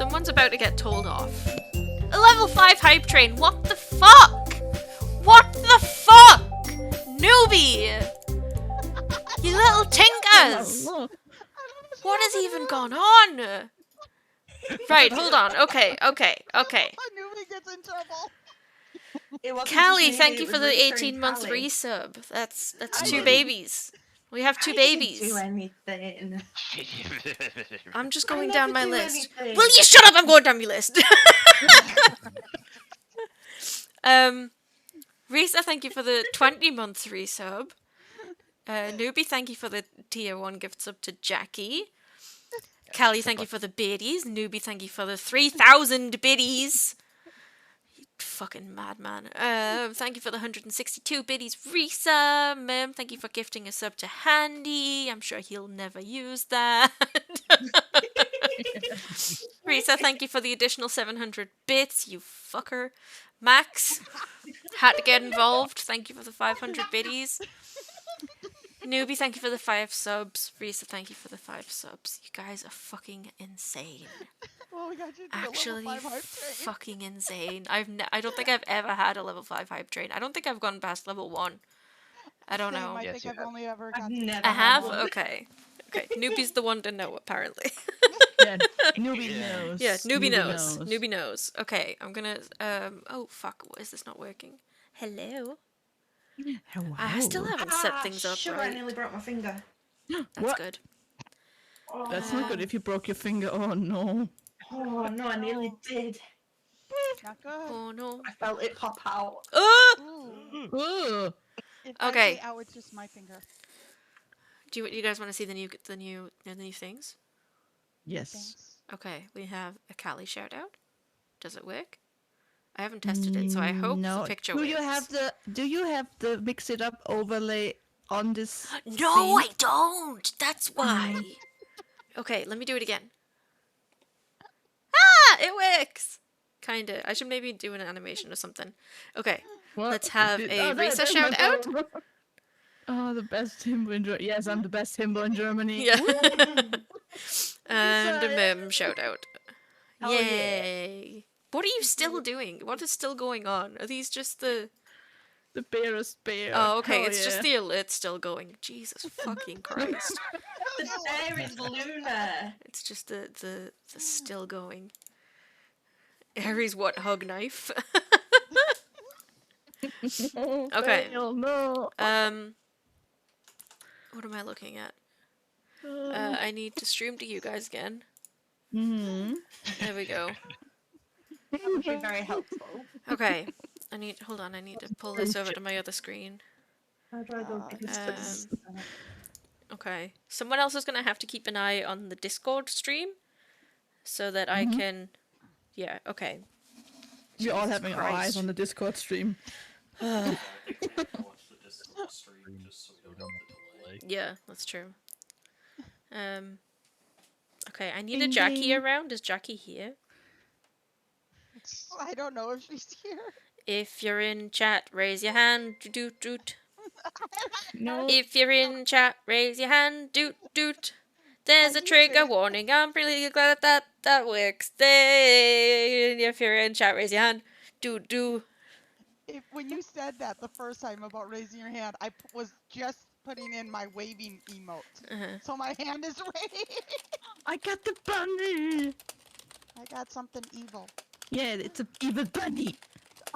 Someone's about to get told off. A level 5 hype train, what the fuck? What the fuck? Newbie! You little tinkers! What has even gone on? Right, hold on. Okay. Newbie gets in trouble. Callie, thank you for the 18-month resub. That's 2 babies. We have 2 babies. I didn't do anything. I'm just going I down never my do list. anything. Will you shut up? I'm going down my list. Risa, thank you for the 20-month resub. Newbie, thank you for the tier 1 gift sub to Jackie. Callie, thank you for the biddies. Newbie, thank you for the 3,000 biddies. You fucking madman. Thank you for the 162 biddies. Risa, thank you for gifting a sub to Handy. I'm sure he'll never use that. Risa, thank you for the additional 700 bits, you fucker. Max, had to get involved. Thank you for the 500 biddies. Newbie, thank you for the 5 subs. Risa, thank you for the 5 subs. You guys are fucking insane. Oh my god, you did Actually, a level 5 hype train. fucking insane. I don't think I've ever had a level 5 hype train. I don't think I've gone past level 1. I don't know. I Yes, think I've only ever I've got never I had have? one. Okay. Newbie's the one to know, apparently. Yeah, newbie knows. Yeah, newbie knows. Newbie knows. Okay, I'm gonna, oh fuck, why is this not working? Hello? I still haven't set things up sugar, right. I nearly broke my finger. That's What? good. That's not good if you broke your finger. Oh no. Oh no, I nearly did. Not good. Oh no. I felt it pop out. Ooh. Ugh. If Okay. I say, it's just my finger. Do you guys want to see the new things? Yes. Thanks. Okay, we have a Callie shout out. Does it work? I haven't tested it, so I hope no. the picture Do works. you have the mix it up overlay on this? No, thing? I don't. That's why. Okay, let me do it again. Ah, it works. Kinda. I should maybe do an animation or something. Okay, What? let's have a there- Risa there's shout my out. phone. Oh, the best himbo in Germany. Yes, I'm the best himbo in Germany. Yeah. Woo! And a Lisa, mem shout out. Hell yeah. Yay. What are you still doing? What is still going on? Are these just the... The barest bear. Oh, okay, Hell it's just yeah. the alerts still going. Jesus fucking Christ. The bear is Luna. It's just the still going. Harry's what, hug knife? Okay. Fail, no. What am I looking at? I need to stream to you guys again. Hmm. There we go. That would be very helpful. Okay. I need to pull this over to my other screen. How do I go get this? Okay. Someone else is gonna have to keep an eye on the Discord stream so that I can... Yeah, okay. We're all having our Christ. eyes on the Discord stream. Yeah, that's true. Okay, I need a Ding, Jackie ding. around. Is Jackie here? I don't know if she's here. If you're in chat, raise your hand. Doot doot. No. If you're in chat, raise your hand. Doot doot. There's a trigger warning. I'm really glad that works. If you're in chat, raise your hand. Doot doot. When you said that the first time about raising your hand, I was just putting in my waving emote. So my hand is raised. I got the bunny. I got something evil. Yeah, it's an evil bunny.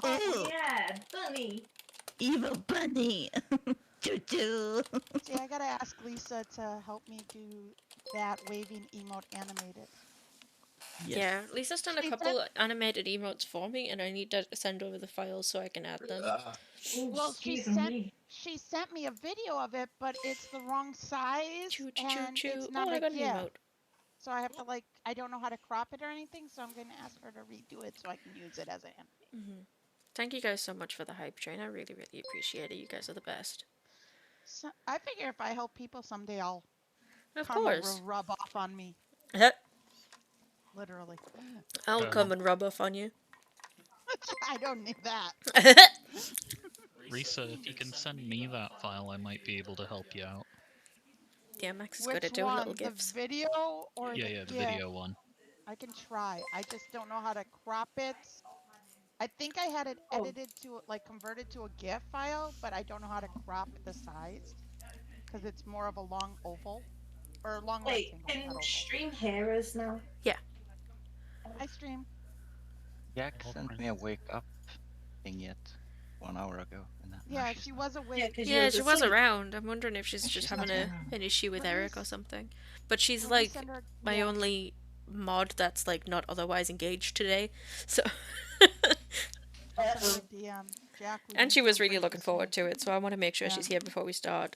Oh yeah, bunny. Evil bunny. Choo choo. See, I gotta ask Lisa to help me do that waving emote animated. Yes. Yeah, Lisa's done a couple animated emotes for me, and I need to send over the files so I can add them. Well, she sent me a video of it, but it's the wrong size Choo choo and choo. it's Oh, not I a got an GIF. emote. So I have to I don't know how to crop it or anything, so I'm gonna ask her to redo it so I can use it as an animation. Thank you guys so much for the hype train. I really, really appreciate it. You guys are the best. So I figure if I help people someday, I'll Of karma course. will rub off on me. Literally. I'll come and rub off on you. I don't need that. Risa, if you can send me that file, I might be able to help you out. Yeah, Max is Which good at doing one? little The gifs. video or Yeah, the the GIF? video one. I can try. I just don't know how to crop it. I think I had it edited to, like, converted to a GIF file, but I don't know how to crop the size because it's more of a long oval or long Wait, rectangle, can not oval. stream hear us now? Yeah. I stream. Jack Well, sent fine. me a wake up thing yet 1 hour ago. And now Yeah, she's she not. was awake. because Yeah, she was asleep. around. I'm wondering if she's Yeah, just she's having not a, around. an issue with Let me Eric or s- something. But she's Let me like send her. my Yeah. only mod that's like not otherwise engaged today. So I'll send her a DM. Jack, we and need she was to really raid looking this forward man. to it, so I want to make sure Yeah. she's here before we start.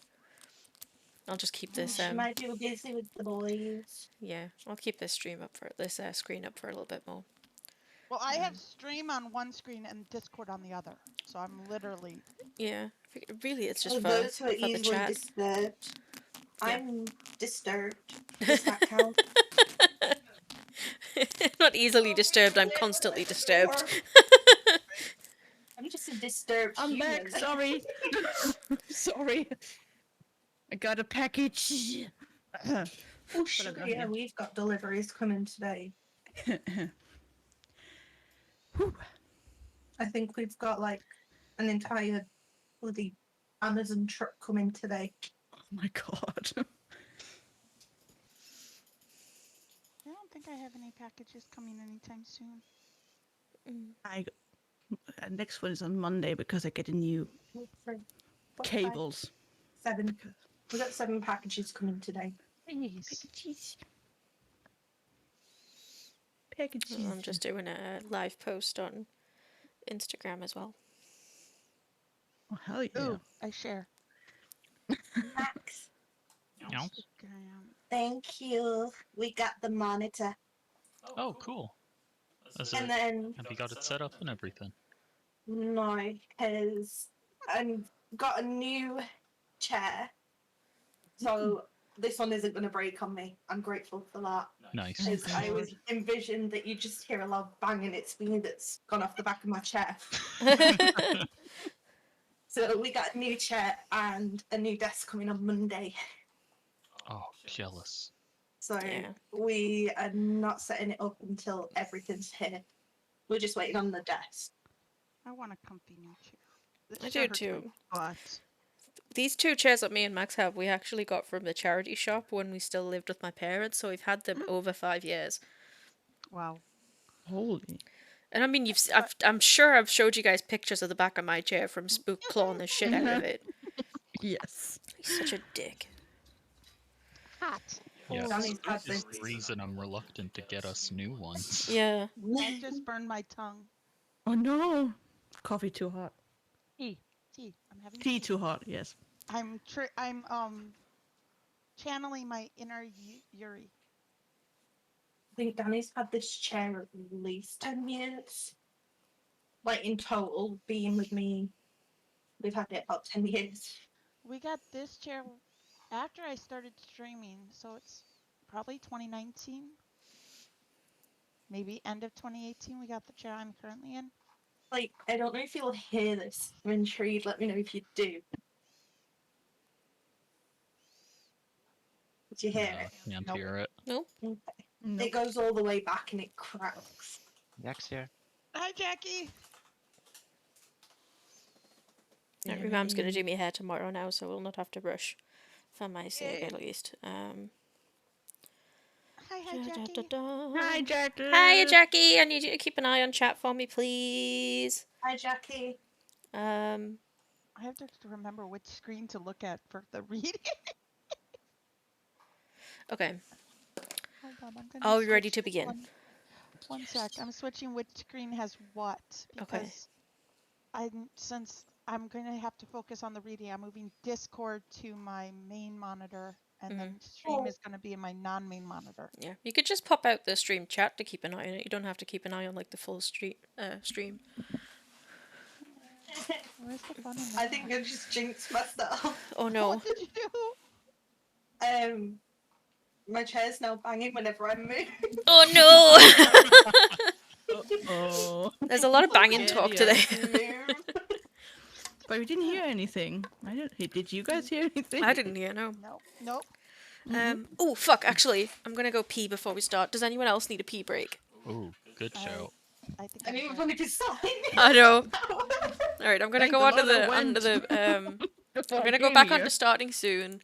I'll just keep this She might be busy with the boys. yeah, I'll keep this stream up for this screen up for a little bit more. Well, I have stream on one screen and Discord on the other, so I'm literally. Yeah, really, it's just For for those who are the easily chat. disturbed, Yeah. I'm disturbed. Does that count? Not easily disturbed. I'm constantly disturbed. I'm just a disturbed I'm human. back. Sorry. Sorry. I got a package. Oh, I sure, got yeah, here? we've got deliveries coming today. Whew. I think we've got like an entire bloody Amazon truck coming today. Oh my god. I don't think I have any packages coming anytime soon. Next one is on Monday because I get a new For cables. 7. We got 7 packages coming today. Packages. Packages. I'm just doing a live post on Instagram as well. Oh, hell yeah. Ooh, I share. Max, No? Instagram. thank you. We got the monitor. Oh, cool. Is And it, then, have you got it set up and everything? no, because I've got a new chair. So this one isn't going to break on me. I'm grateful for that. Nice. Because Oh, I God. was envisioned that you just hear a loud bang and it's me that's gone off the back of my chair. So we got a new chair and a new desk coming on Monday. Oh, jealous. So Yeah. we are not setting it up until everything's here. We're just waiting on the desk. I want a comfy new chair. This I sure do hurts too. my butt. These 2 chairs that me and Max have, we actually got from the charity shop when we still lived with my parents, so we've had them over 5 years. Wow. Holy. And I mean, I'm sure I've showed you guys pictures of the back of my chair from Spook clawing the shit out of it. Yes. He's such a dick. Hot. Yeah, Danny's had is this. the reason I'm reluctant to get us new ones. Yeah. I just burned my tongue. Oh no. Coffee too hot. Tea. I'm having Tea too hot, yes. I'm channeling my inner Yuri. I think Danny's had this chair at least 10 years. Like in total, being with me, we've had it about 10 years. We got this chair after I started streaming, so it's probably 2019. Maybe end of 2018 we got the chair I'm currently in. Like, I don't know if you'll hear this. I'm intrigued. Let me know if you do. Did you hear it? Can't Nope. hear it. No? Okay. No. It goes all the way back and it cracks. Jack's here. Hi, Jackie. My mum's gonna do my hair tomorrow now, so we'll not have to rush. For my sake, Yay. at least. Hi, Jackie. Hi, Jackie. Hi, Jackie. I need you to keep an eye on chat for me, please. Hi, Jackie. I have to remember which screen to look at for the reading. Okay. Hold on, I'm gonna Are we ready switch to begin? One sec. I'm switching which screen has what Okay. because since I'm gonna have to focus on the reading, I'm moving Discord to my main monitor, and then stream is gonna be in my non-main monitor. Yeah. You could just pop out the stream chat to keep an eye on it. You don't have to keep an eye on like the full stream. Where's the fun in that? I think I just jinxed myself. Oh no. What did you do? My chair's now banging whenever I move. Oh no. Oh. There's a lot of banging Yeah, talk yeah. today. Move. But we didn't hear anything. Did you guys hear anything? I didn't hear, no. Nope. Oh, fuck, actually, I'm gonna go pee before we start. Does anyone else need a pee break? Ooh, good show. I think I I'm mean, we've good. only just started. I know. Alright, I'm gonna Thank go the onto Lord I the, went before I'm I gonna go came back here. onto starting soon.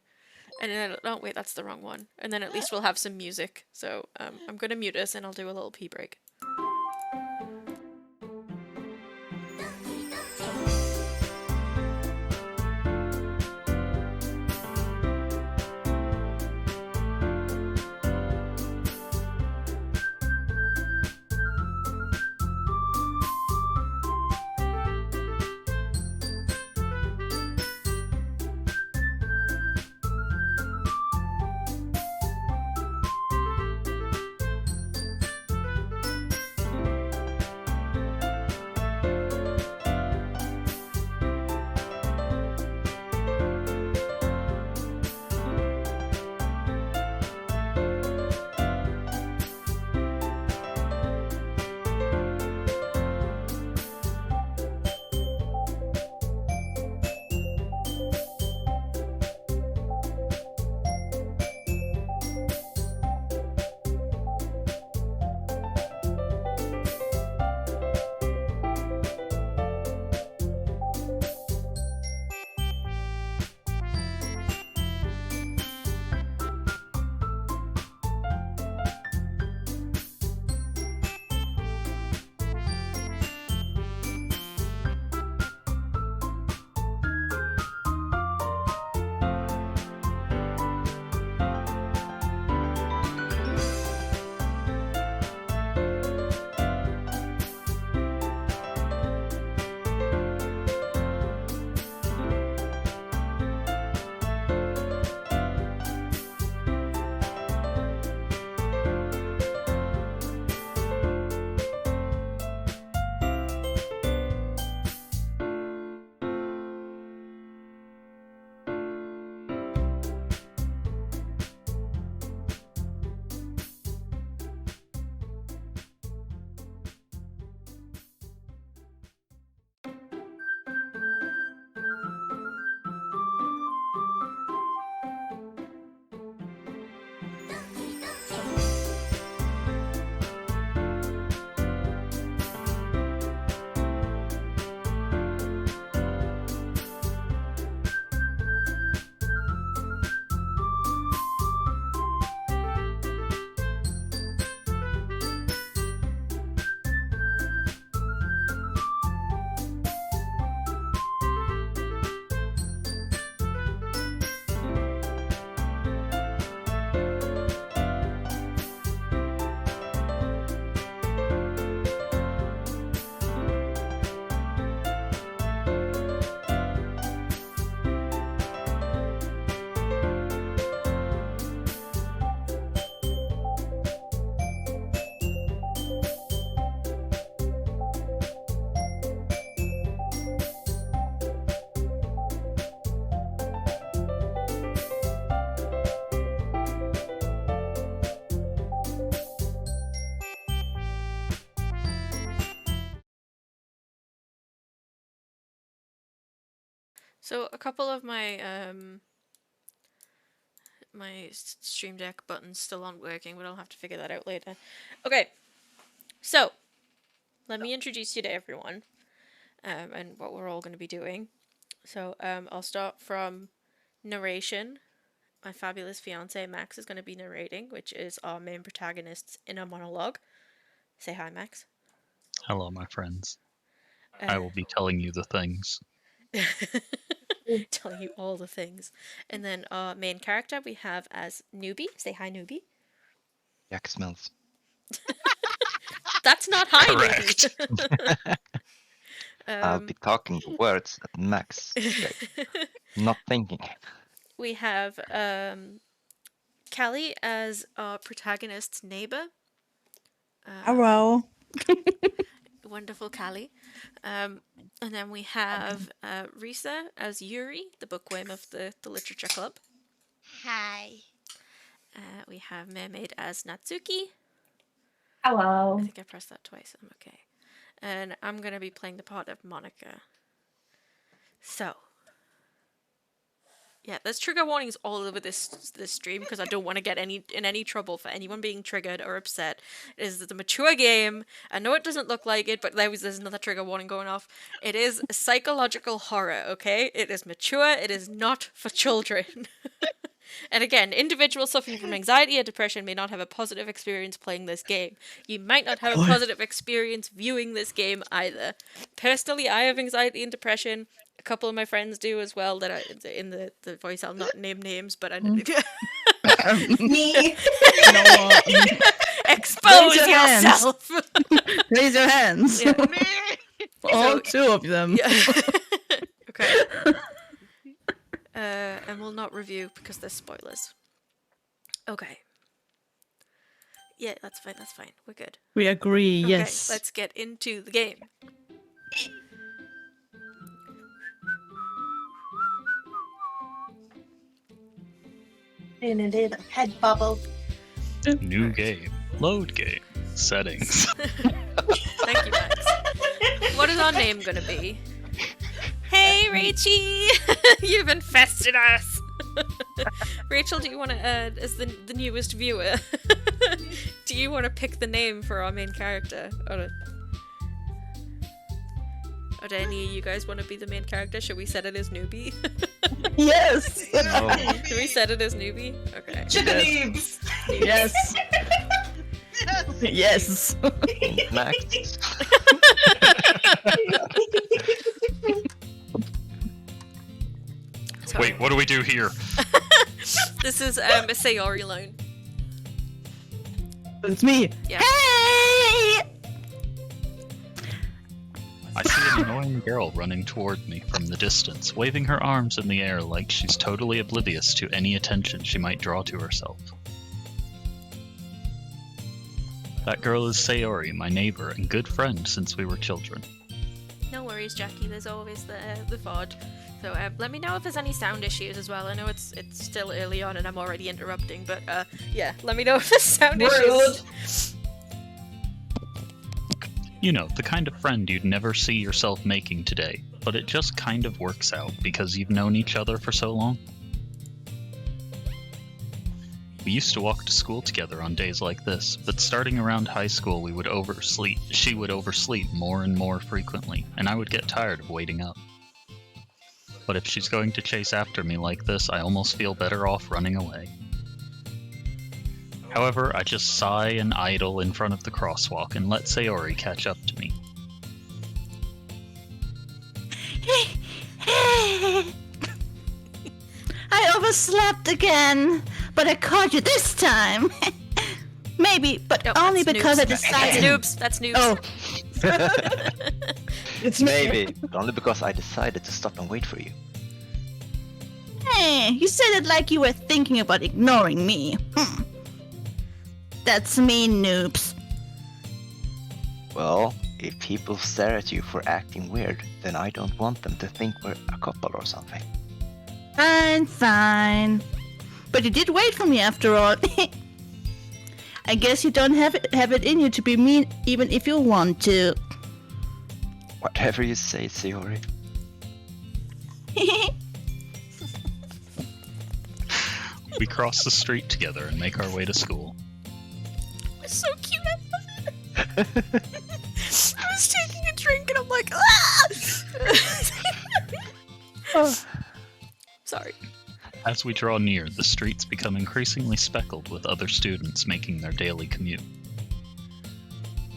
And then, oh wait, that's the wrong one. And then at least we'll have some music. So, I'm gonna mute us and I'll do a little pee break. So a couple of my Stream Deck buttons still aren't working, but I'll have to figure that out later. Okay, so let me introduce you to everyone, and what we're all going to be doing. So I'll start from narration. My fabulous fiance Max is going to be narrating, which is our main protagonist's inner monologue. Say hi, Max. Hello, my friends. I will be telling you the things. Telling you all the things. And then our main character we have as Newbie. Say hi, Newbie. Jack smells. That's not hi, Correct. Newbie. I'll be talking the words that Max said, not thinking. We have Callie as our protagonist's neighbor. Hello. Wonderful Callie. And then we have Risa as Yuri, the bookworm of the literature club. Hi. We have Mermaid as Natsuki. Hello. I think I pressed that twice. I'm okay. And I'm going to be playing the part of Monica. So, Yeah, there's trigger warnings all over this stream because I don't want to get in any trouble for anyone being triggered or upset. It is a mature game. I know it doesn't look like it, but there's another trigger warning going off. It is psychological horror, okay? It is mature. It is not for children. And again, individuals suffering from anxiety or depression may not have a positive experience playing this game. You might not have a positive experience viewing this game either. Personally, I have anxiety and depression. A couple of my friends do as well that are in the voice. I'll not name names, but I know. Me. You know what? Expose Raise your hands. yourself! Raise your hands. Yeah. All two of them. Yeah. Okay. And we'll not review because there's spoilers. Okay. Yeah, that's fine, that's fine. We're good. We agree, Okay, yes. let's get into the game. In a little head bubble. New game. Load game. Settings. Thank you, Max. What is our name gonna be? Hey, Rachie! You've infested us! Rachel, do you want to, as the newest viewer, do you want to pick the name for our main character? Or do any of you guys want to be the main character? Should we set it as Newbie? Yes! No. Should we set it as Newbie? Okay. Chickadee. Yes! Yes! Max. Sorry. Wait, what do we do here? This is a Sayori line. It's me! Yeah. Hey! I see an annoying girl running toward me from the distance, waving her arms in the air like she's totally oblivious to any attention she might draw to herself. That girl is Sayori, my neighbor and good friend since we were children. No worries, Jackie. There's always the VOD. So let me know if there's any sound issues as well. I know it's still early on and I'm already interrupting, but yeah, let me know if there's sound issues. You know, the kind of friend you'd never see yourself making today, but it just kind of works out because you've known each other for so long. We used to walk to school together on days like this, but starting around high school she would oversleep more and more frequently, and I would get tired of waiting up. But if she's going to chase after me like this, I almost feel better off running away. However, I just sigh and idle in front of the crosswalk and let Sayori catch up to me. I overslept again, but I caught you this time. Maybe, but Nope, only that's because noobs. I decided. That's noobs. Oh, It's me! Maybe, but only because I decided to stop and wait for you. hey, you said it like you were thinking about ignoring me. That's me, noobs. Well, if people stare at you for acting weird, then I don't want them to think we're a couple or something. Fine. But you did wait for me after all. I guess you don't have it in you to be mean even if you want to. Whatever you say, Sayori. We cross the street together and make our way to school. It's so cute. I love it. I was taking a drink and I'm like, ah! Sorry. As we draw near, the streets become increasingly speckled with other students making their daily commute.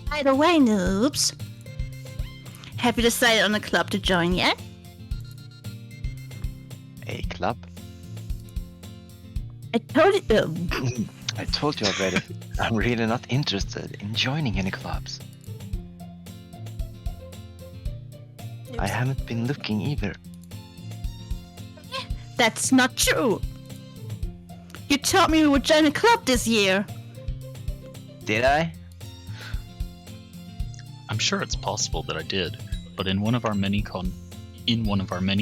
By the way, noobs, have you decided on a club to join yet? A club? I told you. I told you already. I'm really not interested in joining any clubs. I haven't been looking either. That's not true. You told me we would join a club this year. Did I? I'm sure it's possible that I did, but in one of our many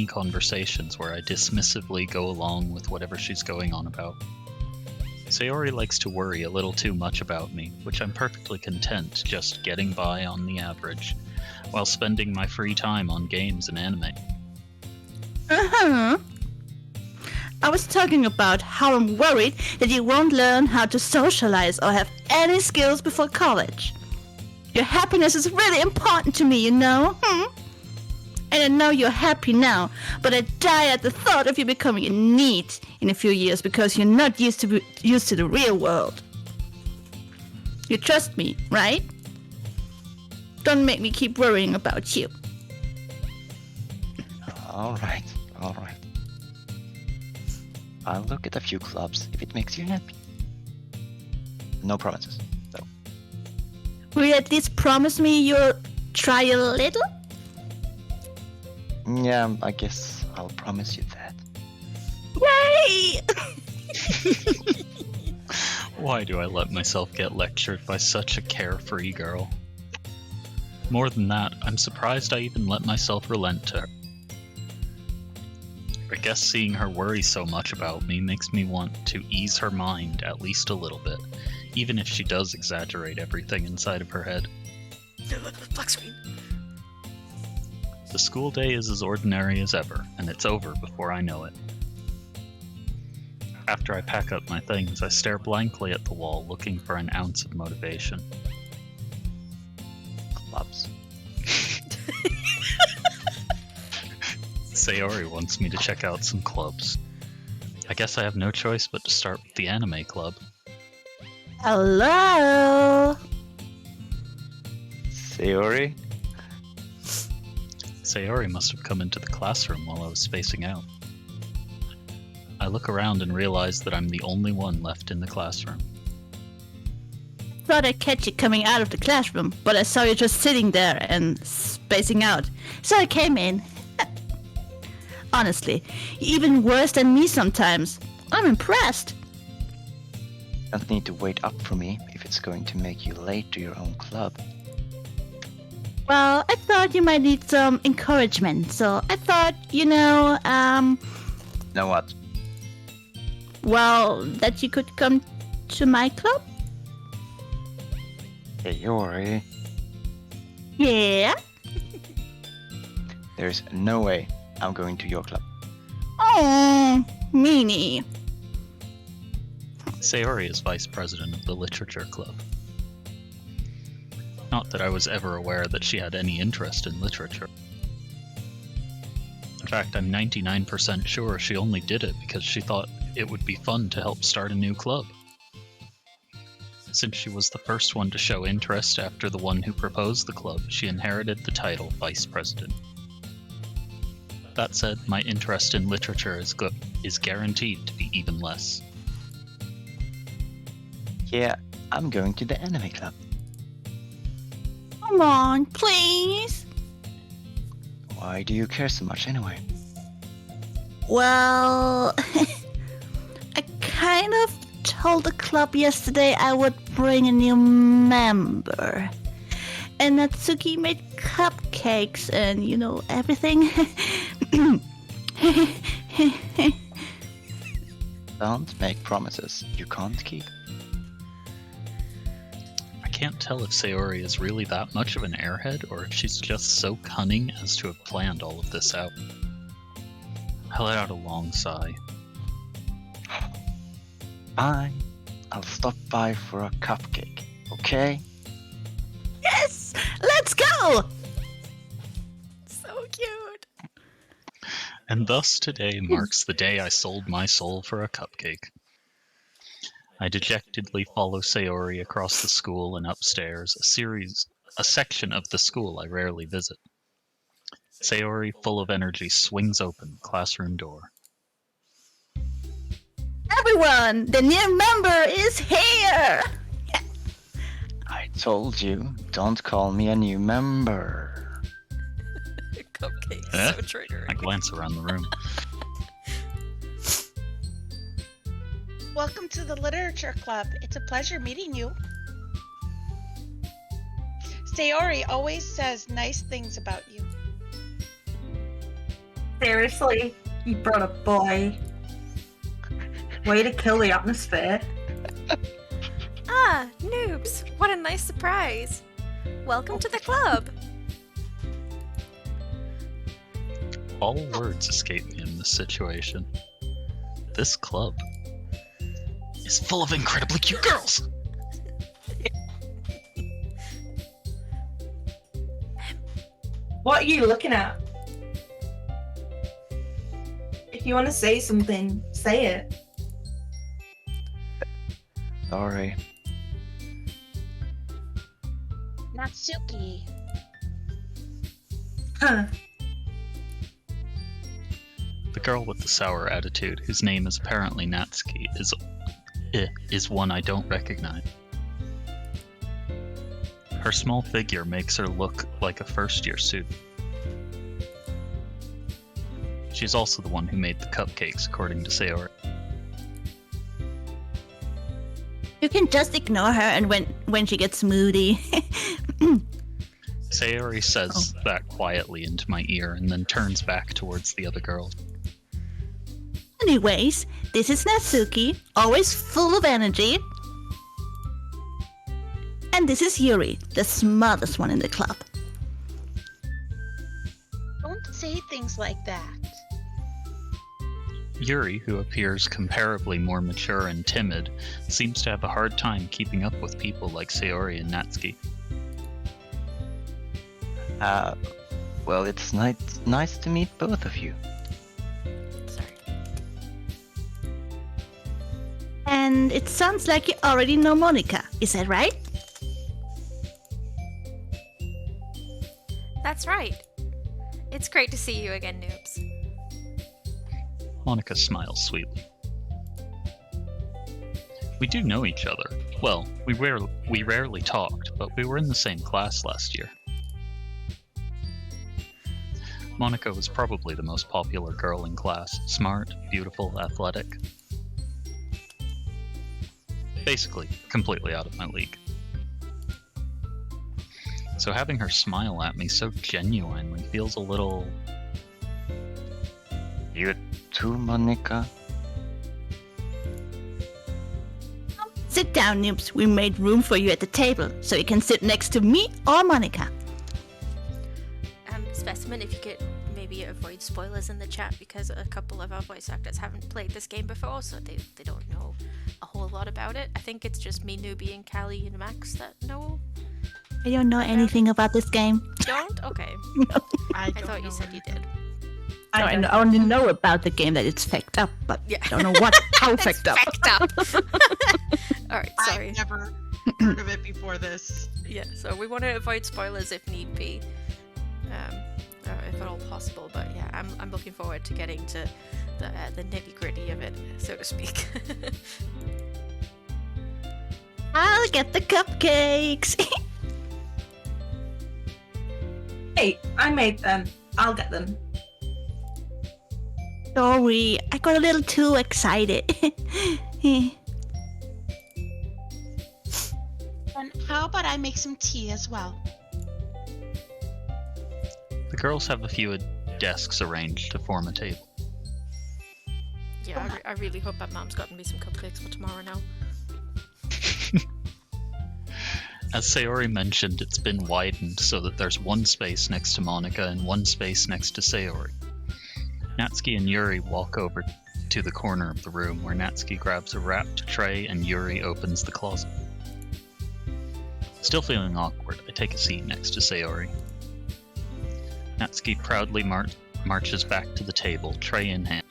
conversations where I dismissively go along with whatever she's going on about, Sayori likes to worry a little too much about me, which I'm perfectly content just getting by on the average, while spending my free time on games and anime. Uh-huh. I was talking about how I'm worried that you won't learn how to socialize or have any skills before college. Your happiness is really important to me, you know? And I know you're happy now, but I die at the thought of you becoming a NEET in a few years because you're not used to the real world. You trust me, right? Don't make me keep worrying about you. Alright. I'll look at a few clubs if it makes you happy. No promises, though. Will you at least promise me you'll try a little? Yeah, I guess I'll promise you that. Yay! Why do I let myself get lectured by such a carefree girl? More than that, I'm surprised I even let myself relent to her. I guess seeing her worry so much about me makes me want to ease her mind at least a little bit, even if she does exaggerate everything inside of her head. Black screen. The school day is as ordinary as ever, and it's over before I know it. After I pack up my things, I stare blankly at the wall, looking for an ounce of motivation. Clubs. Sayori wants me to check out some clubs. I guess I have no choice but to start with the anime club. Hello? Sayori? Sayori must have come into the classroom while I was spacing out. I look around and realize that I'm the only one left in the classroom. Thought I'd catch you coming out of the classroom, but I saw you just sitting there and spacing out, so I came in. Honestly, you're even worse than me sometimes. I'm impressed. Don't need to wait up for me if it's going to make you late to your own club. Well, I thought you might need some encouragement, so I thought, Know what? well, that you could come to my club? Hey, Yuri. Yeah? There's no way I'm going to your club. Oh, meanie. Sayori is vice president of the literature club. Not that I was ever aware that she had any interest in literature. In fact, I'm 99% sure she only did it because she thought it would be fun to help start a new club. Since she was the first one to show interest after the one who proposed the club, she inherited the title vice president. That said, my interest in literature is guaranteed to be even less. Yeah, I'm going to the anime club. Come on, please. Why do you care so much anyway? Well, I kind of told the club yesterday I would bring a new member. And Natsuki made cupcakes and, everything. Don't make promises you can't keep. I can't tell if Sayori is really that much of an airhead or if she's just so cunning as to have planned all of this out. I let out a long sigh. Fine, I'll stop by for a cupcake, okay? Yes! Let's go! So cute. And thus today marks the day I sold my soul for a cupcake. I dejectedly follow Sayori across the school and upstairs, a section of the school I rarely visit. Sayori, full of energy, swings open the classroom door. Everyone, the new member is here! I told you, don't call me a new member. Cupcake, Eh? so triggering. I glance around the room. Welcome to the Literature Club. It's a pleasure meeting you. Sayori always says nice things about you. Seriously, you brought a boy. Way to kill the atmosphere. Ah, noobs! What a nice surprise! Welcome to the club! All words escape me in this situation. this club is full of incredibly cute girls. What are you looking at? If you want to say something, say it. Sorry. Natsuki. Huh. The girl with the sour attitude, whose name is apparently Natsuki, is one I don't recognize. Her small figure makes her look like a first-year student. She's also the one who made the cupcakes, according to Sayori. You can just ignore her and when she gets moody. Sayori says that quietly into my ear and then turns back towards the other girls. Anyways, this is Natsuki, always full of energy. And this is Yuri, the smartest one in the club. Don't say things like that. Yuri, who appears comparably more mature and timid, seems to have a hard time keeping up with people like Sayori and Natsuki. Well, it's nice to meet both of you. Sorry. And it sounds like you already know Monica, is that right? That's right. It's great to see you again, noobs. Monica smiles sweetly. We do know each other. Well, we rarely talked, but we were in the same class last year. Monica was probably the most popular girl in class. Smart, beautiful, athletic. Basically, completely out of my league. So having her smile at me so genuinely feels a little... You too, Monica? Sit down, noobs. We made room for you at the table, so you can sit next to me or Monica. Specimen, if you could maybe avoid spoilers in the chat, because a couple of our voice actors haven't played this game before, so they don't know a whole lot about it. I think it's just me, Newbie, and Callie and Max that know. I don't know anything about this game. Don't? Okay. I thought you said you did. I only know about the game that it's fucked up, but Yeah. I don't know how fucked up. Fecked up. Alright, sorry. I've never heard of it before this. Yeah, so we want to avoid spoilers if need be. If at all possible, but yeah, I'm looking forward to getting to the nitty-gritty of it, so to speak. I'll get the cupcakes. Hey, I made them. I'll get them. Sorry, I got a little too excited. And how about I make some tea as well? The girls have a few desks arranged to form a table. Yeah, I really hope that Mom's gotten me some cupcakes for tomorrow now. As Sayori mentioned, it's been widened so that there's one space next to Monica and one space next to Sayori. Natsuki and Yuri walk over to the corner of the room where Natsuki grabs a wrapped tray and Yuri opens the closet. Still feeling awkward, I take a seat next to Sayori. Natsuki proudly marches back to the table, tray in hand.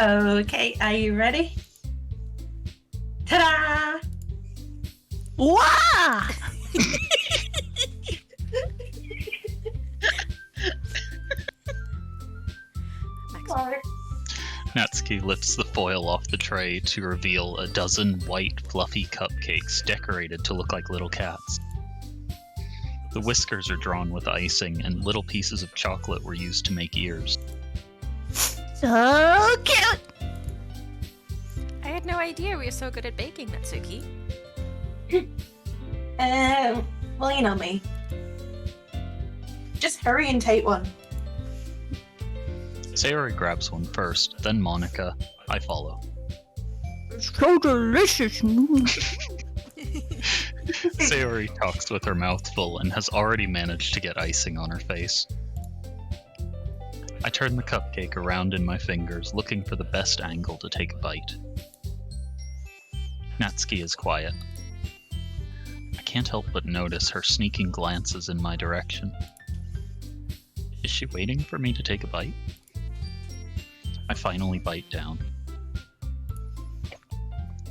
Okay, are you ready? Ta-da! Wow! Sorry. Natsuki lifts the foil off the tray to reveal a dozen white, fluffy cupcakes decorated to look like little cats. The whiskers are drawn with icing, and little pieces of chocolate were used to make ears. So cute! I had no idea we were so good at baking, Natsuki. Well, you know me. Just hurry and take one. Sayori grabs one first, then Monica. I follow. So delicious! Sayori talks with her mouth full and has already managed to get icing on her face. I turn the cupcake around in my fingers, looking for the best angle to take a bite. Natsuki is quiet. I can't help but notice her sneaking glances in my direction. Is she waiting for me to take a bite? I finally bite down.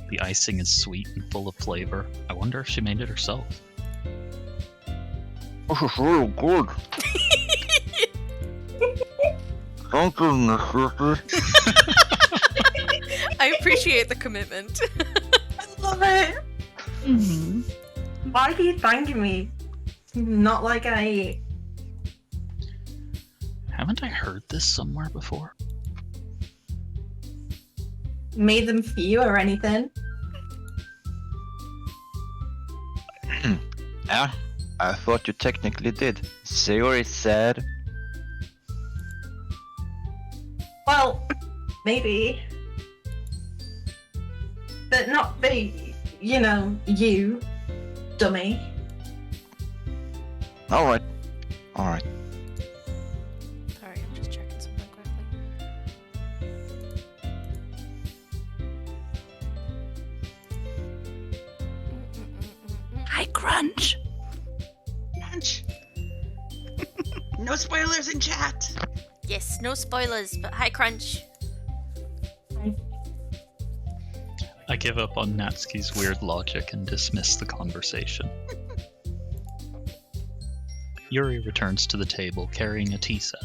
The icing is sweet and full of flavor. I wonder if she made it herself. This is really good. Thank you, Natsuki. I appreciate the commitment. I love it. Why do you thank me? Not like I. Haven't I heard this somewhere before? Made them for you or anything. Yeah, I thought you technically did. Sayori said. Well, maybe. But not be, you, dummy. Alright. Sorry, I'm just checking something quickly. Hi, Crunch. Crunch. No spoilers in chat. Yes, no spoilers, but hi, Crunch. I give up on Natsuki's weird logic and dismiss the conversation. Yuri returns to the table carrying a tea set.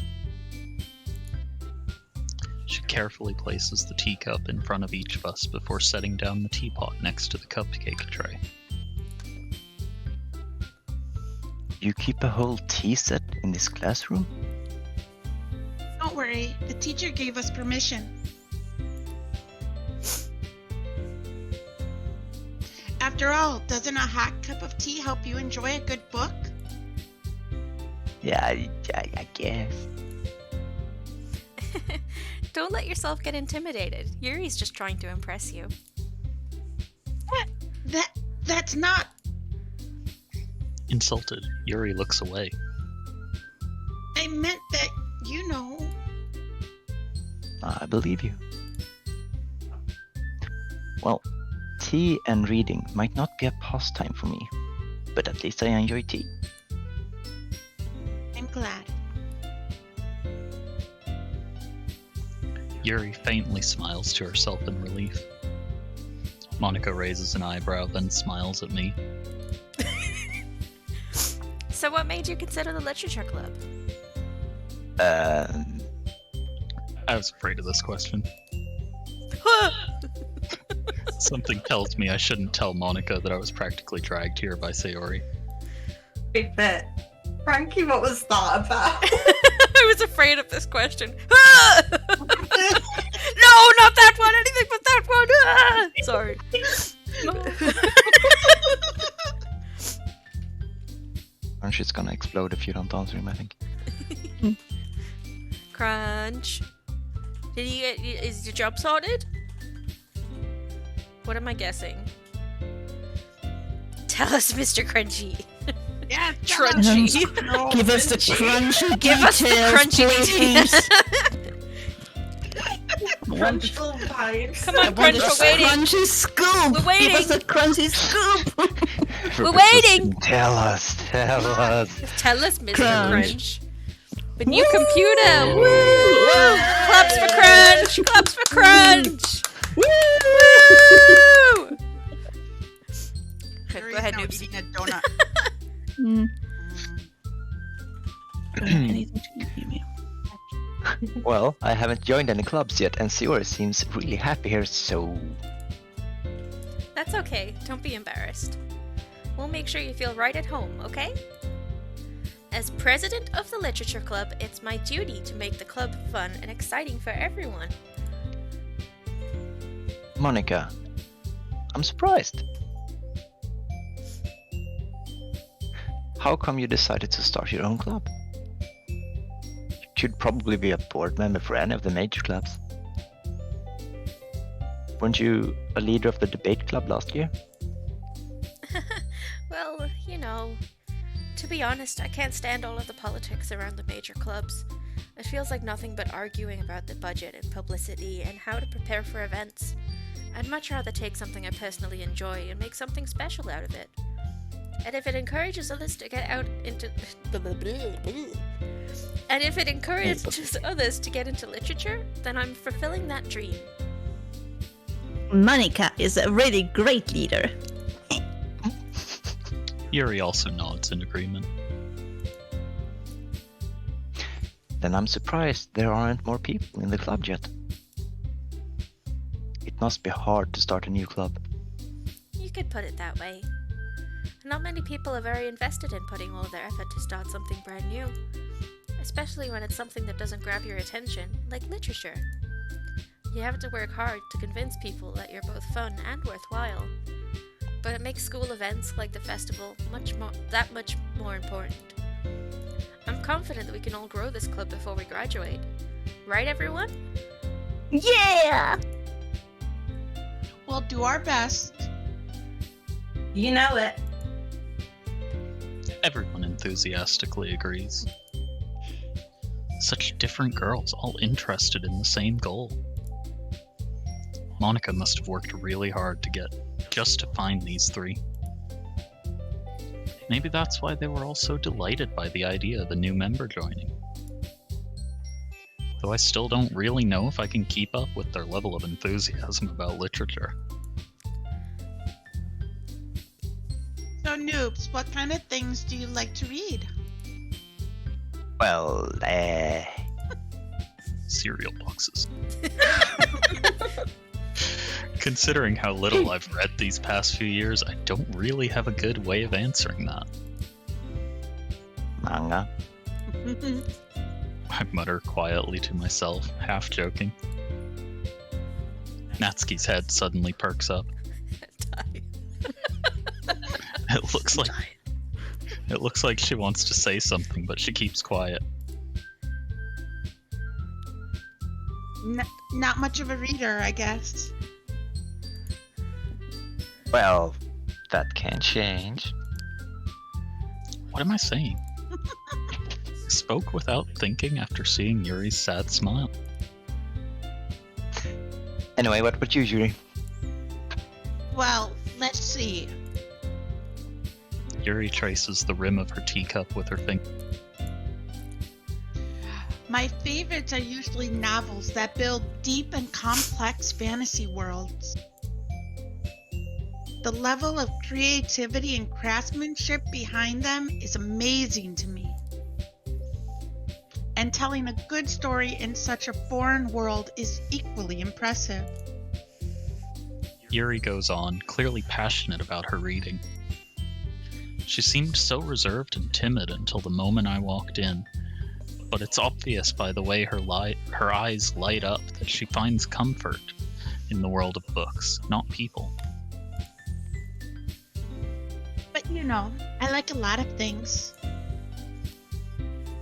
She carefully places the teacup in front of each of us before setting down the teapot next to the cupcake tray. You keep a whole tea set in this classroom? Don't worry, the teacher gave us permission. After all, doesn't a hot cup of tea help you enjoy a good book? Yeah, I guess. Don't let yourself get intimidated. Yuri's just trying to impress you. That's not... Insulted, Yuri looks away. I meant that, I believe you. Well, tea and reading might not be a pastime for me, but at least I enjoy tea. I'm glad. Yuri faintly smiles to herself in relief. Monica raises an eyebrow, then smiles at me. So what made you consider the literature club? I was afraid of this question. Something tells me I shouldn't tell Monica that I was practically dragged here by Sayori. Big bit. Frankie, what was that about? I was afraid of this question. No, not that one. Anything but that one. Sorry. Crunch is gonna explode if you don't answer him, I think. Crunch. Is your job sorted? What am I guessing? Tell us, Mr. Crunchy. Yeah, Crunchy. No. Give us the crunchy Give us the details, crunchy please. Crunchful vibes. Come on, Crunch, we're waiting. Crunchy scoop. We're waiting. Give us the crunchy scoop. We're waiting. Tell us. Tell us, Mr. Crunch. Crunch. The new computer. Woo! Claps for Crunch. Claps for Crunch. Woo! Okay, go ahead, Now noobs. eating a donut. Anything to eat me. Well, I haven't joined any clubs yet, and Sayori seems really happy here, so... That's okay. Don't be embarrassed. We'll make sure you feel right at home, okay? As president of the Literature Club, it's my duty to make the club fun and exciting for everyone. Monica, I'm surprised. How come you decided to start your own club? You should probably be a board member for any of the major clubs. Weren't you a leader of the debate club last year? Well, to be honest, I can't stand all of the politics around the major clubs. It feels like nothing but arguing about the budget and publicity and how to prepare for events. I'd much rather take something I personally enjoy and make something special out of it. And if it encourages others to get out into and if it encourages others to get into literature, then I'm fulfilling that dream. Monica is a really great leader. Yuri also nods in agreement. Then I'm surprised there aren't more people in the club yet. It must be hard to start a new club. You could put it that way. Not many people are very invested in putting all their effort to start something brand new, especially when it's something that doesn't grab your attention, like literature. You have to work hard to convince people that you're both fun and worthwhile, but it makes school events like the festival that much more important. I'm confident that we can all grow this club before we graduate. Right, everyone? Yeah! We'll do our best. You know it. Everyone enthusiastically agrees. Such different girls, all interested in the same goal. Monica must have worked really hard just to find these three. Maybe that's why they were all so delighted by the idea of a new member joining. Though I still don't really know if I can keep up with their level of enthusiasm about literature. So, noobs, what kind of things do you like to read? Well, Cereal boxes. Considering how little I've read these past few years, I don't really have a good way of answering that. manga. I mutter quietly to myself, half joking. Natsuki's head suddenly perks up. It looks like she wants to say something, but she keeps quiet. Not much of a reader, I guess. Well, that can change. What am I saying? I spoke without thinking after seeing Yuri's sad smile. Anyway, what about you, Yuri? Well, let's see. Yuri traces the rim of her teacup with her finger. My favorites are usually novels that build deep and complex fantasy worlds. The level of creativity and craftsmanship behind them is amazing to me. And telling a good story in such a foreign world is equally impressive. Yuri goes on, clearly passionate about her reading. She seemed so reserved and timid until the moment I walked in, but it's obvious by the way her eyes light up that she finds comfort in the world of books, not people. But you know, I like a lot of things.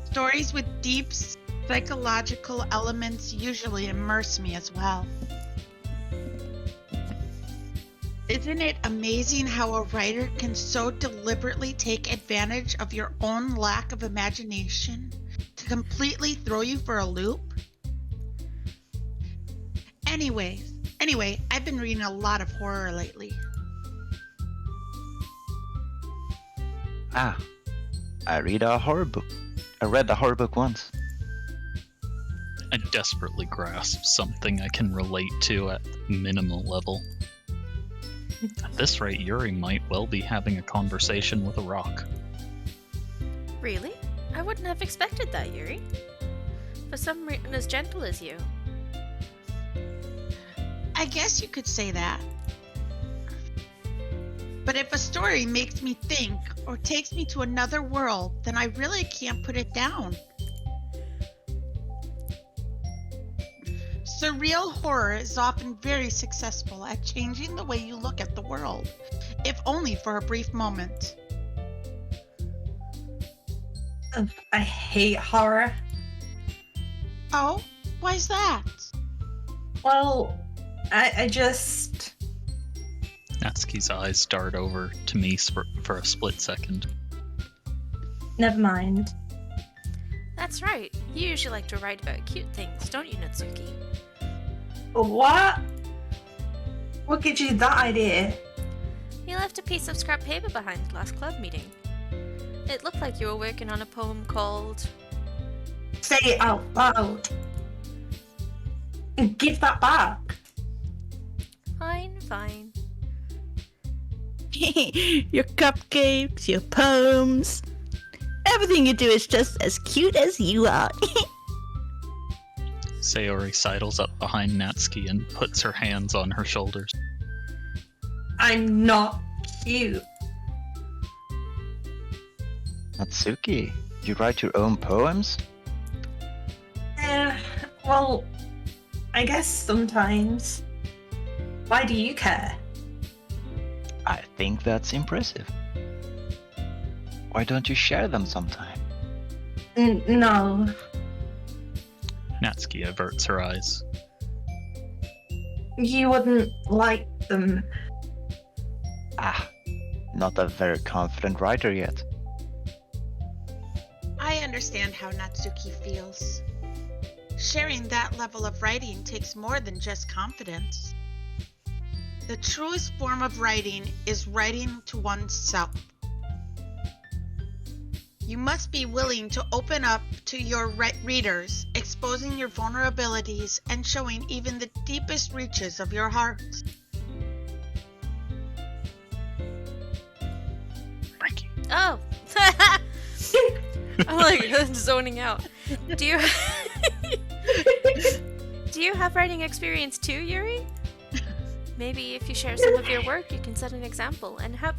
Stories with deep psychological elements usually immerse me as well. Isn't it amazing how a writer can so deliberately take advantage of your own lack of imagination to completely throw you for a loop? Anyway, I've been reading a lot of horror lately. Ah, I read a horror book. I read a horror book once. I desperately grasp something I can relate to at minimal level. At this rate, Yuri might well be having a conversation with a rock. Really? I wouldn't have expected that, Yuri. For some reason as gentle as you. I guess you could say that. But if a story makes me think or takes me to another world, then I really can't put it down. Surreal horror is often very successful at changing the way you look at the world, if only for a brief moment. I hate horror. Oh, why's that? Well, I just... Natsuki's eyes dart over to me for a split second. Never mind. That's right. You usually like to write about cute things, don't you, Natsuki? What? What gives you that idea? You left a piece of scrap paper behind last club meeting. It looked like you were working on a poem called... Say it out loud. And give that back. Fine, fine. Your cupcakes, your poems. Everything you do is just as cute as you are. Sayori sidles up behind Natsuki and puts her hands on her shoulders. I'm not cute. Natsuki, you write your own poems? Well, I guess sometimes. Why do you care? I think that's impressive. Why don't you share them sometime? No. Natsuki averts her eyes. You wouldn't like them. Not a very confident writer yet. I understand how Natsuki feels. Sharing that level of writing takes more than just confidence. The truest form of writing is writing to oneself. You must be willing to open up to your readers, exposing your vulnerabilities and showing even the deepest reaches of your heart. Frankie. Oh! I'm like zoning out. Do you do you have writing experience too, Yuri? Maybe if you share some of your work, you can set an example and help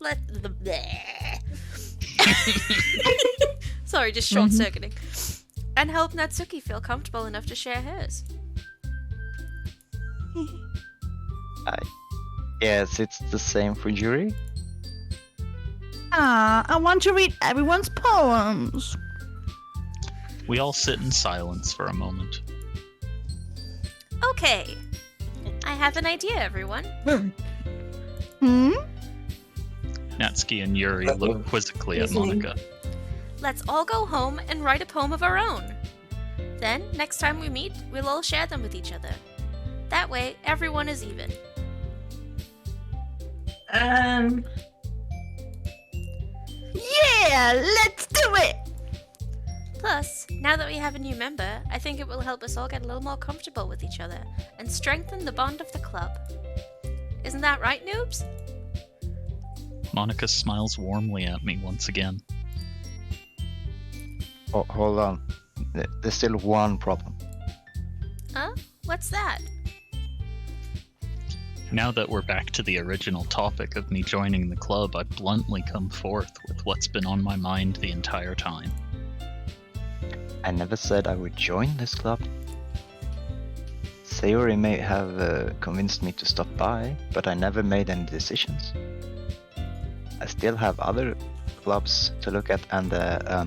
let the sorry, just short circuiting, and help Natsuki feel comfortable enough to share hers. Yes, it's the same for Yuri. I want to read everyone's poems. We all sit in silence for a moment. Okay, I have an idea, everyone. Hmm? Natsuki and Yuri look quizzically at Monica. Let's all go home and write a poem of our own. Then, next time we meet, we'll all share them with each other. That way, everyone is even. Yeah, let's do it! Plus, now that we have a new member, I think it will help us all get a little more comfortable with each other and strengthen the bond of the club. Isn't that right, noobs? Monica smiles warmly at me once again. Oh, hold on. There's still one problem. Huh? What's that? Now that we're back to the original topic of me joining the club, I bluntly come forth with what's been on my mind the entire time. I never said I would join this club. Sayori may have convinced me to stop by, but I never made any decisions. I still have other clubs to look at, and I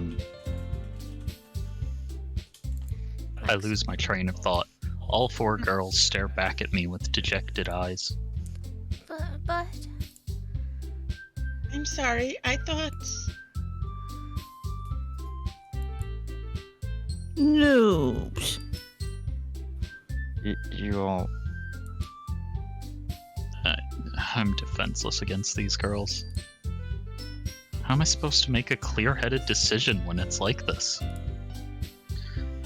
lose my train of thought. All four girls stare back at me with dejected eyes. But... I'm sorry, I thought... Noobs. you all... I'm defenseless against these girls. How am I supposed to make a clear-headed decision when it's like this?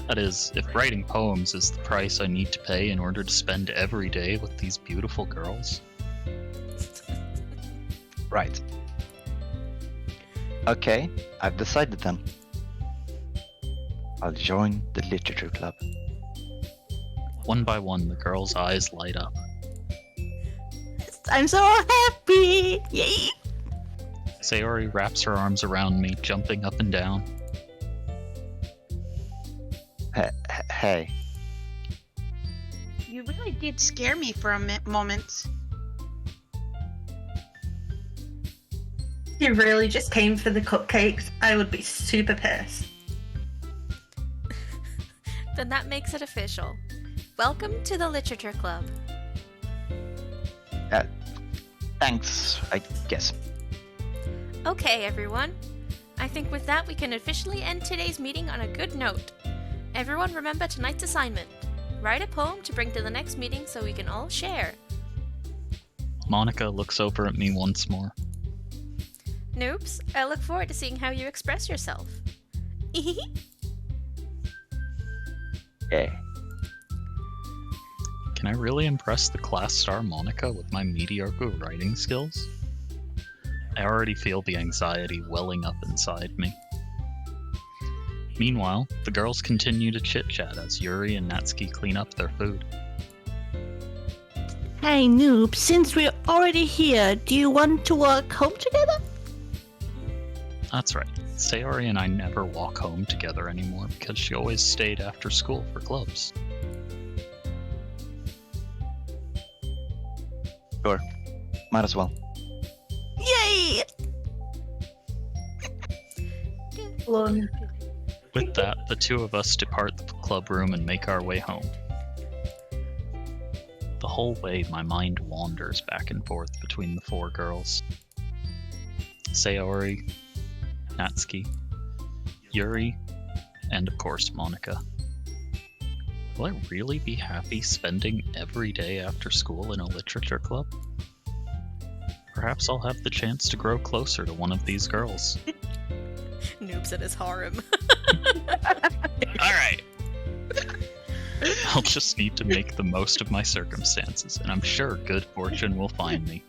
That is, if writing poems is the price I need to pay in order to spend every day with these beautiful girls. Right. Okay, I've decided then. I'll join the literature club. One by one, the girls' eyes light up. I'm so happy! Yay! Sayori wraps her arms around me, jumping up and down. Hey, You really did scare me for a moment. You really just came for the cupcakes? I would be super pissed. Then that makes it official. Welcome to the Literature Club. thanks, I guess. Okay, everyone. I think with that we can officially end today's meeting on a good note. Everyone remember tonight's assignment. Write a poem to bring to the next meeting so we can all share. Monica looks over at me once more. Noobs, I look forward to seeing how you express yourself. Yeah. Can I really impress the class star Monica with my mediocre writing skills? I already feel the anxiety welling up inside me. Meanwhile, the girls continue to chit-chat as Yuri and Natsuki clean up their food. Hey, noob, since we're already here, do you want to walk home together? That's right. Sayori and I never walk home together anymore because she always stayed after school for clubs. Sure. Might as well. Yay! Lun. With that, the two of us depart the club room and make our way home. The whole way, my mind wanders back and forth between the four girls. Sayori, Natsuki, Yuri, and of course Monica. Will I really be happy spending every day after school in a literature club? Perhaps I'll have the chance to grow closer to one of these girls. Noobs at his harem. Alright! I'll just need to make the most of my circumstances, and I'm sure good fortune will find me.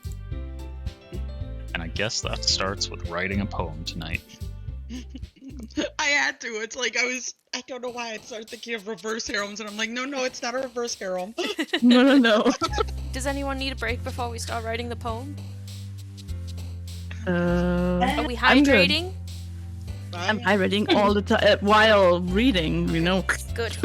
And I guess that starts with writing a poem tonight. I had to. It's like I don't know why I started thinking of reverse harems, and I'm like, no, it's not a reverse harem. No. Does anyone need a break before we start writing the poem? I'm Are we I'm good. hydrating? hydrating all the time while reading, you know. Good.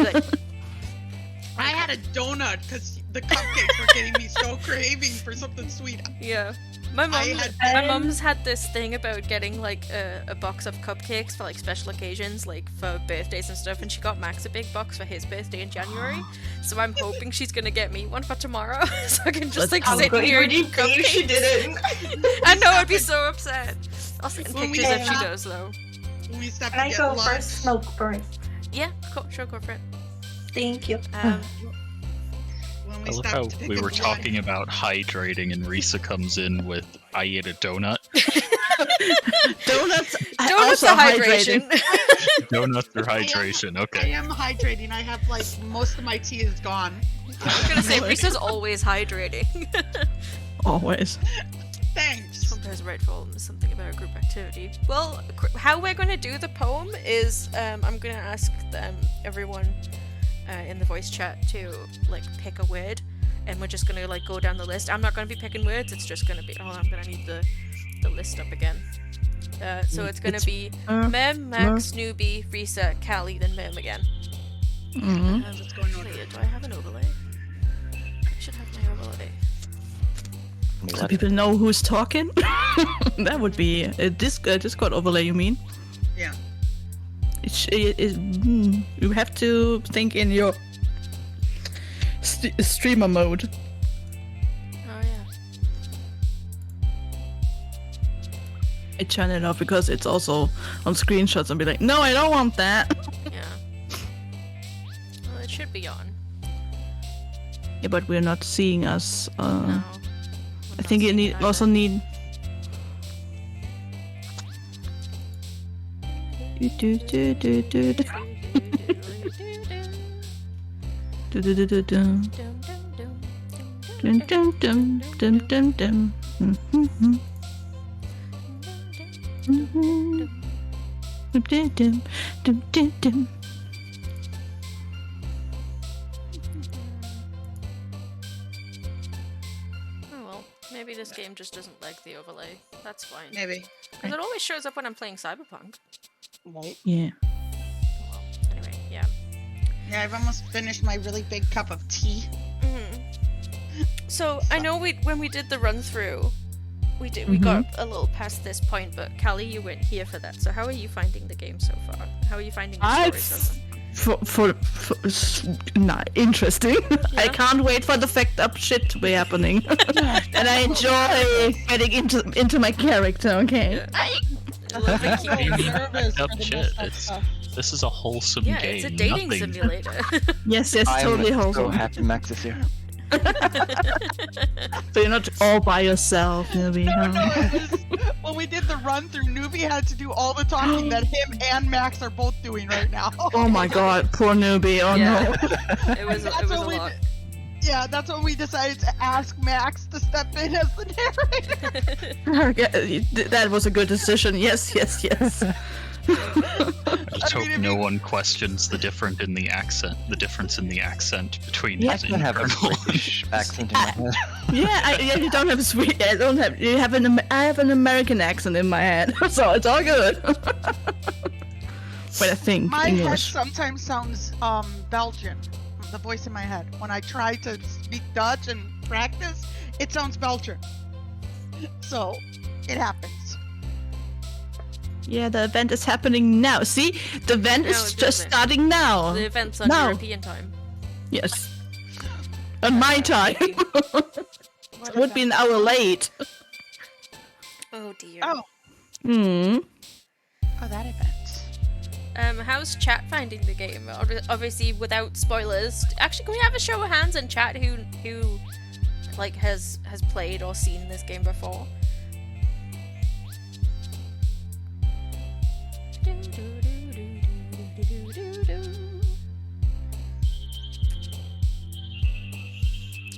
I had a donut because the cupcakes were getting me so craving for something sweet. Yeah. My mum's had this thing about getting like a box of cupcakes for like special occasions, like for birthdays and stuff, and she got Max a big box for his birthday in January. So I'm hoping she's gonna get me one for tomorrow, so I can just like sit here and eat cupcakes. She didn't. I know, I'd be so upset. I'll send When we pictures if she stop- does though. When we stopped Can to I get go lunch. first? Smoke first. Yeah, sure, go for it. Thank you. When I we love stopped how to pick we up were lunch. talking about hydrating and Risa comes in with, I ate a donut. Donuts Donuts also are hydrating. hydration. Donuts for hydration, I okay. am hydrating. I have like most of my tea is gone. I was gonna say, Risa's always hydrating. Always. Thanks. Sometimes rightful something about a group activity. Well, how we're going to do the poem is I'm going to ask everyone in the voice chat to like pick a word, and we're just going to like go down the list. I'm not going to be picking words. It's just going to be I'm going to need the list up again. So it's going to be Mem, Max, Newbie, Risa, Callie, then Mem again. Mm-hmm. What's going on? Wait, do I have an overlay? I should have my overlay. So people know who's talking. That would be a Discord overlay. You mean? Yeah. You have to think in your streamer mode. Oh yeah. I turn it off because it's also on screenshots and be like, no, I don't want that. Yeah. Well, it should be on. Yeah, but we're not seeing us. No. I think you also need. Oh well, maybe this game just doesn't like the overlay. That's fine. Maybe. Because it always shows up when I'm playing Cyberpunk. Right. Yeah. Well, anyway, yeah. Yeah, I've almost finished my really big cup of tea. So I know when we did the run through, we got a little past this point, but Callie, you weren't here for that. So how are you finding the game so far? How are you finding the story so far? Nah, interesting. I Yeah. can't wait for the fact up shit to be happening, and I enjoy getting into my character. Okay. Yeah. I love the I'm so cute. nervous Up for the shit, messed up it's- stuff. This is a wholesome Yeah, game. it's a dating Nothing. simulator. Yes, yes, I'm totally so wholesome. happy Max is here. So you're not all by yourself, Newbie. No, huh? it was when we did the run through. Newbie had to do all the talking that him and Max are both doing right now. Oh my god, poor Newbie. Oh Yeah. no. It was That's a what we lot. Yeah, that's when we decided to ask Max to step in as the narrator. That was a good decision. Yes, yes, yes. I just I mean, hope if no you- one questions the difference in the accent between Yeah, I his can have a internal. British accent in my head. Yeah, you don't have a sweet. I don't have. You have I have an American accent in my head, so it's all good. But I think My head English. sometimes sounds Belgian. The voice in my head. When I try to speak Dutch and practice, it sounds Belgian. So, it happens. Yeah, the event is happening now. See, the event No, is it just doesn't. starting now. The event's on No. European time. Yes. On my time. What Would is be an that? hour late. Oh dear. Oh, Hmm. that event. How's chat finding the game? Obviously, without spoilers. Actually, can we have a show of hands in chat who like has played or seen this game before?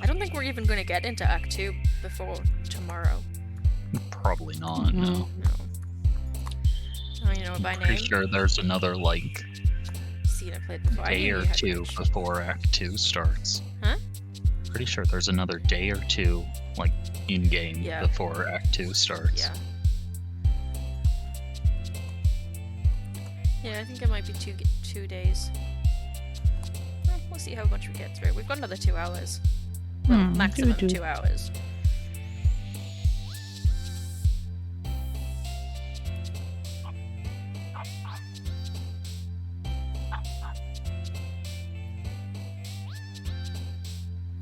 I don't think we're even going to get into Act 2 before tomorrow. Probably not. No. No. Oh, you know by name? Pretty sure there's another like Seen it played before. I day knew or you had two Twitch. before Act 2 starts. Huh? Pretty sure there's another day or two, like in game, Yeah. before Act 2 starts. Yeah. Yeah, I think it might be 2 days. We'll see how much we get through. We've got another 2 hours. Well, maximum 2 hours.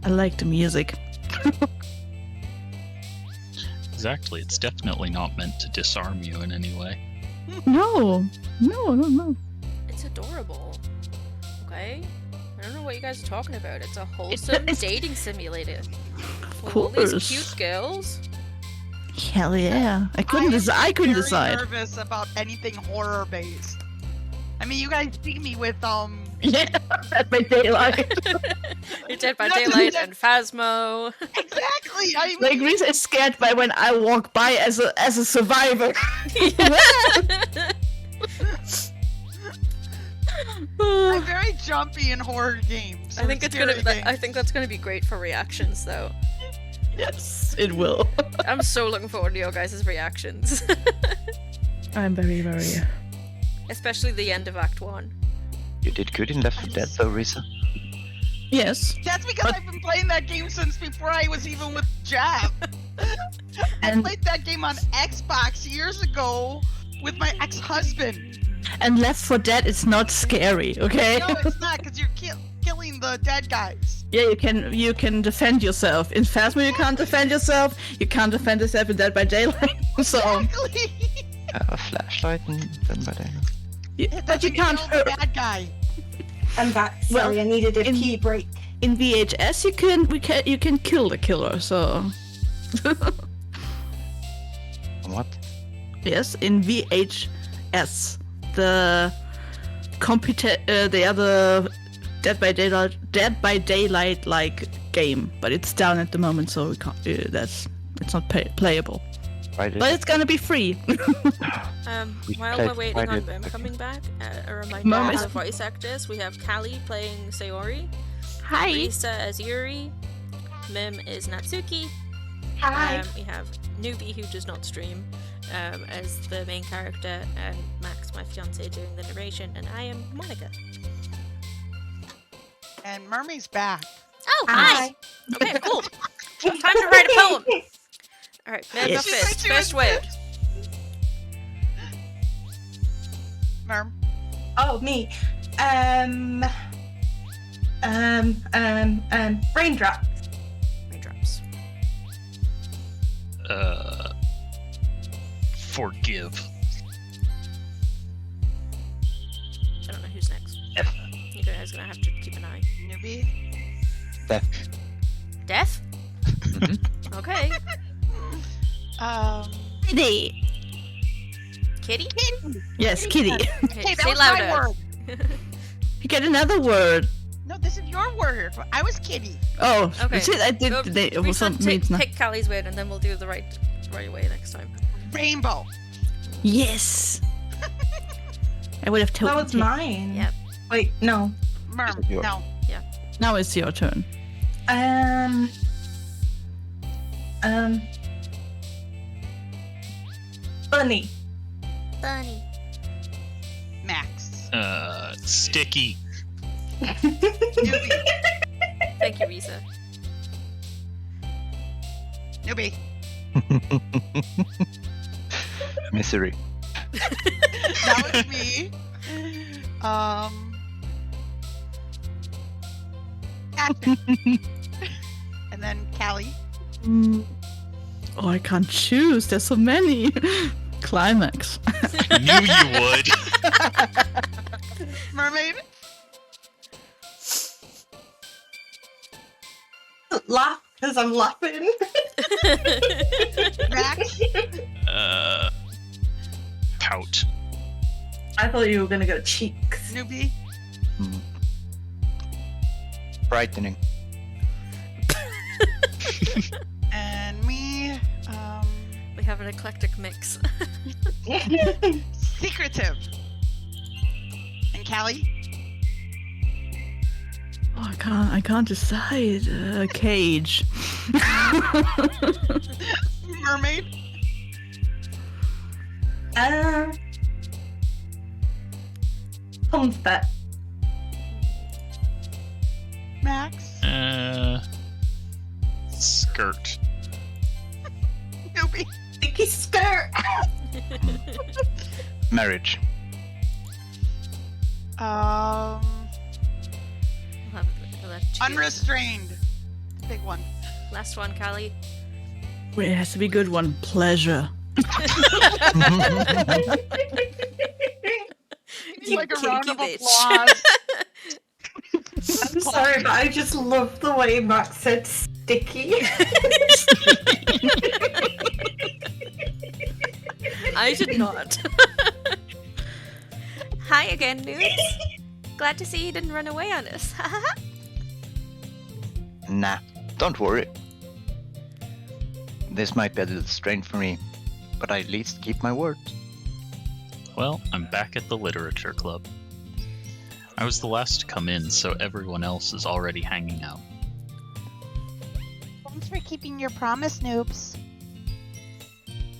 I like the music. Exactly. It's definitely not meant to disarm you in any way. No. No. It's adorable. Okay? I don't know what you guys are talking about. It's a wholesome it's- dating simulator. Of With all these course. cute girls. Hell yeah. I couldn't very decide. Nervous about anything horror based. I mean, you guys see me with Yeah, Dead by Daylight. You're Dead by No, Daylight that- and Phasmo. exactly. I mean, Like Reese is scared by when I walk by as a survivor. I'm very jumpy in horror games. I think or it's gonna. scary I games. think that's gonna be great for reactions, though. Yes, it will. I'm so looking forward to your guys' reactions, I'm very, very. especially the end of Act 1. You did good in Left 4 Dead though, Risa. Yes. That's because But- I've been playing that game since before I was even with Jab. I And- played that game on Xbox years ago with my ex-husband. And Left 4 Dead is not scary, okay? No, it's not, because you're killing the dead guys. Yeah, you can defend yourself. In Phasmo, you can't defend yourself. You can't defend yourself in Dead by Daylight. So, Exactly. Have a flashlight and then by then. It but you doesn't can't kill hurt. the bad guy. I'm back. Well, Sorry, I needed a in- pee break. In VHS, you can kill the killer. So, What? yes, in VHS, the other Dead by Daylight like game, but it's down at the moment, so we can't. It's not playable. Right. But it's gonna be free. We While played we're waiting Friday on Mim the coming back, a reminder Mim of is- the voice actors. We have Callie playing Sayori, Hi. Risa as Yuri, Mim is Natsuki. Hi. We have Newbie, who does not stream, as the main character, and Max, my fiance, doing the narration, and I am Monica. And Mermai's back. Oh, hi! Okay, cool. Time to write a poem. All right, Mim, Yes. go first. First word. Merm. Oh, me. Raindrop. Raindrops. Forgive. guy's gonna have to keep an eye. Newbie. Death. Death? Mhm. Okay. Kitty. Kitty? Yes, kitty. Okay, Hey, that say was my louder. word. You get another word. No, this is your word. I was kitty. Oh, Okay. shit, I did. Go, It was Risa, means now. pick Callie's word and then we'll do the right way next time. Rainbow. Yes. I would have told That was you. mine. Yep. Wait, no. Merm. Is it yours? No. Now it's your turn. Bunny. Bunny. Max. Sticky. Newbie. Thank you, Risa. Newbie. Misery. Now it's me. Acting. And then Callie. Oh, I can't choose. There's so many. Climax. Knew you would. Mermaid. Laugh because I'm laughing. Max. Pout. I thought you were gonna go cheeks. Newbie. Frightening. And me. We have an eclectic mix. Secretive. And Callie. Oh, I can't decide. Cage. Mermaid. Comfort. Max. Skirt. Newbie. Sticky skirt. Marriage. We'll have two. Unrestrained. Big one. Last one, Callie. Wait, it has to be a good one. Pleasure. You Like a round of kinky bitch. applause. I'm sorry, but I just love the way Max said sticky. I did not. Hi again, Noobs. Glad to see you didn't run away on us. Nah, don't worry. This might be a little strange for me, but I at least keep my word. Well, I'm back at the literature club. I was the last to come in, so everyone else is already hanging out. Thanks for keeping your promise, noobs.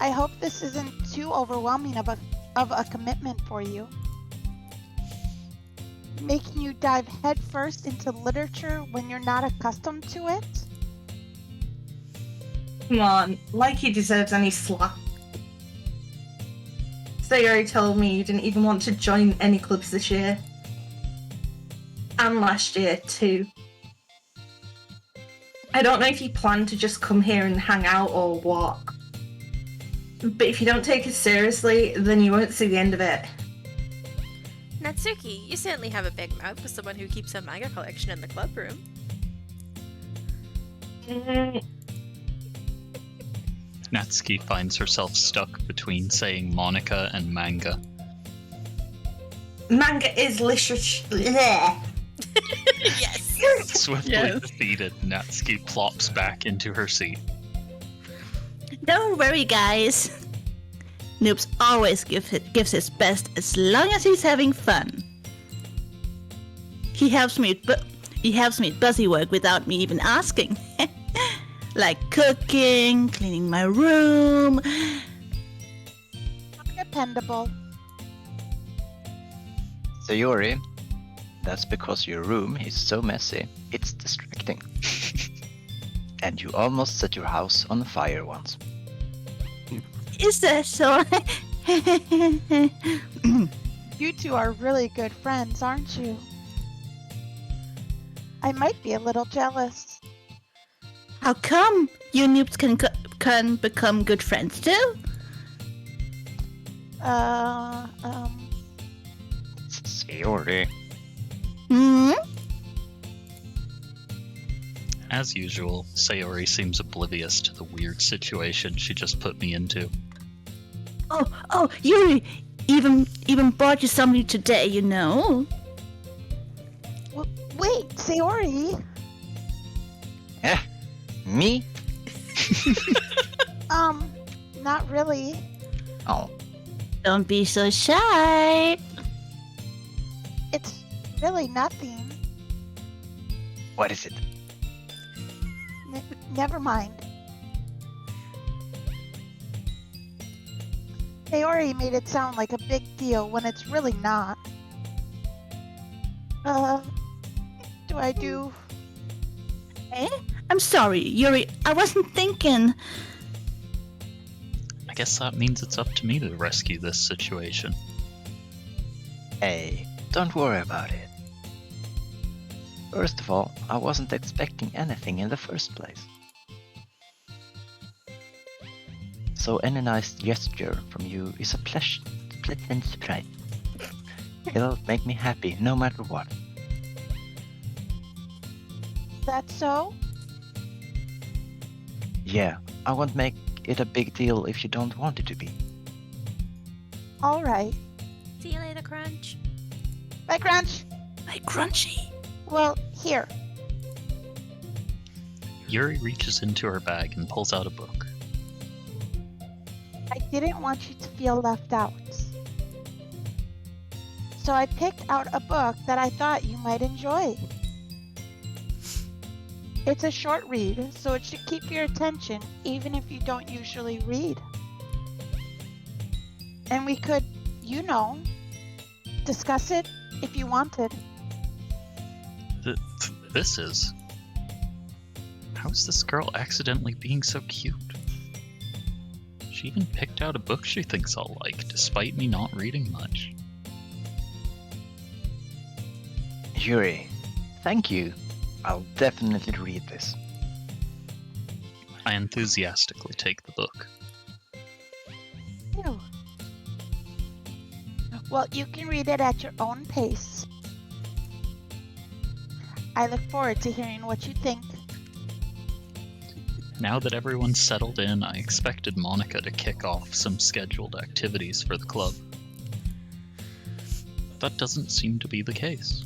I hope this isn't too overwhelming of a commitment for you. Making you dive headfirst into literature when you're not accustomed to it? Come on, like he deserves any slack. So you already told me you didn't even want to join any clubs this year. And last year too. I don't know if you plan to just come here and hang out or what. But if you don't take it seriously, then you won't see the end of it. Natsuki, you certainly have a big mouth for someone who keeps a manga collection in the club room. Natsuki finds herself stuck between saying Monica and manga. Manga is literature. Yes. Swiftly Yes. defeated, Natsuki plops back into her seat. Don't worry, guys. Noobs always gives his best as long as he's having fun. He helps me with busy work without me even asking. Like cooking, cleaning my room. Dependable. So Yuri, that's because your room is so messy, it's distracting. And you almost set your house on fire once. Is that so? You two are really good friends, aren't you? I might be a little jealous. How come you noobs can become good friends too? Yuri. Hmm? As usual, Sayori seems oblivious to the weird situation she just put me into. Oh, Yuri even brought you something today, you know? Wait, Sayori. Eh? Me? Not really. Oh, Don't be so shy. It's really nothing. what is it? Never mind. Sayori made it sound like a big deal when it's really not. Do I do? Eh? I'm sorry, Yuri. I wasn't thinking. I guess that means it's up to me to rescue this situation. Hey, don't worry about it. First of all, I wasn't expecting anything in the first place. So any nice gesture from you is a pleasant surprise. It'll make me happy no matter what. That so? Yeah, I won't make it a big deal if you don't want it to be. All right. See you later, Crunch. Bye, Crunch. My crunchy. Well, here. Yuri reaches into her bag and pulls out a book. I didn't want you to feel left out. So I picked out a book that I thought you might enjoy. It's a short read, so it should keep your attention even if you don't usually read. And we could, discuss it if you wanted. This is... How is this girl accidentally being so cute? She even picked out a book she thinks I'll like, despite me not reading much. Yuri, thank you. I'll definitely read this. I enthusiastically take the book. Ew. Well, you can read it at your own pace. I look forward to hearing what you think. Now that everyone's settled in, I expected Monica to kick off some scheduled activities for the club. That doesn't seem to be the case.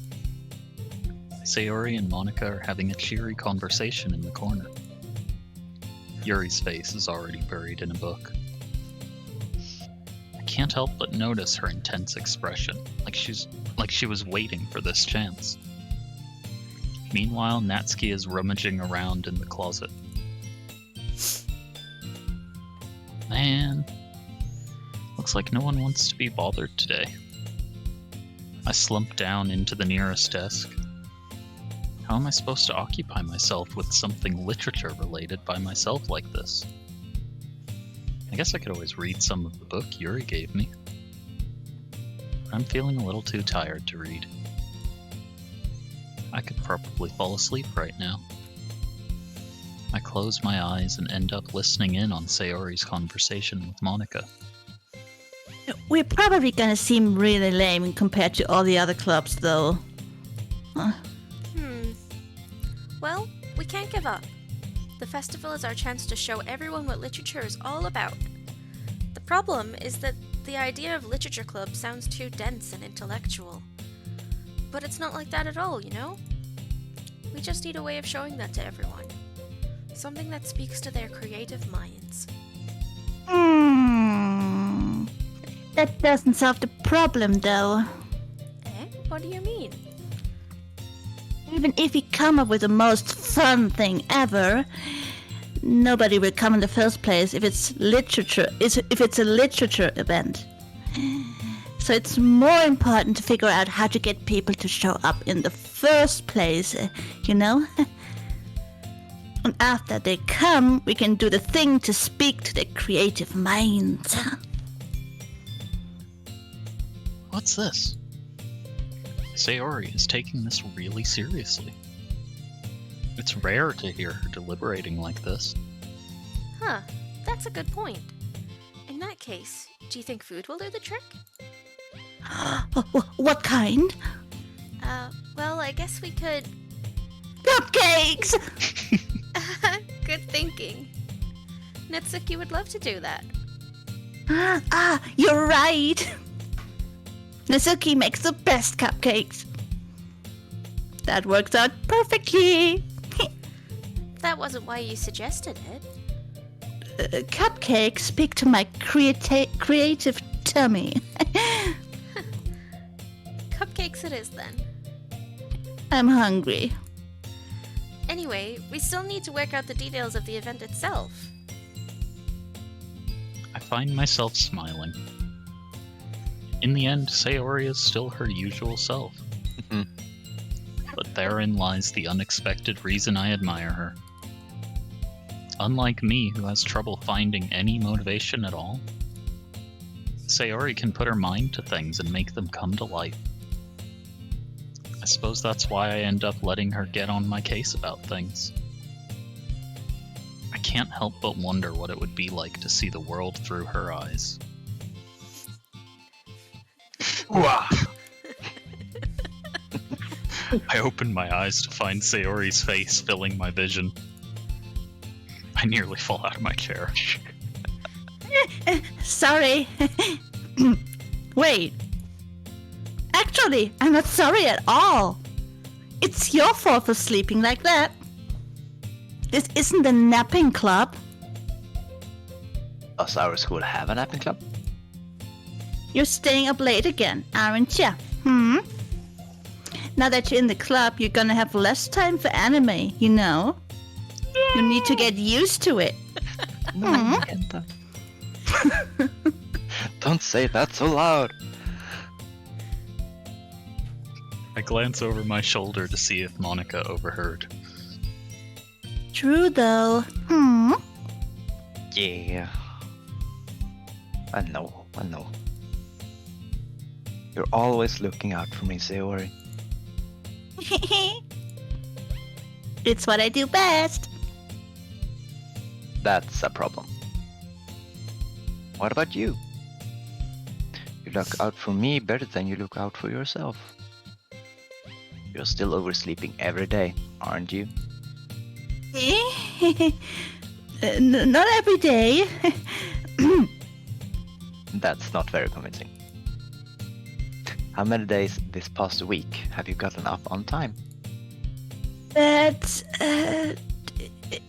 Sayori and Monica are having a cheery conversation in the corner. Yuri's face is already buried in a book. I can't help but notice her intense expression, like she was waiting for this chance. Meanwhile, Natsuki is rummaging around in the closet. Man, looks like no one wants to be bothered today. I slump down into the nearest desk. How am I supposed to occupy myself with something literature related by myself like this? I guess I could always read some of the book Yuri gave me. But I'm feeling a little too tired to read. I could probably fall asleep right now. I close my eyes and end up listening in on Sayori's conversation with Monica. We're probably gonna seem really lame compared to all the other clubs, though. Well, we can't give up. The festival is our chance to show everyone what literature is all about. The problem is that the idea of literature club sounds too dense and intellectual. But it's not like that at all, you know? We just need a way of showing that to everyone. Something that speaks to their creative minds. That doesn't solve the problem, though. Eh? What do you mean? Even if we come up with the most fun thing ever, nobody will come in the first place if it's a literature event. So it's more important to figure out how to get people to show up in the first place, you know? And after they come, we can do the thing to speak to their creative minds. What's this? Sayori is taking this really seriously. It's rare to hear her deliberating like this. Huh, that's a good point. In that case, do you think food will do the trick? What kind? Well, I guess we could... Cupcakes! Good thinking. Natsuki would love to do that. Ah, you're right. Natsuki makes the best cupcakes. That works out perfectly. That wasn't why you suggested it. Cupcakes speak to my creative tummy. Cupcakes it is then. I'm hungry. Anyway, we still need to work out the details of the event itself. I find myself smiling. In the end, Sayori is still her usual self. But therein lies the unexpected reason I admire her. Unlike me, who has trouble finding any motivation at all, Sayori can put her mind to things and make them come to life. I suppose that's why I end up letting her get on my case about things. I can't help but wonder what it would be like to see the world through her eyes. I opened my eyes to find Sayori's face filling my vision. I nearly fall out of my chair. Sorry. Wait. Actually, I'm not sorry at all. It's your fault for sleeping like that. This isn't a napping club. Does our school have a napping club? You're staying up late again, aren't you? Now that you're in the club, you're gonna have less time for anime, you know? You need to get used to it. Don't say that so loud. I glance over my shoulder to see if Monica overheard. True though. Yeah. I know. You're always looking out for me, Sayori. It's what I do best. That's a problem. What about you? You look out for me better than you look out for yourself. You're still oversleeping every day, aren't you? Not every day. That's not very convincing. How many days this past week have you gotten up on time? But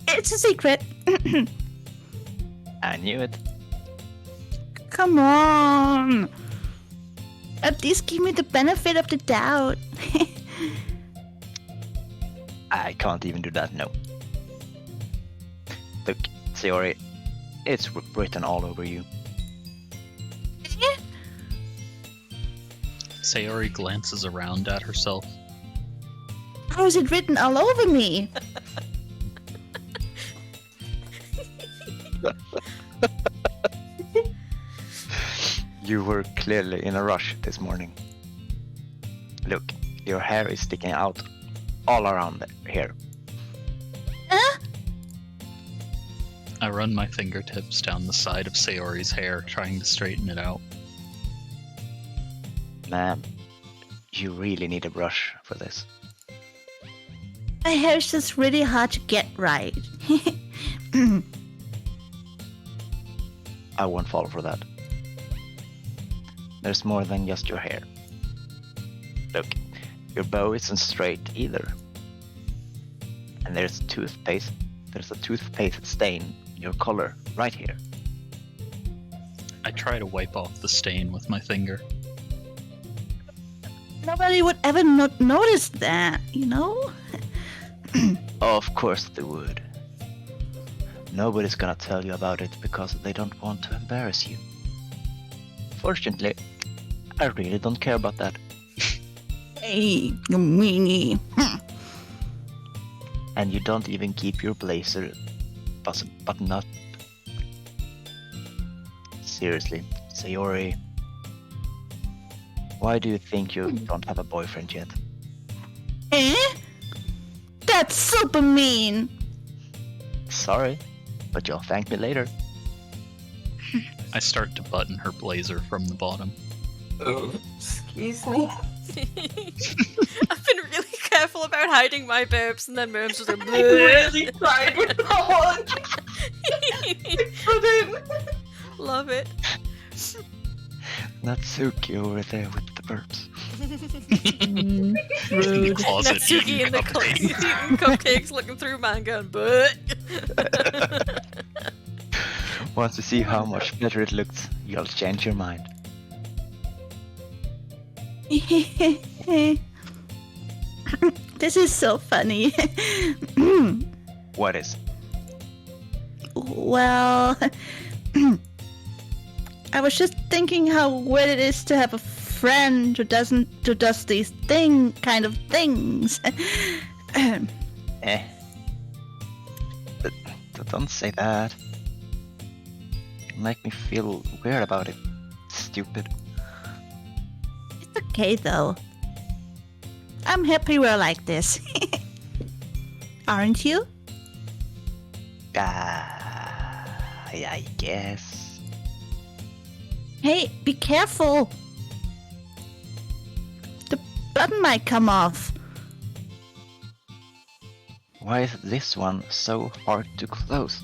it's a secret. I knew it. Come on. At least give me the benefit of the doubt. I can't even do that, no. Look, Sayori, it's written all over you. Sayori glances around at herself. How is it written all over me? You were clearly in a rush this morning. Look, your hair is sticking out all around here. Huh? I run my fingertips down the side of Sayori's hair, trying to straighten it out. Ma'am, you really need a brush for this. My hair's just really hard to get right. I won't fall for that. There's more than just your hair. Look, your bow isn't straight either. And there's a toothpaste stain in your collar right here. I try to wipe off the stain with my finger. Nobody would ever not notice that, you know? Of course they would. Nobody's gonna tell you about it because they don't want to embarrass you. Fortunately, I really don't care about that. Hey, you meanie. And you don't even keep your blazer buttoned up. Seriously, Sayori, why do you think you don't have a boyfriend yet? Eh? That's super mean. Sorry, but you'll thank me later. I start to button her blazer from the bottom. Excuse me. I've been really careful about hiding my burps, and then Merm's just like, I really tried with that one. Couldn't. Love it. Natsuki over there with the burps. Rude. Closet Natsuki eating in the cupcakes. eating cupcakes, looking through mine, going, but. Want to see how much better it looks? You'll change your mind. This is so funny. What is? Well, I was just thinking how weird it is to have a friend who does these kind of things. Eh. Don't say that. You make me feel weird about it. Stupid. It's okay though. I'm happy we're like this. Aren't you? I guess. Hey, be careful. The button might come off. Why is this one so hard to close?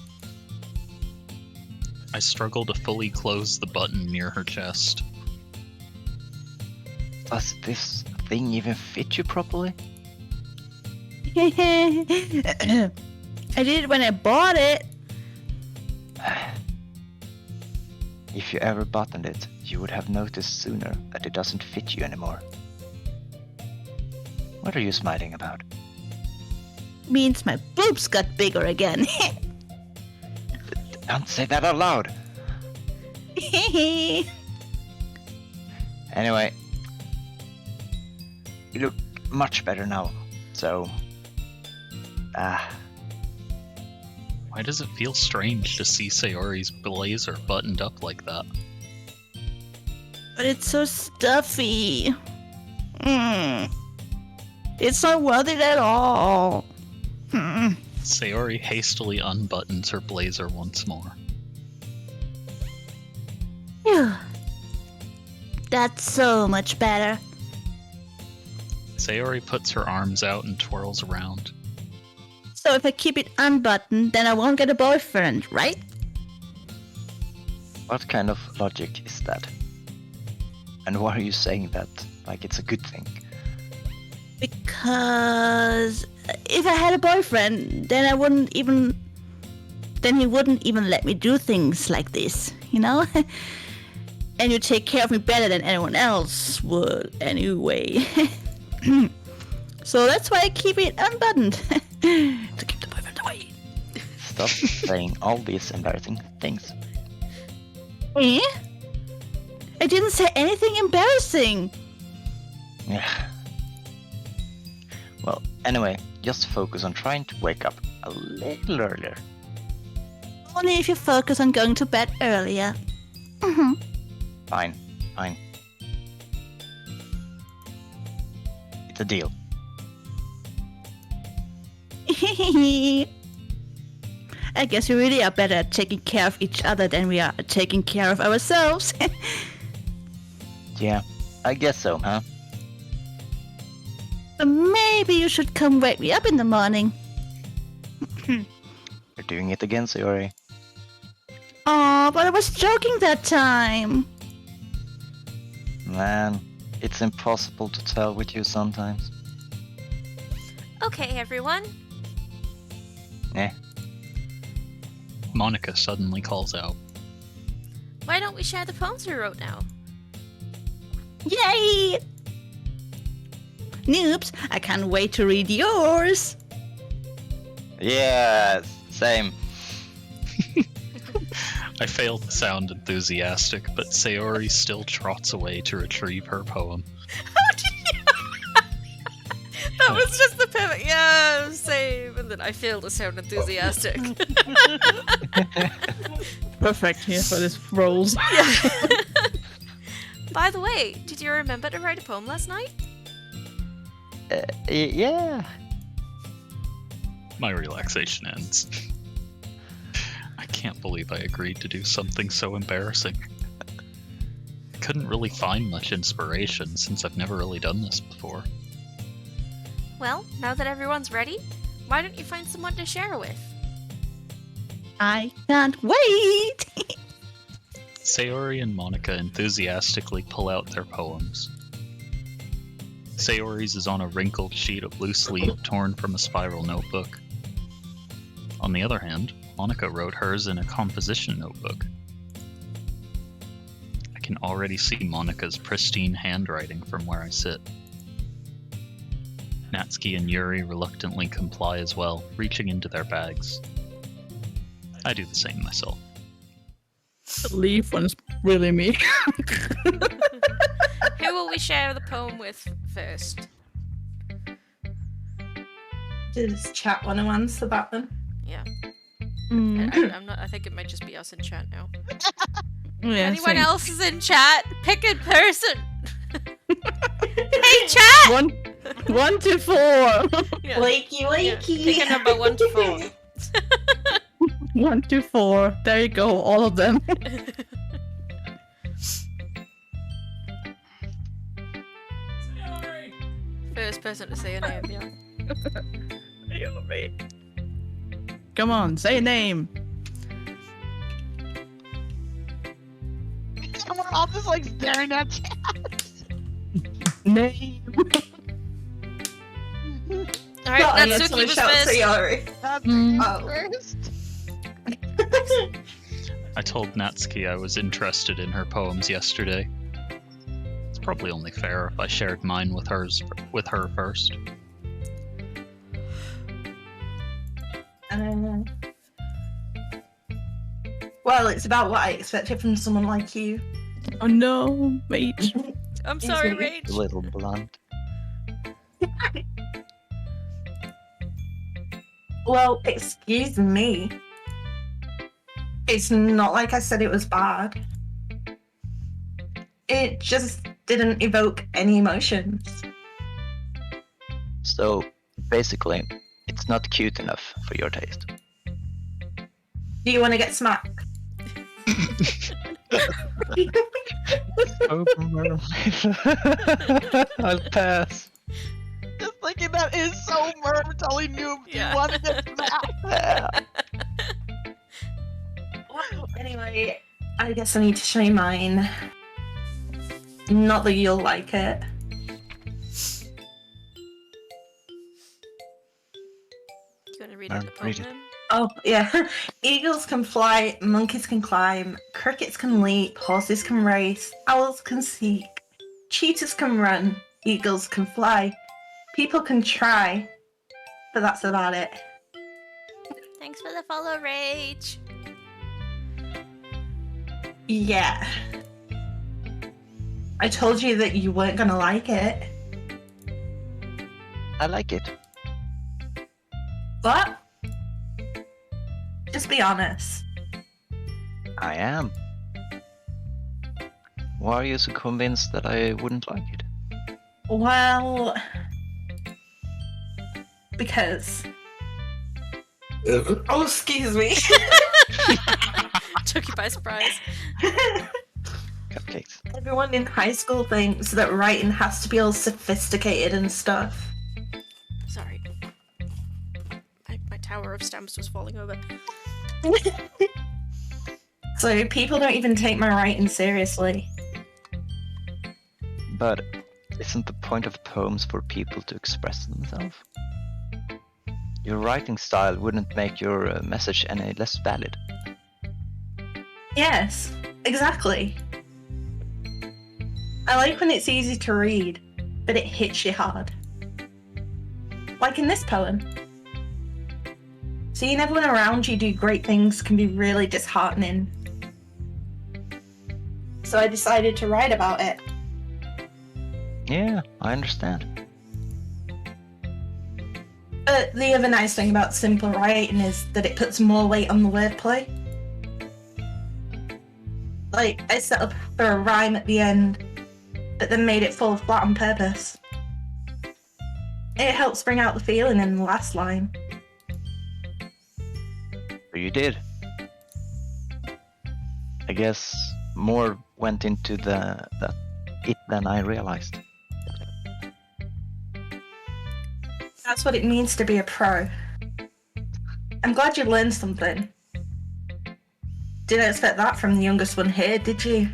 I struggle to fully close the button near her chest. Does this thing even fit you properly? I did it when I bought it. If you ever buttoned it, you would have noticed sooner that it doesn't fit you anymore. What are you smiling about? Means my boobs got bigger again. Don't say that out loud! Anyway, you look much better now, so... Why does it feel strange to see Sayori's blazer buttoned up like that? But it's so stuffy. It's not worth it at all. Sayori hastily unbuttons her blazer once more. Phew. That's so much better. Sayori puts her arms out and twirls around. So if I keep it unbuttoned, then I won't get a boyfriend, right? What kind of logic is that? And why are you saying that like it's a good thing? Because if I had a boyfriend, then he wouldn't even let me do things like this, you know? And you take care of me better than anyone else would anyway. So that's why I keep it unbuttoned. To keep the boyfriend away. Stop saying all these embarrassing things. Eh? I didn't say anything embarrassing. Yeah. Well, anyway, just focus on trying to wake up a little earlier. Only if you focus on going to bed earlier. Fine. It's a deal. I guess we really are better at taking care of each other than we are at taking care of ourselves. Yeah, I guess so, huh? Maybe you should come wake me up in the morning. You're doing it again, Sayori. Oh, but I was joking that time. Man, it's impossible to tell with you sometimes. Okay, everyone. Eh, Monica suddenly calls out. Why don't we share the poems we wrote now? Yay! Noobs, I can't wait to read yours. yes, same. I fail to sound enthusiastic, but Sayori still trots away to retrieve her poem. How did you? That was just the perfect. Yeah, same. And then I fail to sound enthusiastic. Perfect here for this roles. Yeah. By the way, did you remember to write a poem last night? Yeah. My relaxation ends. I can't believe I agreed to do something so embarrassing. couldn't really find much inspiration since I've never really done this before. Well, now that everyone's ready, why don't you find someone to share with? I can't wait! Sayori and Monica enthusiastically pull out their poems. Sayori's is on a wrinkled sheet of loose leaf torn from a spiral notebook. On the other hand, Monica wrote hers in a composition notebook. I can already see Monica's pristine handwriting from where I sit. Natsuki and Yuri reluctantly comply as well, reaching into their bags. I do the same myself. The leaf one's really me. Who will we share the poem with first? Does chat want to answer that then? Yeah. Mm. I'm not. I think it might just be us in chat now. Yeah, Anyone same. else is in chat? Pick a person. Hey, chat. 1 to 4. Yeah. Wakey. Pick a number 1 to 4. 1 to 4. There you go, all of them. First person to say a name, yeah. Come on, say a name. And we're all just like staring at chat. Name. Alright, Natsuki was first. That's Oh. first. I told Natsuki I was interested in her poems yesterday. It's probably only fair if I shared mine with her first. Well, it's about what I expected from someone like you. Oh no, mate. I'm sorry, me. Rach. A little blunt. Well, excuse me. It's not like I said it was bad. It just didn't evoke any emotions. So, basically, it's not cute enough for your taste. Do you want to get smacked? I'll pass. Just thinking that is so Merv telling you Yeah. you wanted to smack. Well, anyway, I guess I need to show you mine. Not that you'll like it. You want to read I'll out the poem read it. then? Oh, yeah. Eagles can fly, monkeys can climb, crickets can leap, horses can race, owls can seek, cheetahs can run, eagles can fly, people can try, but that's about it. Thanks for the follow, Rach. Yeah. I told you that you weren't gonna like it. I like it. But just be honest. I am. Why are you so convinced that I wouldn't like it? Well, because. Oh, excuse me. Took you by surprise. Cupcakes. Everyone in high school thinks that writing has to be all sophisticated and stuff. Sorry. My tower of stamps was falling over. So people don't even take my writing seriously. But isn't the point of poems for people to express themselves? Your writing style wouldn't make your message any less valid. Yes, exactly. I like when it's easy to read, but it hits you hard. Like in this poem. Seeing everyone around you do great things can be really disheartening. So I decided to write about it. Yeah, I understand. But the other nice thing about simple writing is that it puts more weight on the wordplay. Like, I set up for a rhyme at the end, but then made it fall flat on purpose. It helps bring out the feeling in the last line. So you did. I guess more went into it than I realized. That's what it means to be a pro. I'm glad you learned something. Didn't expect that from the youngest one here, did you?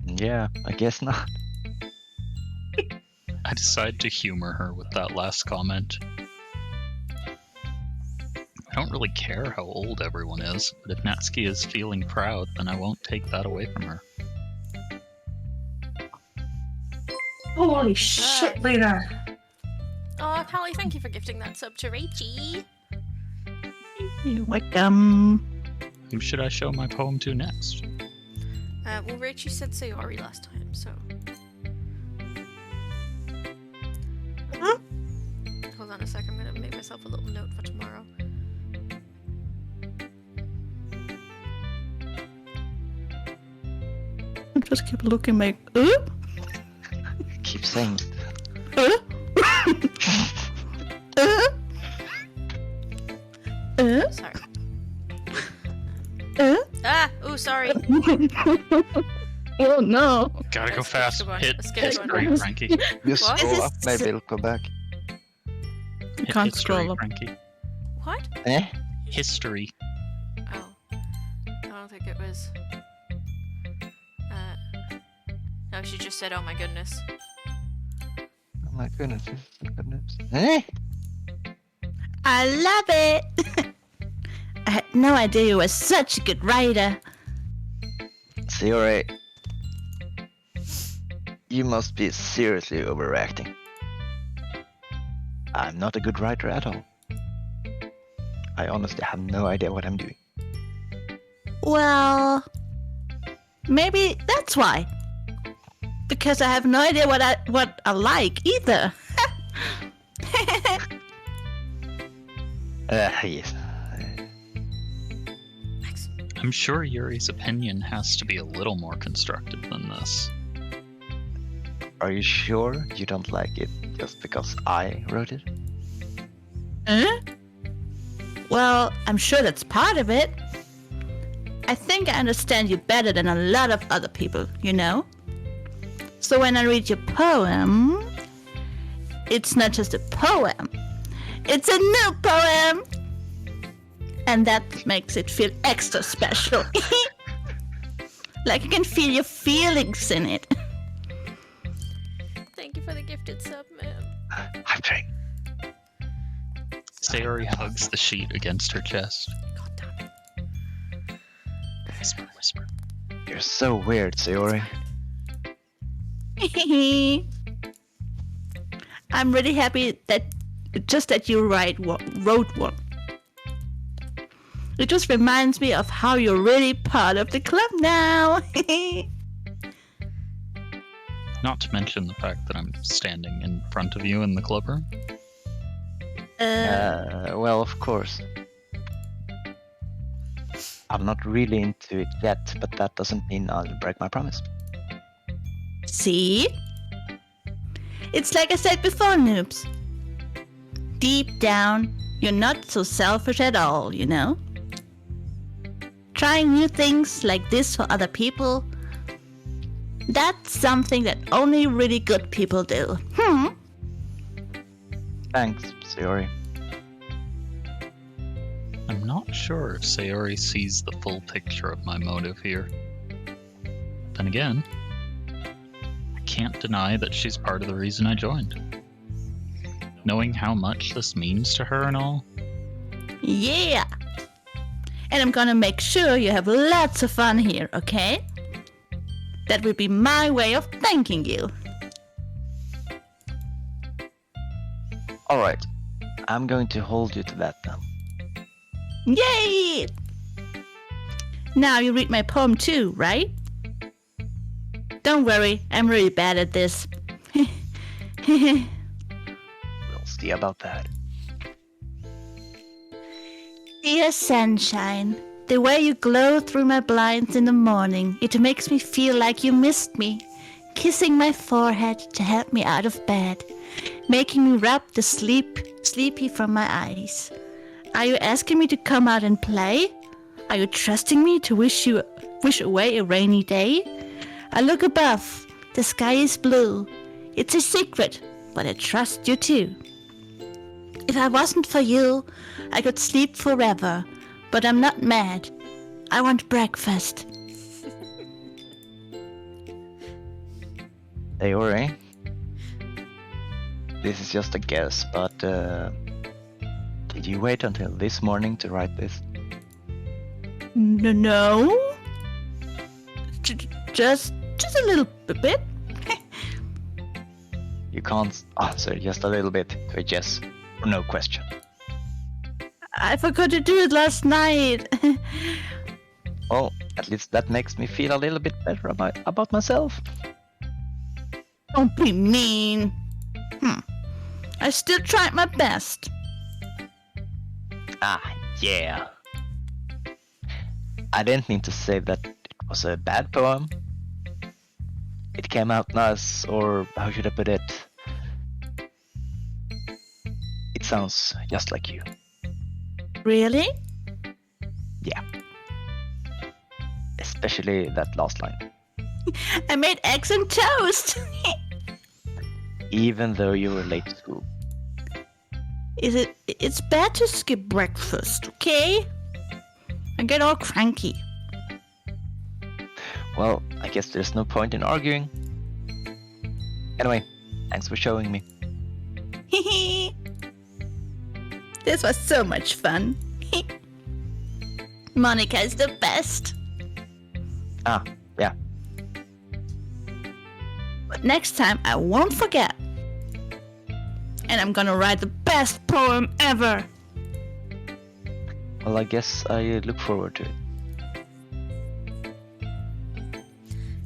Yeah, I guess not. I decided to humor her with that last comment. I don't really care how old everyone is, but if Natsuki is feeling proud, then I won't take that away from her. Holy shit, Luna. Oh, Callie, thank you for gifting that sub to Rachie. You're welcome. Who should I show my poem to next? Well, Rachie said Sayori last time, so... Hold on a sec, I'm gonna make myself a little note for tomorrow. I just keep looking like, Keep saying it. Sorry. uh? Oh, sorry. Oh no. Gotta go Let's fast. skip on. Hit Let's skip on. history, Frankie. Just What? scroll Is up, this- maybe it'll come back. You Hit can't history, scroll up. Frankie. What? Eh? History. Oh. I don't think it was... No, she just said, oh my goodness. Oh my goodness. Goodness. Eh? I love it. I had no idea you were such a good writer. Sayori, you must be seriously overreacting. I'm not a good writer at all. I honestly have no idea what I'm doing. Well, maybe that's why. Because I have no idea what I like either. Yes. I'm sure Yuri's opinion has to be a little more constructive than this. Are you sure you don't like it just because I wrote it? Huh? Well, I'm sure that's part of it. I think I understand you better than a lot of other people, you know? So when I read your poem, it's not just a poem, it's a new poem! And that makes it feel extra special. Like I can feel your feelings in it. Thank you for the gifted sub, man. I'm trying. Sayori hugs the sheet against her chest. God damn it. Whisper, whisper. You're so weird, Sayori. I'm really happy that you wrote one. It just reminds me of how you're really part of the club now. Not to mention the fact that I'm standing in front of you in the clubroom. Well, of course. I'm not really into it yet, but that doesn't mean I'll break my promise. See? It's like I said before, noobs. Deep down, you're not so selfish at all, you know? Trying new things like this for other people, that's something that only really good people do. Thanks, Sayori. I'm not sure if Sayori sees the full picture of my motive here. Then again, I can't deny that she's part of the reason I joined. Knowing how much this means to her and all, Yeah! And I'm gonna make sure you have lots of fun here, okay? That will be my way of thanking you. Alright, I'm going to hold you to that then. Yay! Now you read my poem too, right? Don't worry, I'm really bad at this. We'll see about that. Dear sunshine, the way you glow through my blinds in the morning, it makes me feel like you missed me, kissing my forehead to help me out of bed, making me rub the sleepy from my eyes. Are you asking me to come out and play? Are you trusting me to wish away a rainy day? I look above. The sky is blue. It's a secret, but I trust you too. If I wasn't for you, I could sleep forever. But I'm not mad. I want breakfast. Hey, Yuri. This is just a guess, but did you wait until this morning to write this? No. Just a little bit. You can't answer just a little bit to a yes or no question. I forgot to do it last night. Well, at least that makes me feel a little bit better about myself. Don't be mean. I still tried my best. Ah, yeah. I didn't mean to say that it was a bad poem. It came out nice, or how should I put it? It sounds just like you. Really? Yeah. Especially that last line. I made eggs and toast. Even though you were late to school. It's bad to skip breakfast, okay? I get all cranky. Well, I guess there's no point in arguing. Anyway, thanks for showing me. This was so much fun. Monica is the best. Ah, yeah. But next time I won't forget. And I'm gonna write the best poem ever. Well, I guess I look forward to it.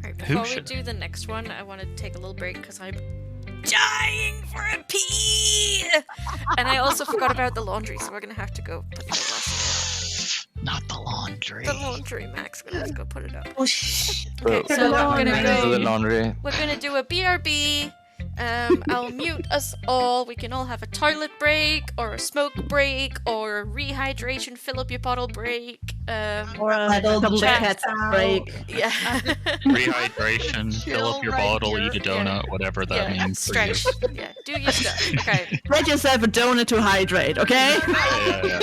Alright, Who before we should- do the next one, I want to take a little break because I'm dying for a pee! And I also forgot about the laundry, so we're gonna have to go put the washing Not the laundry. out. The laundry, Max. We're gonna have to go put it up. Oh, shh. Okay, Oh, so we're I'm gonna ready. To the go. laundry. We're gonna do a BRB. I'll mute us all. We can all have a toilet break, or a smoke break, or a rehydration, fill up your bottle break. Or a Little double chat cat out. break. Yeah. Rehydration, fill up your Chill right bottle, here. eat a donut, whatever that Yeah, means for you. stretch. Yeah, do your stuff. Okay. Get yourself a donut to hydrate, okay? Yeah.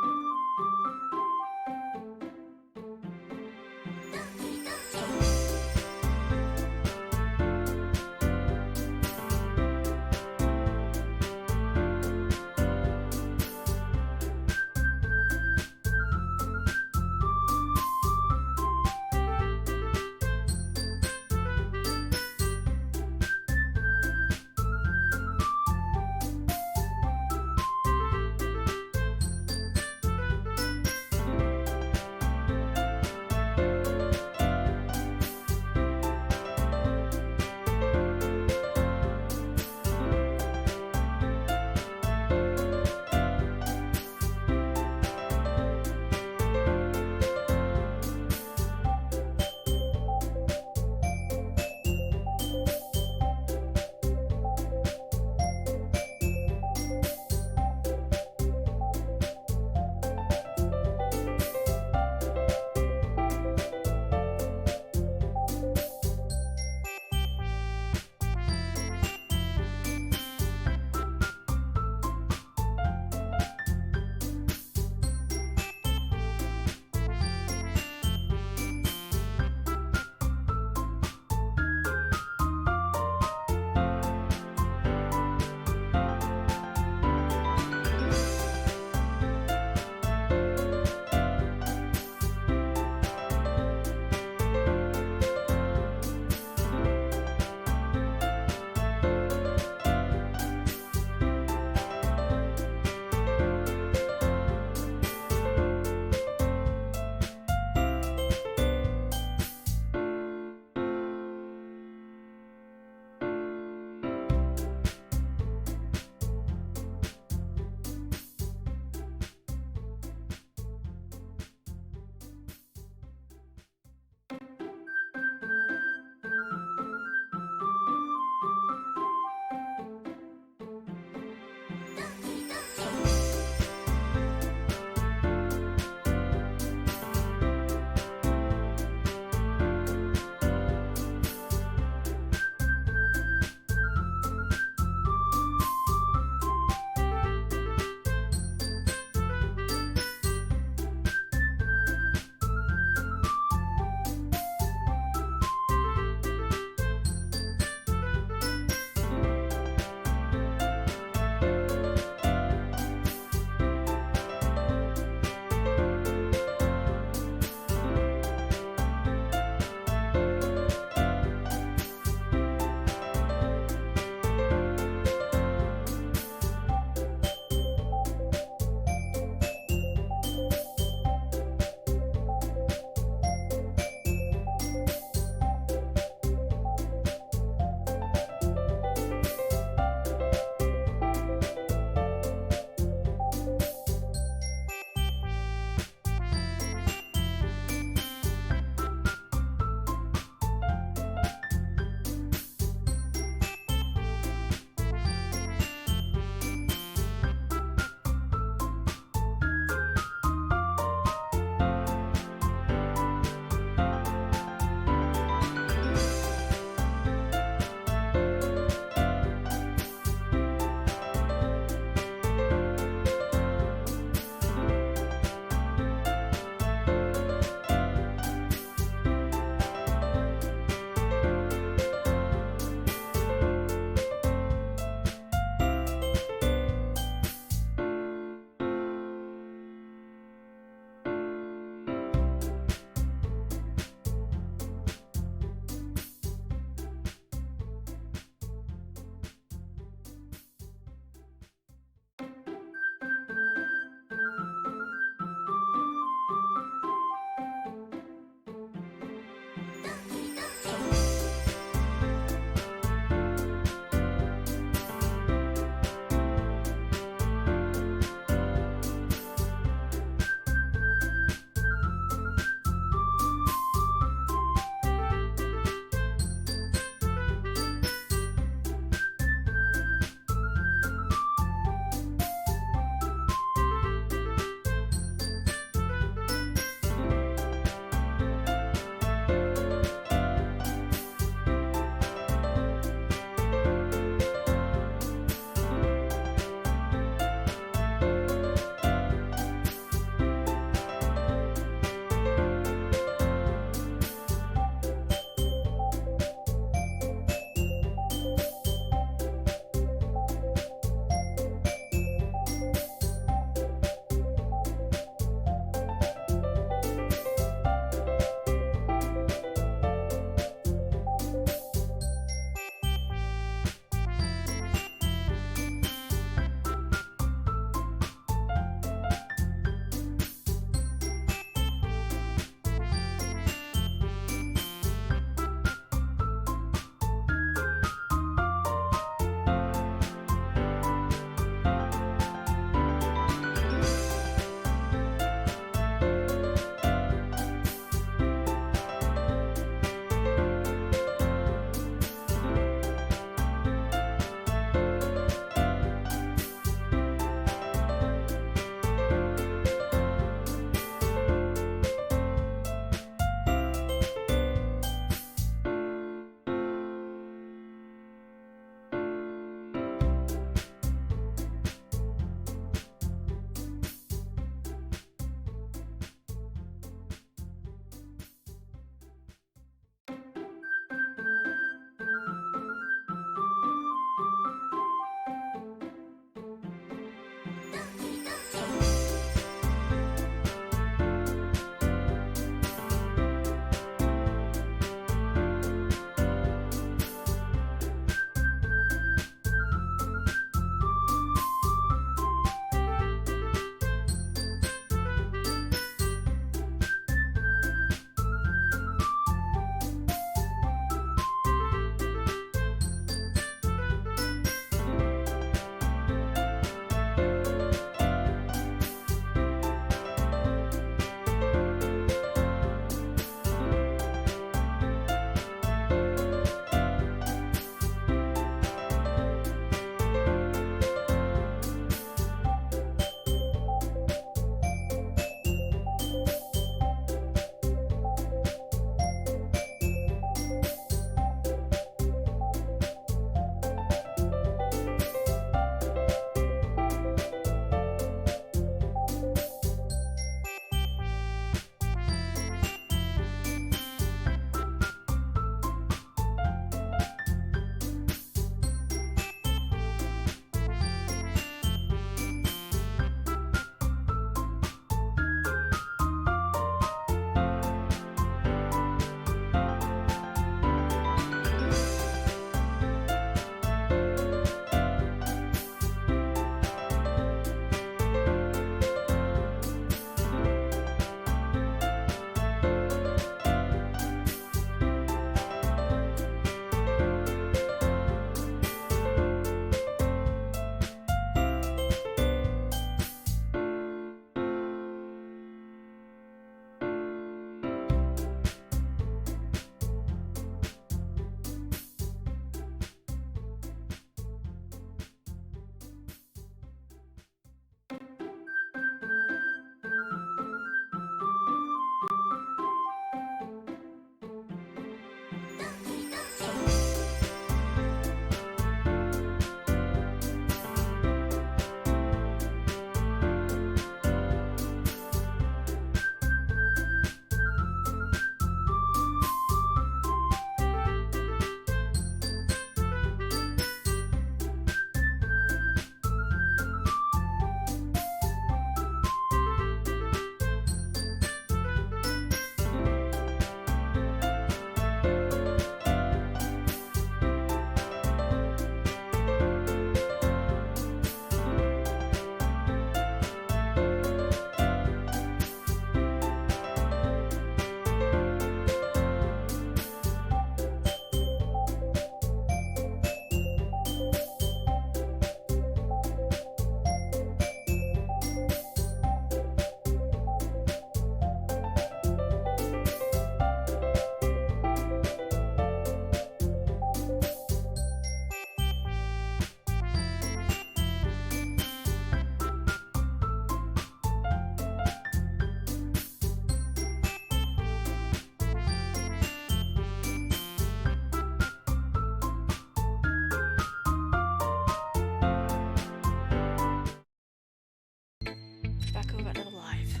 but alive.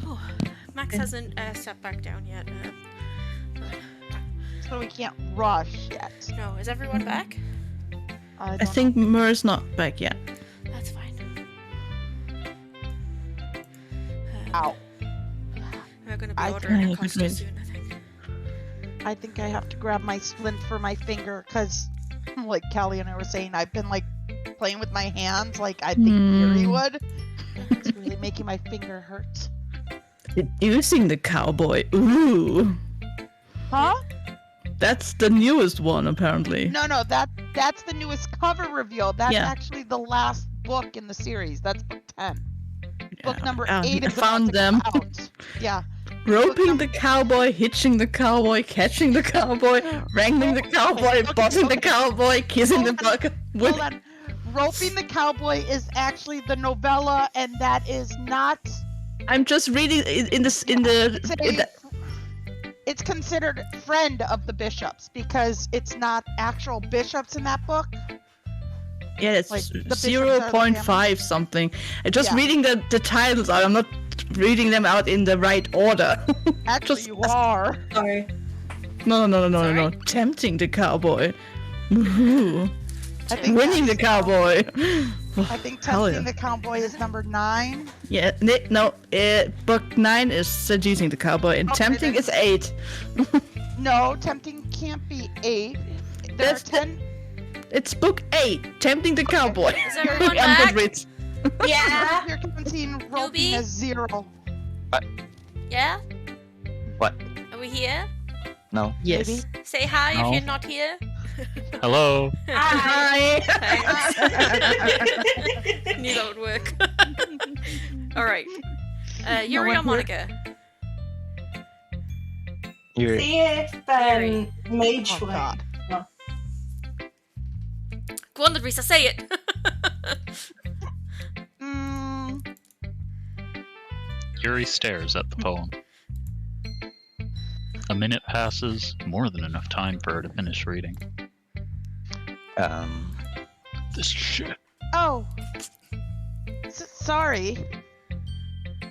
Oh, Max hasn't sat back down yet. So we can't rush yet. No, is everyone back? I don't think Mur's not back yet. That's fine. Ow. We're going to be I ordering a think- Costa soon, I think. I think I have to grab my splint for my finger because, like Callie and I were saying, I've been like playing with my hands like I think Yuri would. It's really making my finger hurt. Using the cowboy. Ooh. Huh? That's the newest one, apparently. No, that's the newest cover reveal. That's Yeah. actually the last book in the series. That's book 10. Book number I 8 is found about to them. come out. Yeah. Roping the cowboy, hitching the cowboy, catching the cowboy, wrangling the cowboy, bossing the cowboy, kissing the bucket. Hold on. Roping the Cowboy is actually the novella, and that is not. I'm just reading It's considered friend of the bishops because it's not actual bishops in that book. Yeah, it's Like, the bishops are the 0.5 something. I'm just Yeah. reading the titles out. I'm not reading them out in the right order. Actually, Just- you are. Sorry. No. Tempting the cowboy. Woohoo. I think Winning the that's- cowboy. I think Hell Tempting yeah. the Cowboy is number 9. Yeah, book 9 is seducing the cowboy, and Okay, tempting then- is 8. No, Tempting can't be 8. There That's are 10. It's book 8, tempting the cowboy. Is everyone On back? Goodreads. Yeah. You're counting roping Newbie? as 0. Yeah? What? Are we here? No. Yes. Maybe. Say hi No. if you're not here. Hello. Hi. Thanks. Knew that would work. Alright. Yuri or one Monica? Yuri. See if Mage Oh, Way. God. Go on, Larissa, say it. Mm, Yuri stares at the poem. A minute passes, more than enough time for her to finish reading. This shit. oh. Sorry.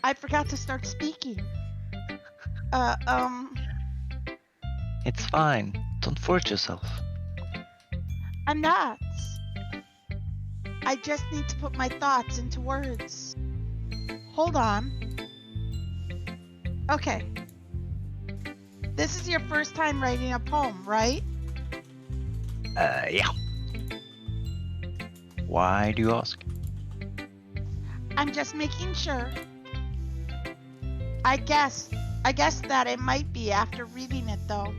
I forgot to start speaking. It's fine. Don't force yourself. I'm not. I just need to put my thoughts into words. Hold on. Okay. This is your first time writing a poem, right? Yeah. Why do you ask? I'm just making sure. I guess that it might be after reading it though.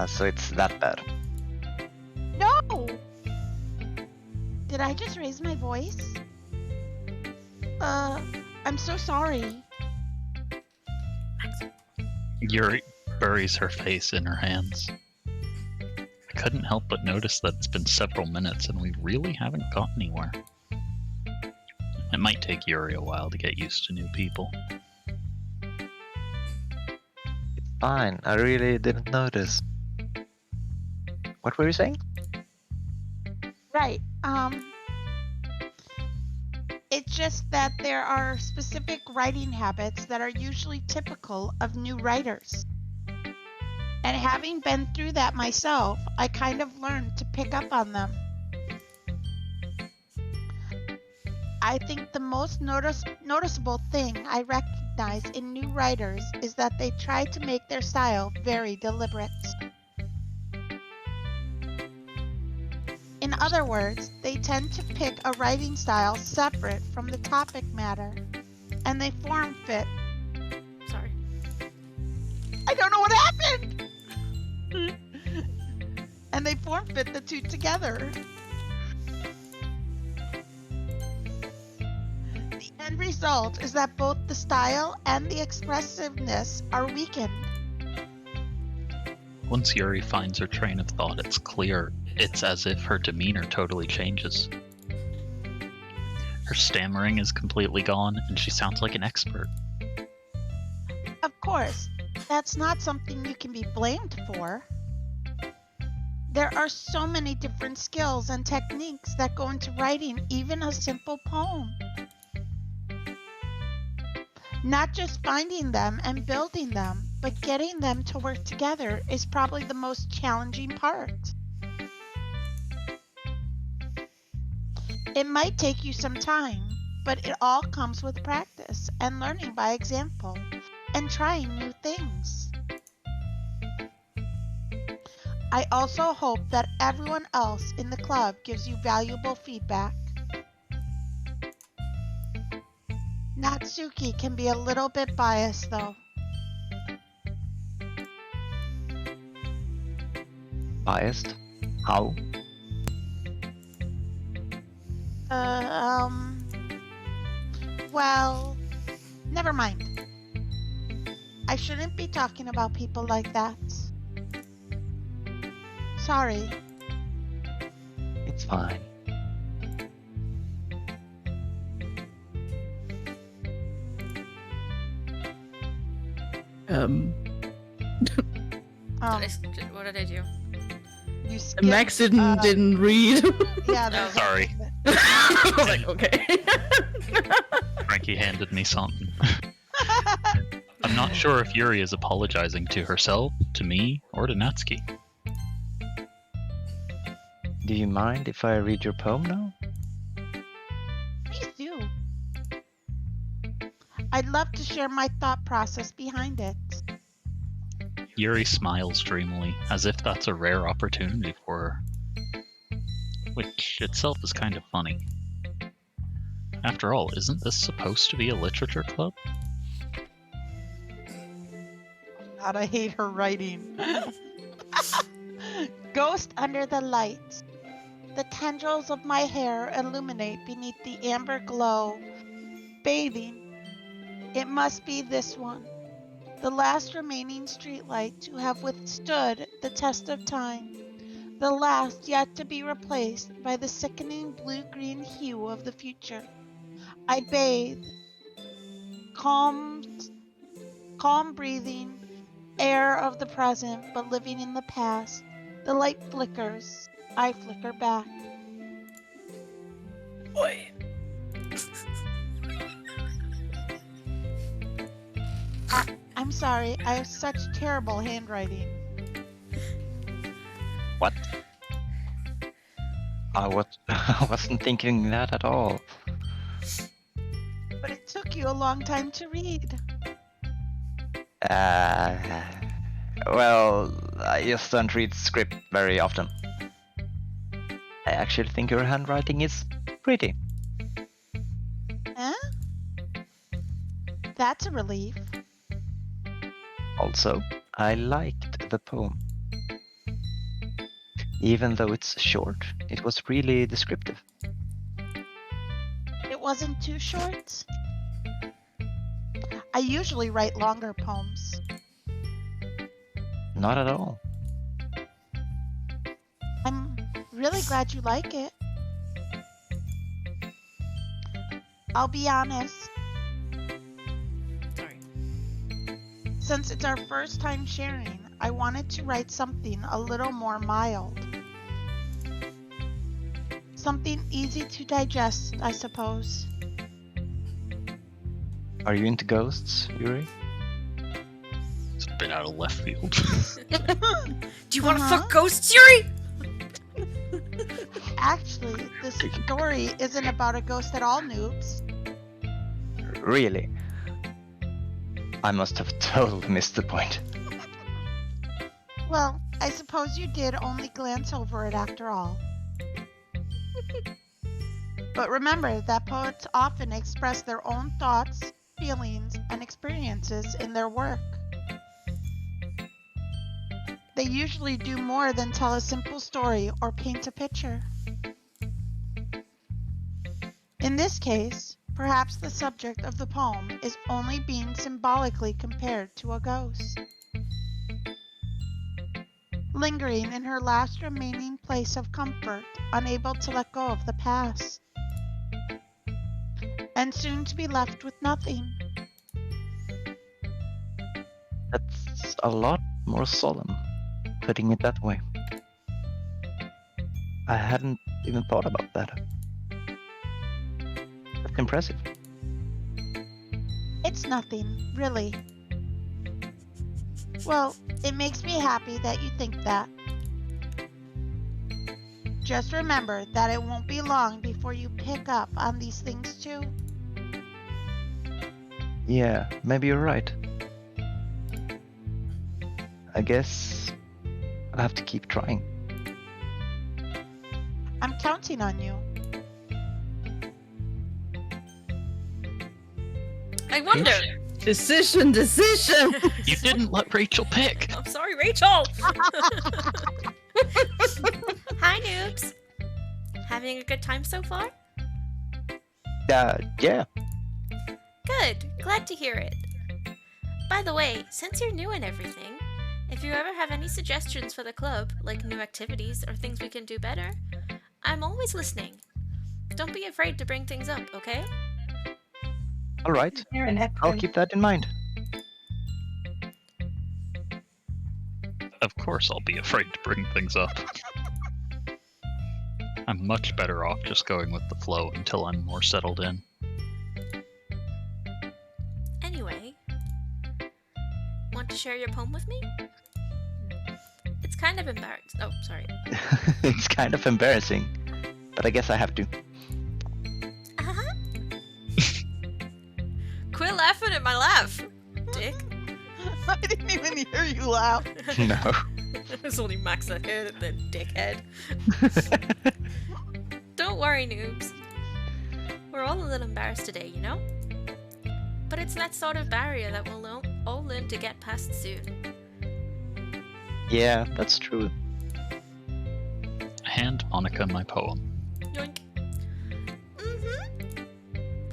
So it's that bad. No! Did I just raise my voice? I'm so sorry. Yuri buries her face in her hands. I couldn't help but notice that it's been several minutes and we really haven't got anywhere. It might take Yuri a while to get used to new people. Fine. I really didn't notice. What were you saying? Right. It's just that there are specific writing habits that are usually typical of new writers. And having been through that myself, I kind of learned to pick up on them. I think the most noticeable thing I recognize in new writers is that they try to make their style very deliberate. In other words, they tend to pick a writing style separate from the topic matter, and they form fit. Sorry. I don't know what happened! And they form fit the two together. The end result is that both the style and the expressiveness are weakened. Once Yuri finds her train of thought, it's clear it's as if her demeanor totally changes. Her stammering is completely gone, and she sounds like an expert. Of course, that's not something you can be blamed for. There are so many different skills and techniques that go into writing even a simple poem. Not just finding them and building them, but getting them to work together is probably the most challenging part. It might take you some time, but it all comes with practice and learning by example and trying new things. I also hope that everyone else in the club gives you valuable feedback. Natsuki can be a little bit biased though. Biased? How? Well, never mind. I shouldn't be talking about people like that. Sorry. It's fine. What did I do? You skipped, Max didn't read. Yeah, No. Sorry. I was like, okay. Frankie handed me something. I'm not sure if Yuri is apologizing to herself, to me, or to Natsuki. Do you mind if I read your poem now? Please do. I'd love to share my thought process behind it. Yuri smiles dreamily, as if that's a rare opportunity for her. Which itself is kind of funny. After all, isn't this supposed to be a literature club? God, I hate her writing. Ghost under the light. The tendrils of my hair illuminate beneath the amber glow. Bathing. It must be this one. The last remaining streetlight to have withstood the test of time. The last yet to be replaced by the sickening blue-green hue of the future. I bathe. Calm breathing, air of the present, but living in the past. The light flickers. I flicker back. Boy. I'm sorry, I have such terrible handwriting. What? I wasn't thinking that at all. But it took you a long time to read. Well, I just don't read script very often. I actually think your handwriting is pretty. Huh? That's a relief. Also, I liked the poem. Even though it's short, it was really descriptive. It wasn't too short. I usually write longer poems. Not at all. I'm really glad you like it. I'll be honest. Sorry. Since it's our first time sharing, I wanted to write something a little more mild. Something easy to digest, I suppose. Are you into ghosts, Yuri? It's a bit out of left field. Do you want to Uh-huh. fuck ghosts, Yuri? Actually, this story isn't about a ghost at all, noobs. Really? I must have totally missed the point. Well, I suppose you did only glance over it after all. But remember that poets often express their own thoughts, feelings, and experiences in their work. They usually do more than tell a simple story or paint a picture. In this case, perhaps the subject of the poem is only being symbolically compared to a ghost. Lingering in her last remaining place of comfort, unable to let go of the past. And soon to be left with nothing. That's a lot more solemn, putting it that way. I hadn't even thought about that. That's impressive. It's nothing, really. Well, it makes me happy that you think that. Just remember that it won't be long before you pick up on these things too. Yeah, maybe you're right. I guess I'll have to keep trying. I'm counting on you. I wonder. Decision. You didn't let Rachel pick. I'm sorry, Rachel. Hi, noobs. Having a good time so far? Yeah. Good. Glad to hear it. By the way, since you're new and everything, if you ever have any suggestions for the club, like new activities or things we can do better, I'm always listening. Don't be afraid to bring things up, okay? All right. You're an I'll keep that in mind. Of course I'll be afraid to bring things up. I'm much better off just going with the flow until I'm more settled in. Anyway, want to share your poem with me? It's kind of embarrassing. Oh, sorry. It's kind of embarrassing, but I guess I have to. Uh-huh. Quit laughing at my laugh, dick. I didn't even hear you laugh. No. It's only Max that heard it, then dickhead. Don't worry, noobs. We're all a little embarrassed today, you know? But it's that sort of barrier that we'll all learn to get past soon. Yeah, that's true. Hand Monica my poem. Yoink.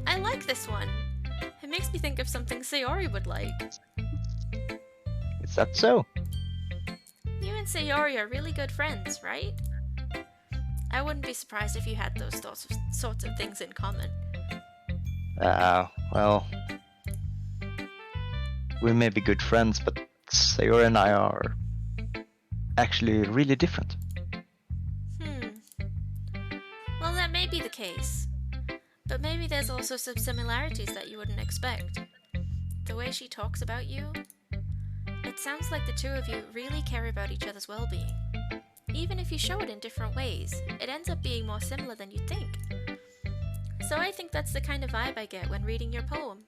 I like this one. It makes me think of something Sayori would like. Is that so? You and Sayori are really good friends, right? I wouldn't be surprised if you had those sorts of things in common. Well, we may be good friends, but Sayori and I are actually really different. Well, that may be the case. But maybe there's also some similarities that you wouldn't expect. The way she talks about you, it sounds like the two of you really care about each other's well-being. Even if you show it in different ways, it ends up being more similar than you'd think. So I think that's the kind of vibe I get when reading your poem.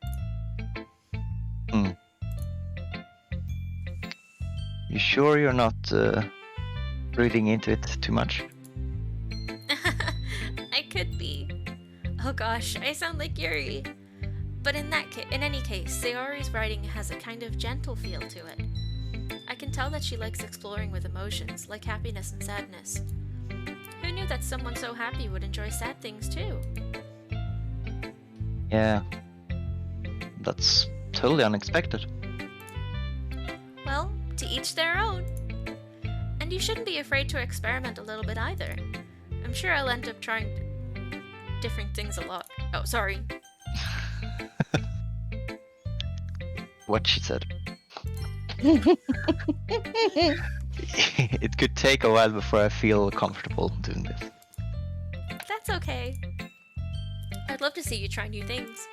You sure you're not reading into it too much? I could be. Oh gosh, I sound like Yuri. But in any case, Sayori's writing has a kind of gentle feel to it. I can tell that she likes exploring with emotions, like happiness and sadness. Who knew that someone so happy would enjoy sad things too? Yeah. That's totally unexpected. Well, to each their own. And you shouldn't be afraid to experiment a little bit either. I'm sure I'll end up trying different things a lot. Oh, sorry. What she said. It could take a while before I feel comfortable doing this. That's okay. I'd love to see you try new things.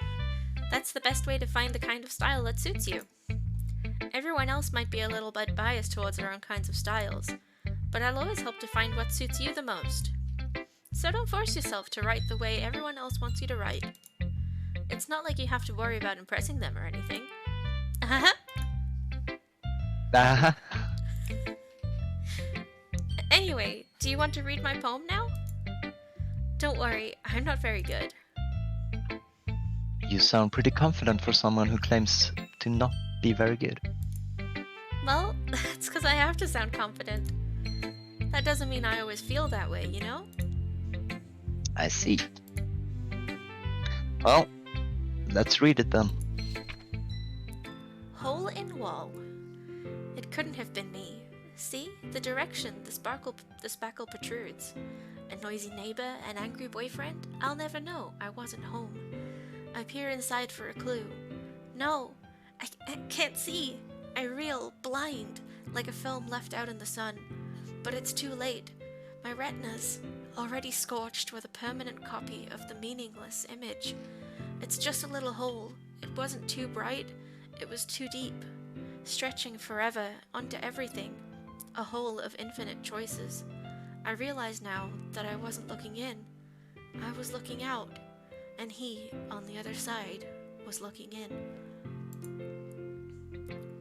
That's the best way to find the kind of style that suits you. Everyone else might be a little bit biased towards their own kinds of styles, but I'll always help to find what suits you the most. So don't force yourself to write the way everyone else wants you to write. It's not like you have to worry about impressing them or anything. Anyway, do you want to read my poem now? Don't worry, I'm not very good. You sound pretty confident for someone who claims to not be very good. Well, that's because I have to sound confident. That doesn't mean I always feel that way, you know? I see. Well, let's read it then. Hole in wall. It couldn't have been me. See? The direction the spackle protrudes. A noisy neighbor, an angry boyfriend? I'll never know. I wasn't home. I peer inside for a clue. No, I can't see. I reel, blind, like a film left out in the sun. But it's too late. My retinas, already scorched with a permanent copy of the meaningless image. It's just a little hole. It wasn't too bright, it was too deep, stretching forever onto everything, a hole of infinite choices. I realize now that I wasn't looking in, I was looking out, and he, on the other side, was looking in.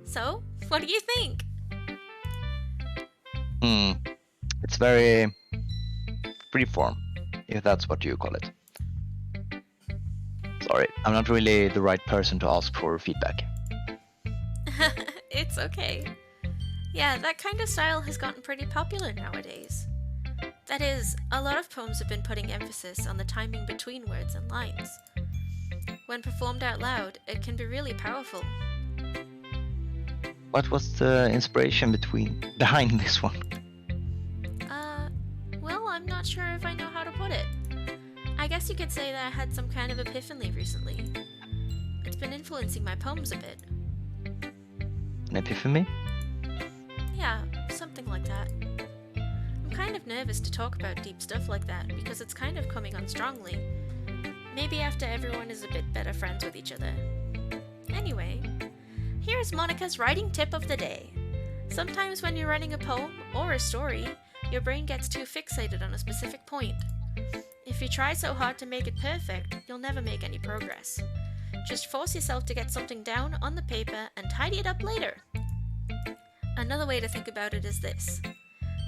So, what do you think? It's very freeform, if that's what you call it. Sorry, I'm not really the right person to ask for feedback. It's okay. Yeah, that kind of style has gotten pretty popular nowadays. That is, a lot of poems have been putting emphasis on the timing between words and lines. When performed out loud, it can be really powerful. What was the inspiration behind this one? Well, I'm not sure if I know how to put it. I guess you could say that I had some kind of epiphany recently. It's been influencing my poems a bit. An epiphany? Yeah, something like that. I'm kind of nervous to talk about deep stuff like that because it's kind of coming on strongly. Maybe after everyone is a bit better friends with each other. Anyway, here's Monica's writing tip of the day. Sometimes when you're writing a poem or a story, your brain gets too fixated on a specific point. If you try so hard to make it perfect, you'll never make any progress. Just force yourself to get something down on the paper and tidy it up later. Another way to think about it is this.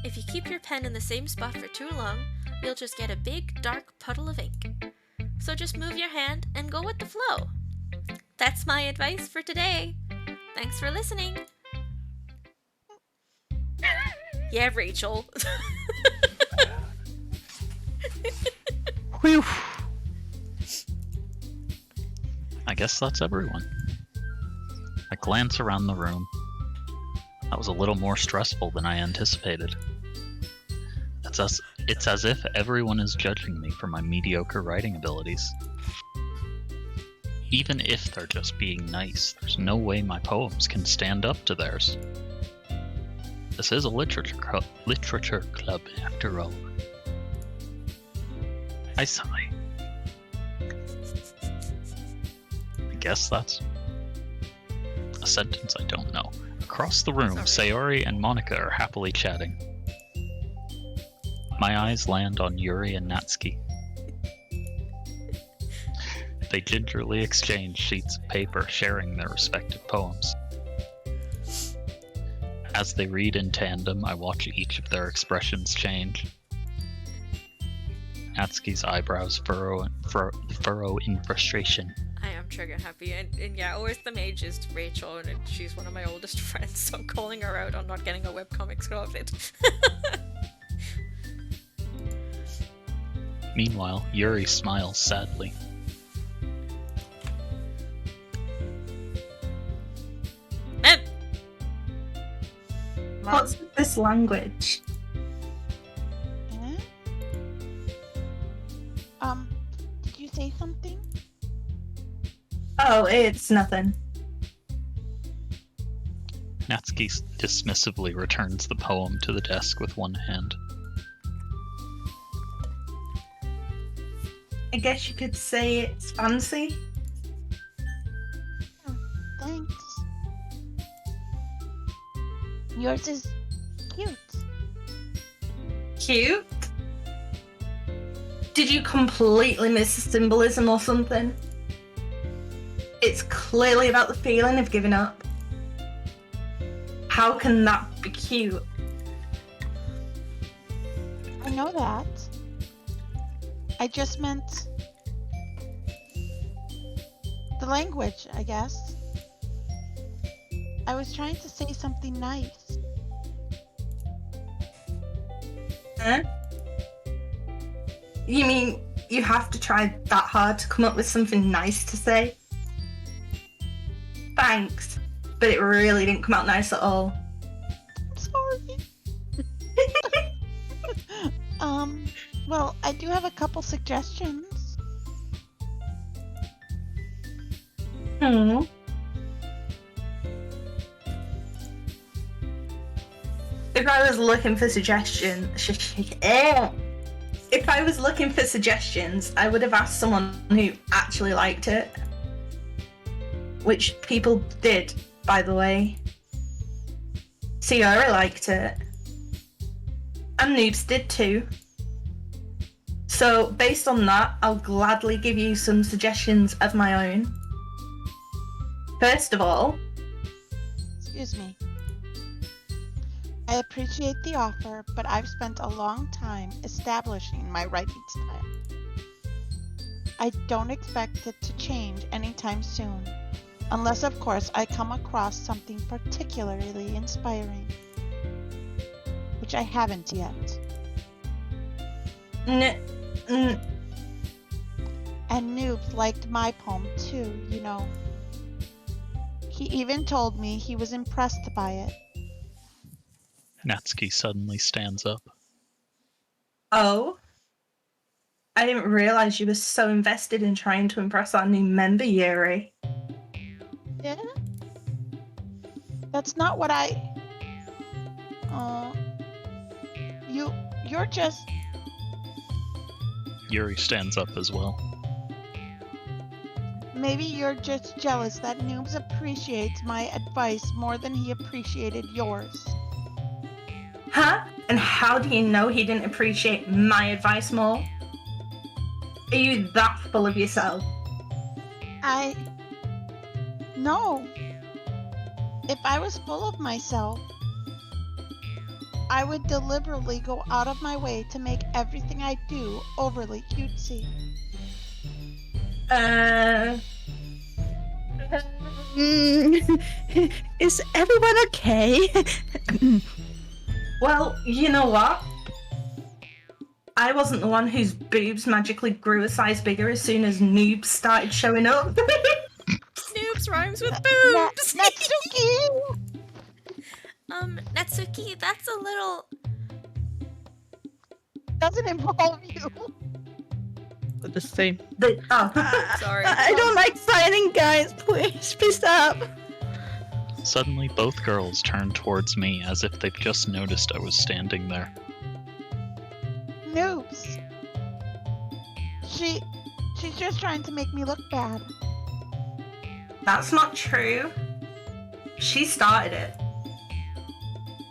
If you keep your pen in the same spot for too long, you'll just get a big, dark puddle of ink. So just move your hand and go with the flow. That's my advice for today. Thanks for listening. Yeah, Rachel. Whew. I guess that's everyone. I glance around the room. That was a little more stressful than I anticipated. It's as if everyone is judging me for my mediocre writing abilities. Even if they're just being nice, there's no way my poems can stand up to theirs. This is a literature club, after all. I sigh. I guess that's a sentence I don't know. Across the room, Sayori and Monica are happily chatting. My eyes land on Yuri and Natsuki. They gingerly exchange sheets of paper, sharing their respective poems. As they read in tandem, I watch each of their expressions change. Natsuki's eyebrows furrow in frustration. I am trigger happy, and yeah, always the mage is Rachel, and she's one of my oldest friends, so I'm calling her out on not getting a webcomic started. Meanwhile, Yuri smiles sadly. What's with this language? Did you say something? Oh, it's nothing. Natsuki dismissively returns the poem to the desk with one hand. I guess you could say it's fancy. Thanks. Yours is cute. Cute? Did you completely miss the symbolism or something? It's clearly about the feeling of giving up. How can that be cute? I know that. I just meant the language, I guess. I was trying to say something nice. Huh? You mean you have to try that hard to come up with something nice to say? Thanks, but it really didn't come out nice at all. Sorry. Well, I do have a couple suggestions. if I was looking for suggestions, I would have asked someone who actually liked it. Which people did, by the way. Sierra liked it. And Noobs did too. So, based on that, I'll gladly give you some suggestions of my own. First of all... Excuse me. I appreciate the offer, but I've spent a long time establishing my writing style. I don't expect it to change anytime soon, unless of course I come across something particularly inspiring, which I haven't yet. And Noobs liked my poem too, you know. He even told me he was impressed by it. Natsuki suddenly stands up. Oh? I didn't realize you were so invested in trying to impress our new member, Yuri. Yeah? That's not what I... You're just... Yuri stands up as well. Maybe you're just jealous that Noobs appreciates my advice more than he appreciated yours. Huh? And how do you know he didn't appreciate my advice more? Are you that full of yourself? No. If I was full of myself, I would deliberately go out of my way to make everything I do overly cutesy. Is everyone okay? Well, you know what? I wasn't the one whose boobs magically grew a size bigger as soon as Noobs started showing up. Noobs rhymes with boobs. Natsuki! Natsuki, that's a little... Doesn't involve you. The same. Sorry. I don't like fighting, guys. Please stop. Suddenly, both girls turn towards me as if they've just noticed I was standing there. Noobs. She's just trying to make me look bad. That's not true. She started it.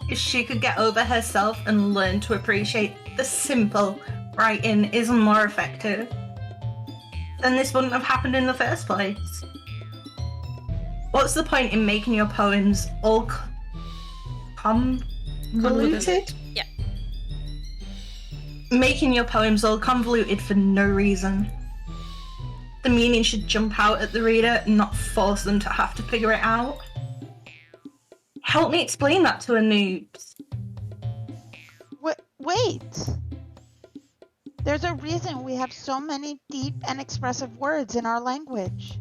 If she could get over herself and learn to appreciate the simple writing is more effective, then this wouldn't have happened in the first place. What's the point in making your poems all convoluted? Yeah. Making your poems all convoluted for no reason. The meaning should jump out at the reader, not force them to have to figure it out. Help me explain that to a noobs. Wait! There's a reason we have so many deep and expressive words in our language.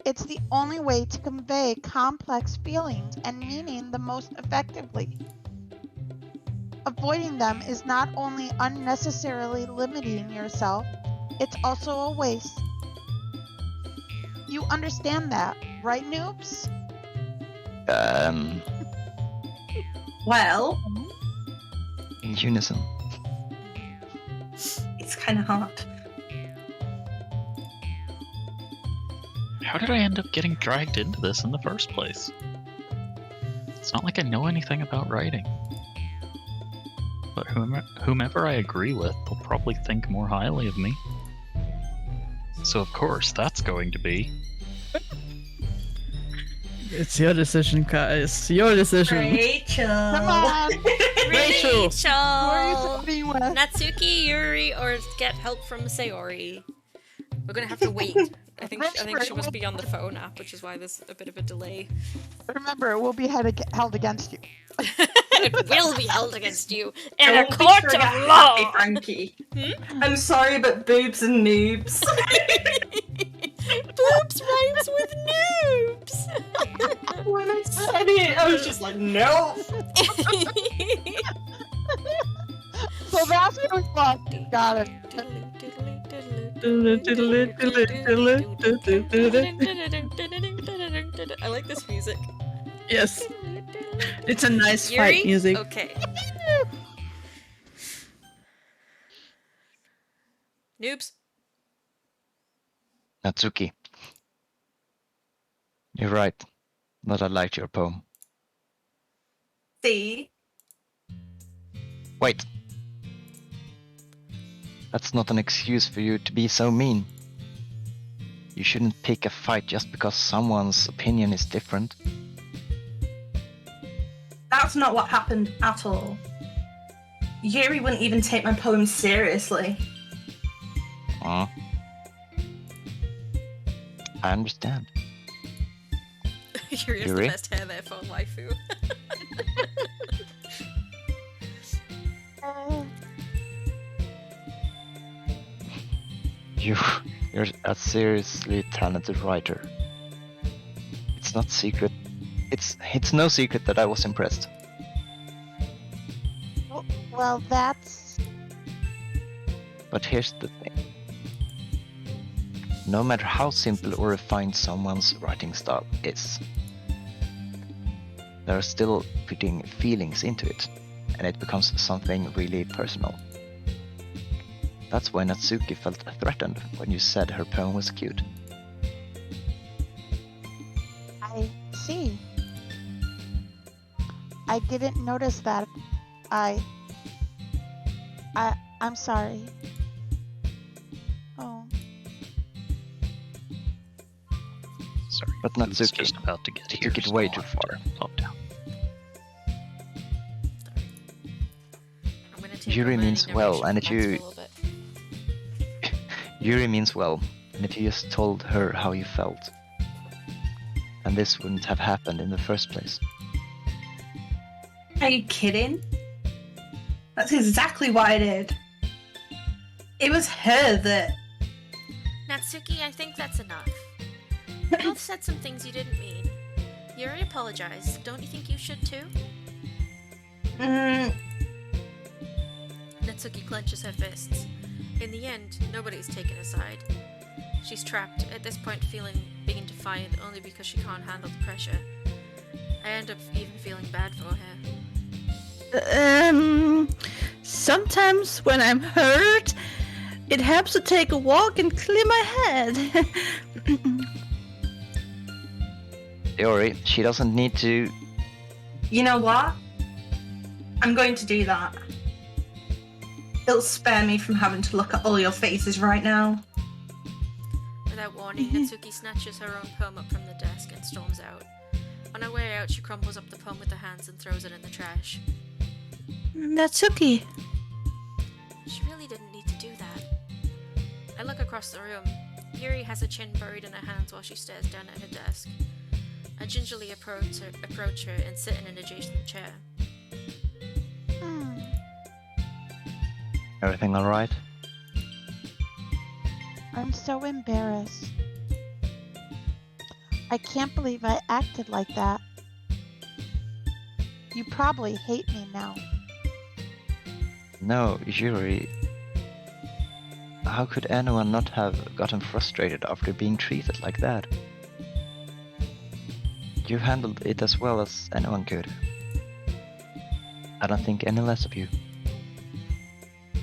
It's the only way to convey complex feelings and meaning the most effectively. Avoiding them is not only unnecessarily limiting yourself, it's also a waste. You understand that, right, noobs? Well, In unison. it's kind of hard. How did I end up getting dragged into this in the first place? It's not like I know anything about writing. But whomever I agree with, they'll probably think more highly of me. So of course, that's going to be... It's your decision, guys. Your decision. Rachel. Come on! Rachel. Who are you siding with? Natsuki, Yuri, or get help from Sayori. We're gonna have to wait. I think she must be on the phone app, which is why there's a bit of a delay. Remember, it will be held against you. It will be held against you in a Don't be court trigger of happy, law. Frankie. I'm sorry, but boobs and noobs. Boobs rhymes with noobs. When I said it, I was just like, no. So that's what we want. Got it. I like this music. Yes. It's a nice Yuri? fight music. Okay. Noobs? Natsuki. You're right, but I liked your poem. See? Wait. That's not an excuse for you to be so mean. You shouldn't pick a fight just because someone's opinion is different. That's not what happened at all. Yuri wouldn't even take my poem seriously. I understand. Yuri has the Yuri? best hair there for waifu. You're a seriously talented writer. It's not secret. It's no secret that I was impressed. Well, that's... But here's the thing. No matter how simple or refined someone's writing style is, they're still putting feelings into it, and it becomes something really personal. That's why Natsuki felt threatened when you said her poem was cute. I see. I didn't notice that. I'm sorry. Oh. Sorry, But food's Natsuki, just about to get you here. took it so way I'll too have to far. Calm down. I'm gonna take Yuri a means learning well, narration and if from Max you- for a little bit. Yuri means well, and if you just told her how you felt, then this wouldn't have happened in the first place. Are you kidding? That's exactly what I did. It was her that... Natsuki, I think that's enough. You both said some things you didn't mean. Yuri apologized. Don't you think you should too? Natsuki clenches her fists. In the end, nobody's taken a side. She's trapped, at this point being defiant only because she can't handle the pressure. I end up even feeling bad for her. Sometimes when I'm hurt, it helps to take a walk and clear my head. Yuri, she doesn't need to... You know what? I'm going to do that. It'll spare me from having to look at all your faces right now. Without warning, Natsuki snatches her own poem up from the desk and storms out. On her way out, she crumbles up the poem with her hands and throws it in the trash. Natsuki. She really didn't need to do that. I look across the room. Yuri has her chin buried in her hands while she stares down at her desk. I gingerly approach her and sit in an adjacent chair. Everything alright? I'm so embarrassed. I can't believe I acted like that. You probably hate me now. No, Yuri. How could anyone not have gotten frustrated after being treated like that? You handled it as well as anyone could. I don't think any less of you.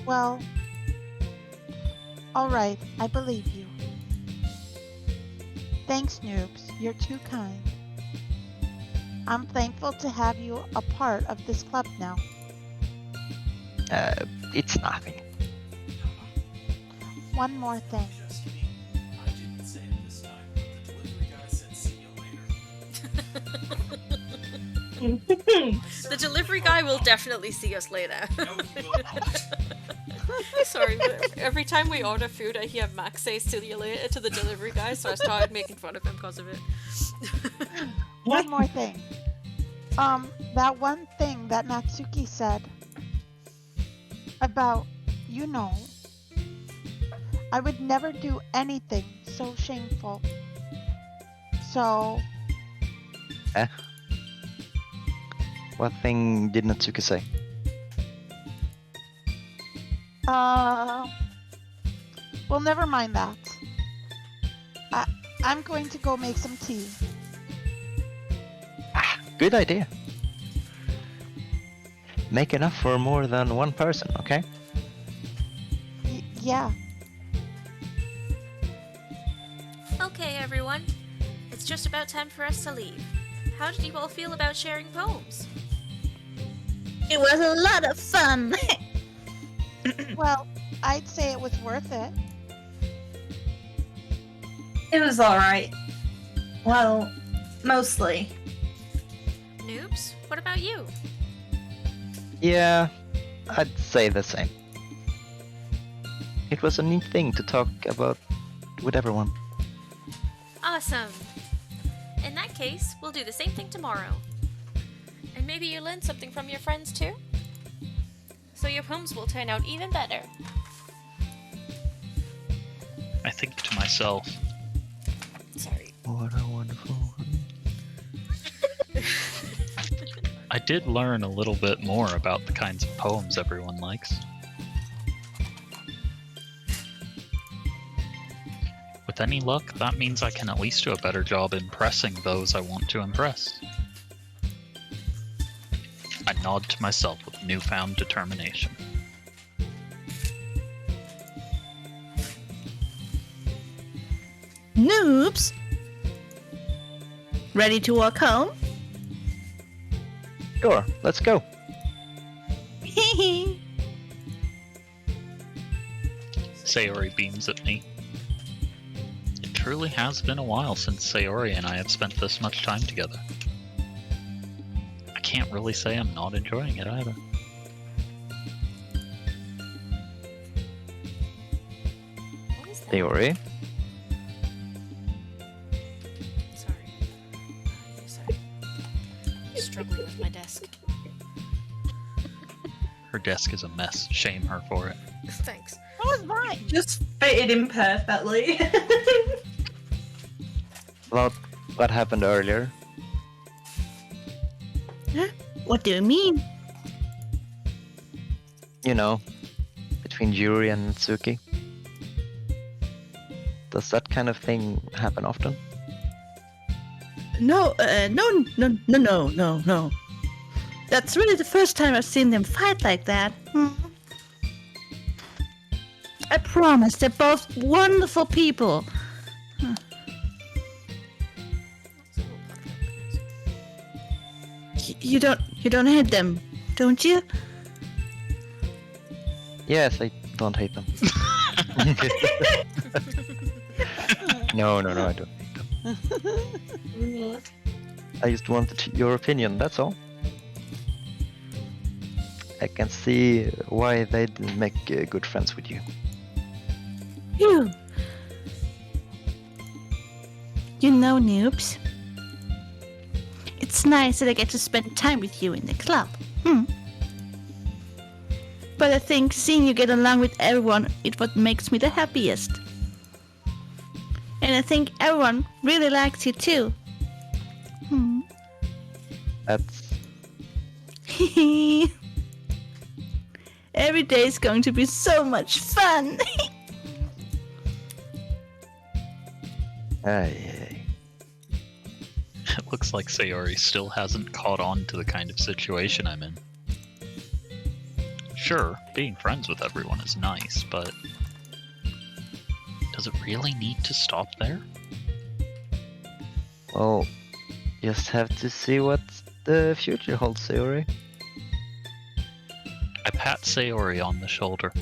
Well, alright, I believe you. Thanks, noobs. You're too kind. I'm thankful to have you a part of this club now. It's nothing. One more thing. I didn't say it this time, but the delivery guy said see you later. The delivery guy will definitely see us later. No, he will not. Sorry, but every time we order food, I hear Max say "see you later" to the delivery guy, so I started making fun of him because of it. One more thing. That one thing that Natsuki said about, you know, I would never do anything so shameful. So, What thing did Natsuki say? well, never mind that. I'm going to go make some tea. Good idea. make enough for more than one person, okay? Yeah. Okay, everyone. It's just about time for us to leave. How did you all feel about sharing poems? It was a lot of fun. Well, I'd say it was worth it. It was alright. Well, mostly. Noobs, what about you? Yeah, I'd say the same. It was a neat thing to talk about with everyone. Awesome. In that case, we'll do the same thing tomorrow. And maybe you learned something from your friends too? So your poems will turn out even better. I think to myself, Sorry. What a wonderful one. I did learn a little bit more about the kinds of poems everyone likes. With any luck, that means I can at least do a better job impressing those I want to impress. I nod to myself with newfound determination. Noobs! Ready to walk home? Sure, let's go. Sayori beams at me. It truly has been a while since Sayori and I have spent this much time together. I can't really say I'm not enjoying it either. What is that? Theory. Sorry. Sorry. I'm struggling with my desk. Her desk is a mess. Shame her for it. Thanks. That was mine. Just fitted in perfectly. About what happened earlier. What do you mean? You know, between Yuri and Natsuki. Does that kind of thing happen often? No, no. That's really the first time I've seen them fight like that. I promise, they're both wonderful people. You don't hate them, don't you? Yes, I don't hate them. No, I don't hate them. I just wanted your opinion, that's all. I can see why they'd make good friends with you. Phew. You know, noobs. It's nice that I get to spend time with you in the club. But I think seeing you get along with everyone is what makes me the happiest. And I think everyone really likes you too. That's... Every day is going to be so much fun. Aye. It looks like Sayori still hasn't caught on to the kind of situation I'm in. Sure, being friends with everyone is nice, but does it really need to stop there? Well, just have to see what the future holds, Sayori. I pat Sayori on the shoulder.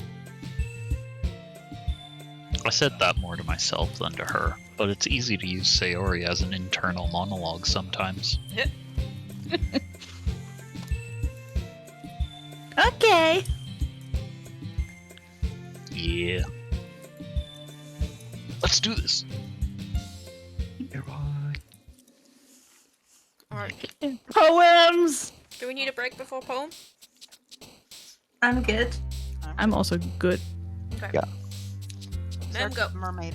I said that more to myself than to her, but it's easy to use Sayori as an internal monologue sometimes. Okay. Yeah. Let's do this! You're right. Alright. Poems! Do we need a break before poem? I'm good. I'm also good. Okay. Yeah. Then go. Mermaid.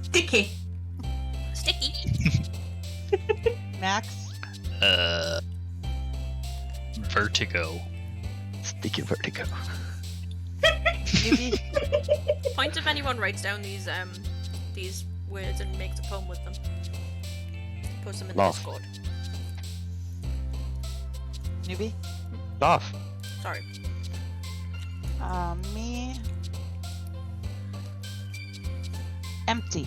Sticky. Sticky. Max. Vertigo. Sticky vertigo. Maybe. Point if anyone writes down these words and makes a poem with them. Post them in the Laugh. Discord. Newbie? Off. Sorry. Me. Empty.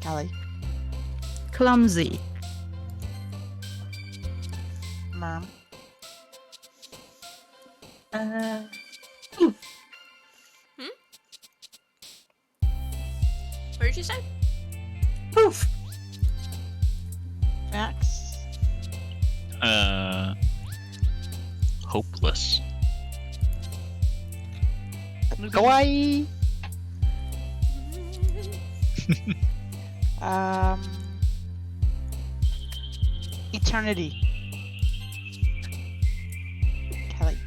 Kelly. Clumsy. Mom. What did you say? Poof. Max. Hopeless. Kawaii. Eternity. Kelly.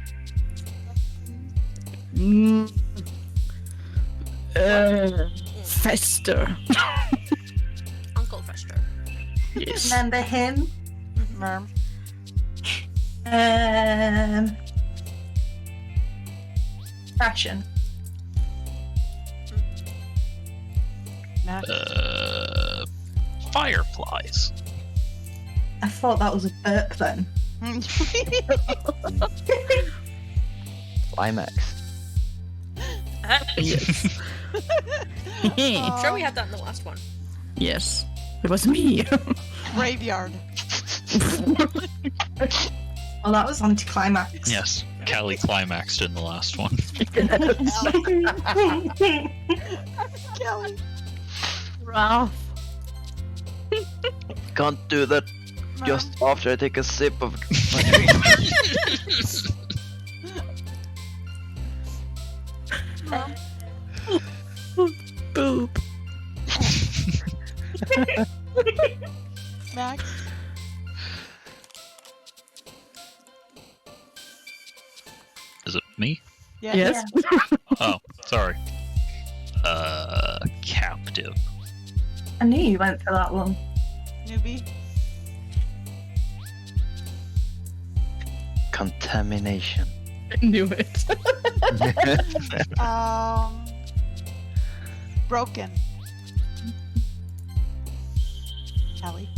Fester. Uncle Fester. Yes. Remember him? Merm. Fashion. Max. Fireflies. I thought that was a burp then. Climax. Yes. I'm sure we had that in the last one. Yes. It was me. Graveyard. Well, that was anticlimax. Yes, Callie climaxed in the last one. Kelly. Ralph. Can't do that just after I take a sip of my drink. Boop. Max. Is it me? Yeah. Yes. Oh, sorry. Captive. I knew you went for that one. Newbie. Contamination. I knew it. Broken. Kelly.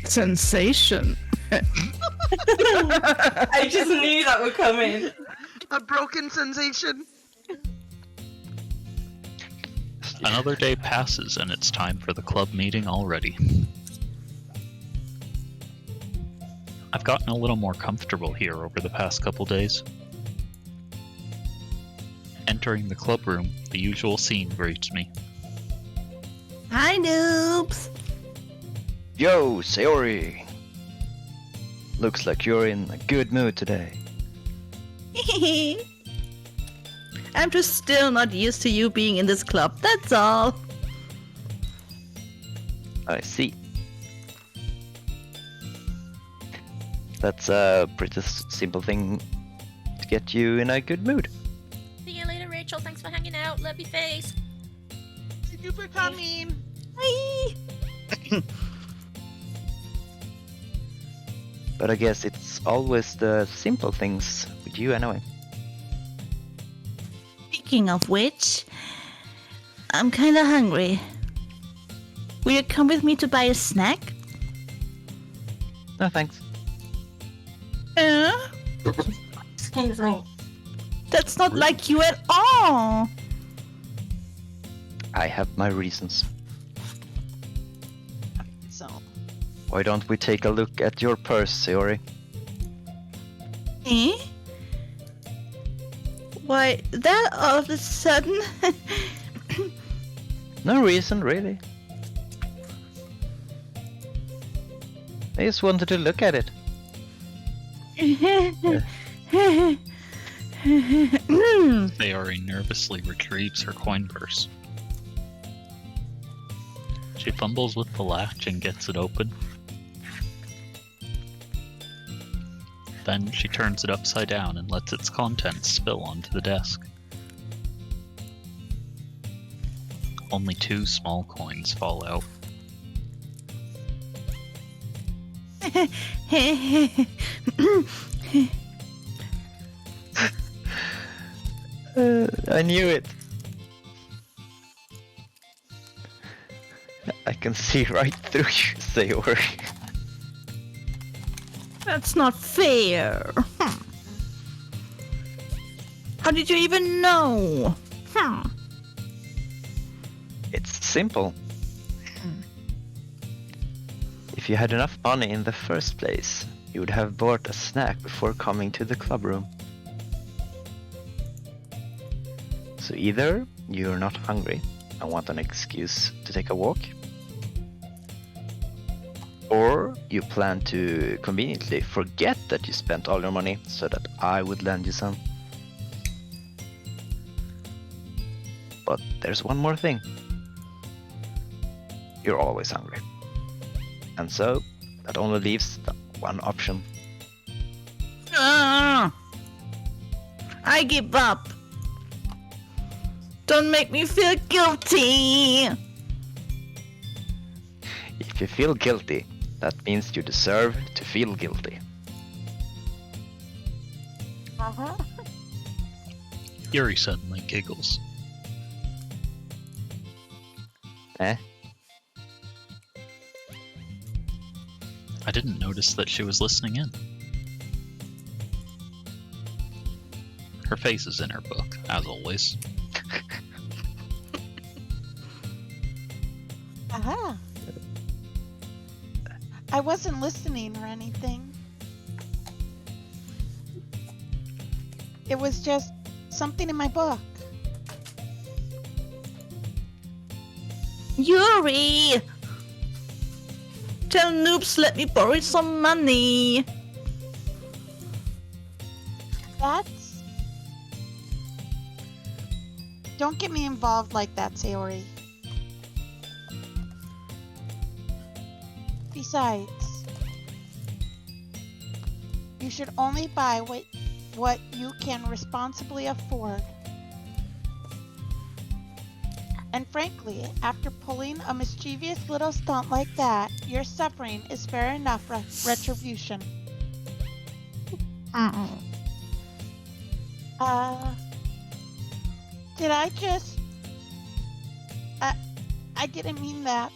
Sensation. I just knew that would come in. A broken sensation. Another day passes and it's time for the club meeting already. I've gotten a little more comfortable here over the past couple days. Entering the club room, the usual scene greets me. Hi, noobs. Yo, Sayori. Looks like you're in a good mood today. I'm just still not used to you being in this club, that's all. I see. That's a pretty simple thing to get you in a good mood. See you later, Rachel. Thanks for hanging out. Love your face. Thank you for coming. Hi. But I guess it's always the simple things with you anyway. Speaking of which, I'm kinda hungry. Will you come with me to buy a snack? No thanks. Excuse me. That's not like you at all. I have my reasons. So. Why don't we take a look at your purse, Sayori? Eh? Why, that all of a sudden? No reason, really. I just wanted to look at it. Sayori nervously retrieves her coin purse. She fumbles with the latch and gets it open. Then she turns it upside down and lets its contents spill onto the desk. Only 2 small coins fall out. I knew it. I can see right through you, Sayori. That's not fair. How did you even know? It's simple. If you had enough money in the first place, you would have bought a snack before coming to the club room. So either you're not hungry and want an excuse to take a walk, or you plan to conveniently forget that you spent all your money so that I would lend you some. But there's one more thing. You're always hungry. And so, that only leaves the one option. I give up. Don't make me feel guilty. If you feel guilty, that means you deserve to feel guilty. Yuri suddenly giggles. Eh? I didn't notice that she was listening in. Her face is in her book, as always. Aha. I wasn't listening or anything. It was just something in my book. Yuri! Tell Noobs let me borrow some money. That's... Don't get me involved like that, Sayori. Besides, you should only buy what you can responsibly afford. And frankly, after pulling a mischievous little stunt like that, your suffering is fair enough retribution. Did I just... I didn't mean that.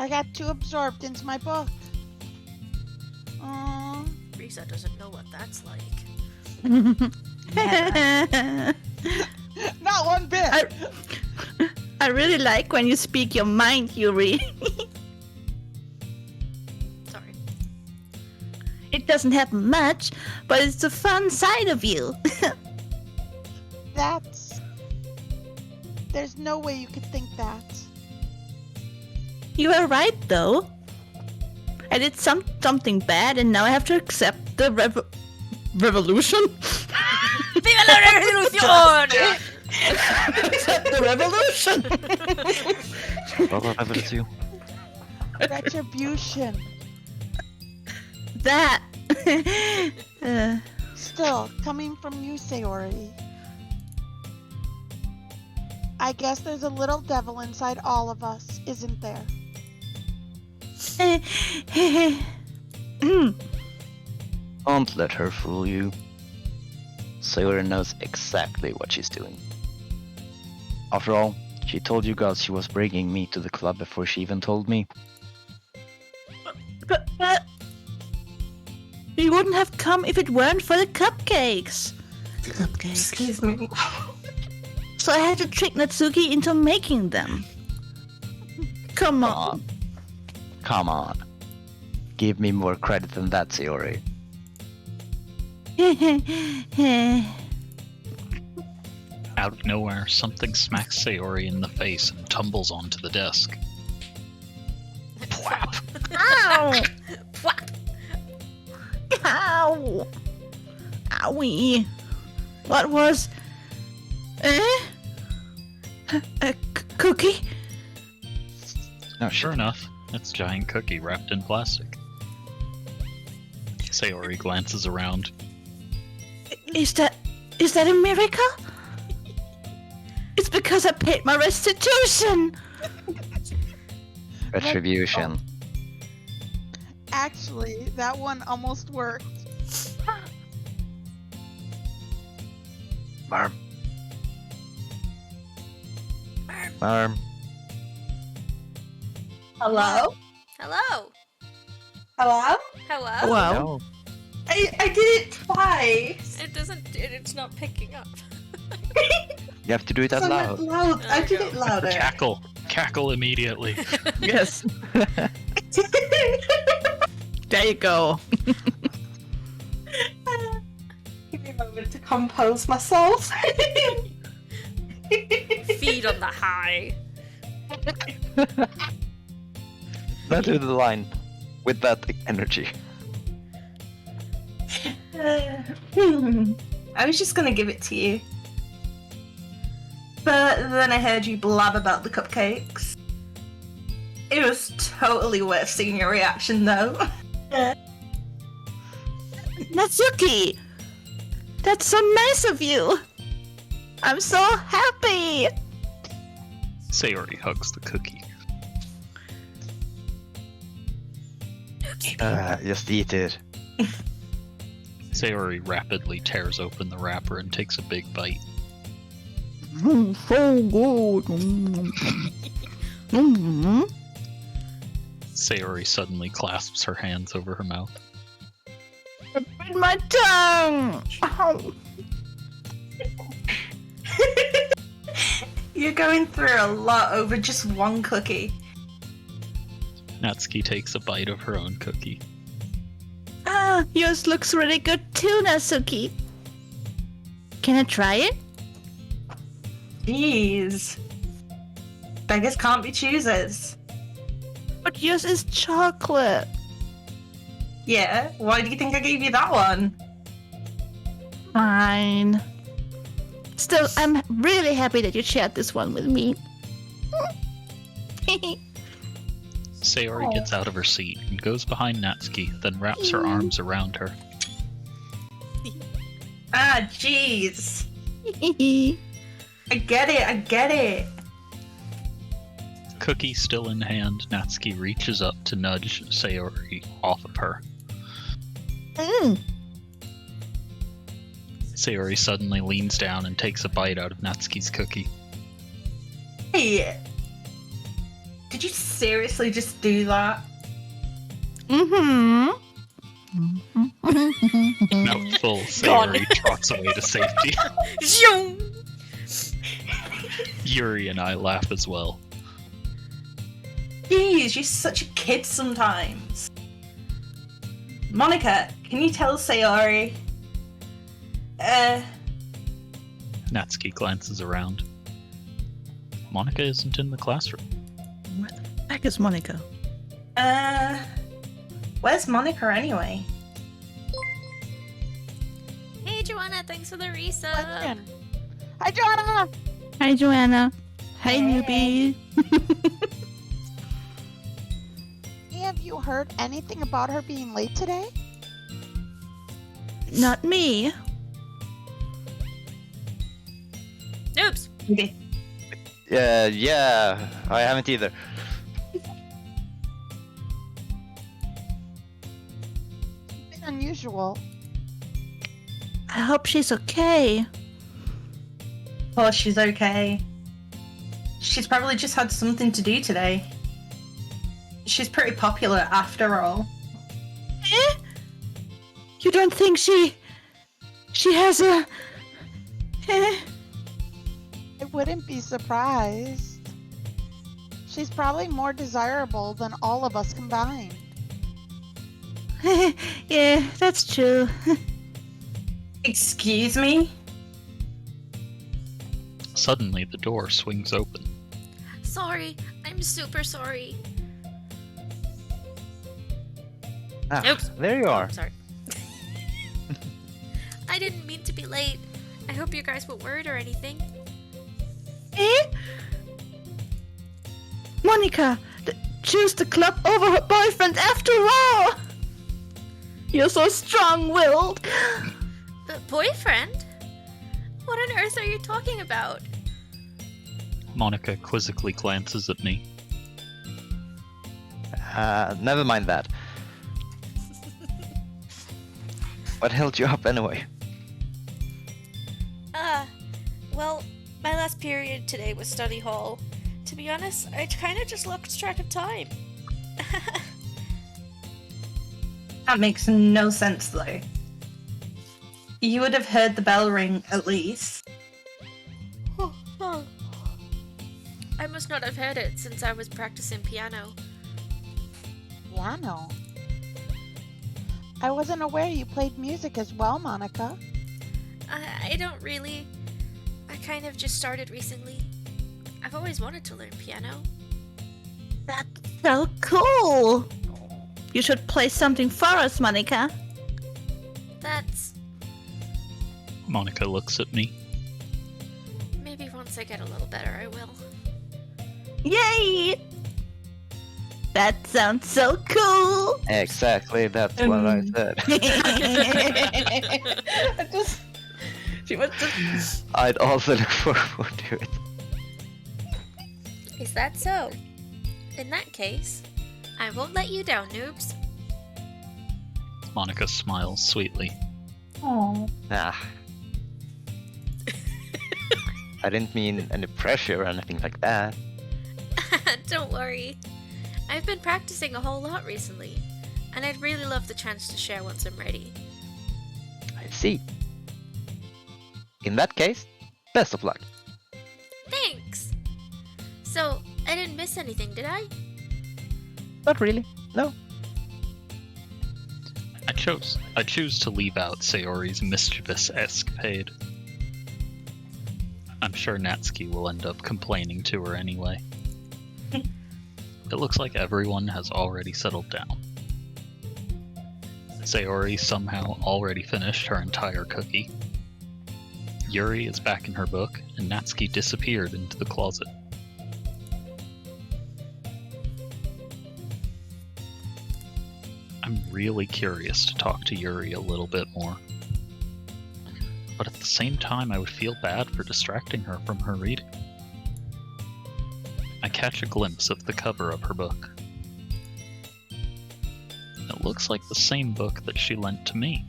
I got too absorbed into my book. Risa doesn't know what that's like. Not one bit. I really like when you speak your mind, Yuri. Sorry. It doesn't happen much, but it's the fun side of you. That's... There's no way you could think that. You are right, though. I did something bad, and now I have to accept the revolution. Viva la revolución! Accept the revolution. Retribution. That. Still, coming from you, Sayori. I guess there's a little devil inside all of us, isn't there? Don't let her fool you. Sayori knows exactly what she's doing. After all, she told you guys she was bringing me to the club before she even told me. But you wouldn't have come if it weren't for the cupcakes. Excuse me. So I had to trick Natsuki into making them. Come on. Come on. Give me more credit than that, Sayori. Out of nowhere, something smacks Sayori in the face and tumbles onto the desk. Plap! Ow! Whack! Ow! Owie! What was... A cookie? No, Sure enough, it's a giant cookie wrapped in plastic. Sayori glances around. Is that a miracle? It's because I paid my restitution! Retribution. Actually, that one almost worked. Marm. Marm. Arm. Hello? Hello. Hello? Hello. Wow. No. I did it twice. It doesn't. It's not picking up. You have to do it out So loud. loud. There I we did go. it louder. Cackle immediately. Yes. There you go. Give me a moment to compose myself. Feed on the high. Not to the line with that energy. I was just gonna give it to you. But then I heard you blab about the cupcakes. It was totally worth seeing your reaction though. Natsuki! That's so nice of you! I'm so happy! Sayori hugs the cookie. Just eat it. Sayori rapidly tears open the wrapper and takes a big bite. So good! Sayori suddenly clasps her hands over her mouth. Bit my tongue! Ow. You're going through a lot over just one cookie. Natsuki takes a bite of her own cookie. Ah, yours looks really good too, Natsuki. Can I try it? Jeez. Beggars can't be choosers. But yours is chocolate. Yeah, why do you think I gave you that one? Fine. Still, I'm really happy that you shared this one with me. Sayori gets out of her seat and goes behind Natsuki, then wraps her arms around her. Ah, jeez. I get it. Cookie still in hand, Natsuki reaches up to nudge Sayori off of her. Sayori suddenly leans down and takes a bite out of Natsuki's cookie. Hey, did you seriously just do that? Mm-hmm. Mouthful, Sayori trots away to safety. Zoom. Yuri and I laugh as well. Jeez, you're such a kid sometimes. Monica, can you tell Sayori? Natsuki glances around. Monica isn't in the classroom. Where the heck is Monica? Where's Monica anyway? Hey Joanna, thanks for the resub. Question. Hi, Joanna! Hi, Joanna. Hi, newbie. Have you heard anything about her being late today? Not me. Oops. Okay. Yeah, I haven't either. It's been unusual. I hope she's okay. Of course she's okay. She's probably just had something to do today. She's pretty popular after all. Eh? You don't think she has a... Eh? I wouldn't be surprised. She's probably more desirable than all of us combined. Yeah, that's true. Excuse me? Suddenly, the door swings open. Sorry, I'm super sorry. Ah, Oops. there you are. Sorry. I didn't mean to be late. I hope you guys weren't worried or anything. Eh? Monica, choose the club over her boyfriend after all! You're so strong-willed. The boyfriend? What on earth are you talking about? Monica quizzically glances at me. Never mind that. What held you up anyway? Well, my last period today was study hall, To be honest, I kind of just lost track of time. That makes no sense, though. You would have heard the bell ring at least. I must not have heard it since I was practicing piano. Piano? I wasn't aware you played music as well, Monica. I don't really. I kind of just started recently. I've always wanted to learn piano. That's so cool! You should play something for us, Monica. That's. Monica looks at me. Maybe once I get a little better, I will. Yay! That sounds so cool! Exactly, that's what I said. She was just... I'd also look forward to it. Is that so? In that case, I won't let you down, noobs. Monica smiles sweetly. Aww. Ah. I didn't mean any pressure or anything like that. Don't worry. I've been practicing a whole lot recently, and I'd really love the chance to share once I'm ready. I see. In that case, best of luck. Thanks! So, I didn't miss anything, did I? Not really, no. I choose to leave out Sayori's mischievous escapade. I'm sure Natsuki will end up complaining to her anyway. It looks like everyone has already settled down. Sayori somehow already finished her entire cookie. Yuri is back in her book, and Natsuki disappeared into the closet. I'm really curious to talk to Yuri a little bit more. But at the same time, I would feel bad for distracting her from her reading. I catch a glimpse of the cover of her book. It looks like the same book that she lent to me.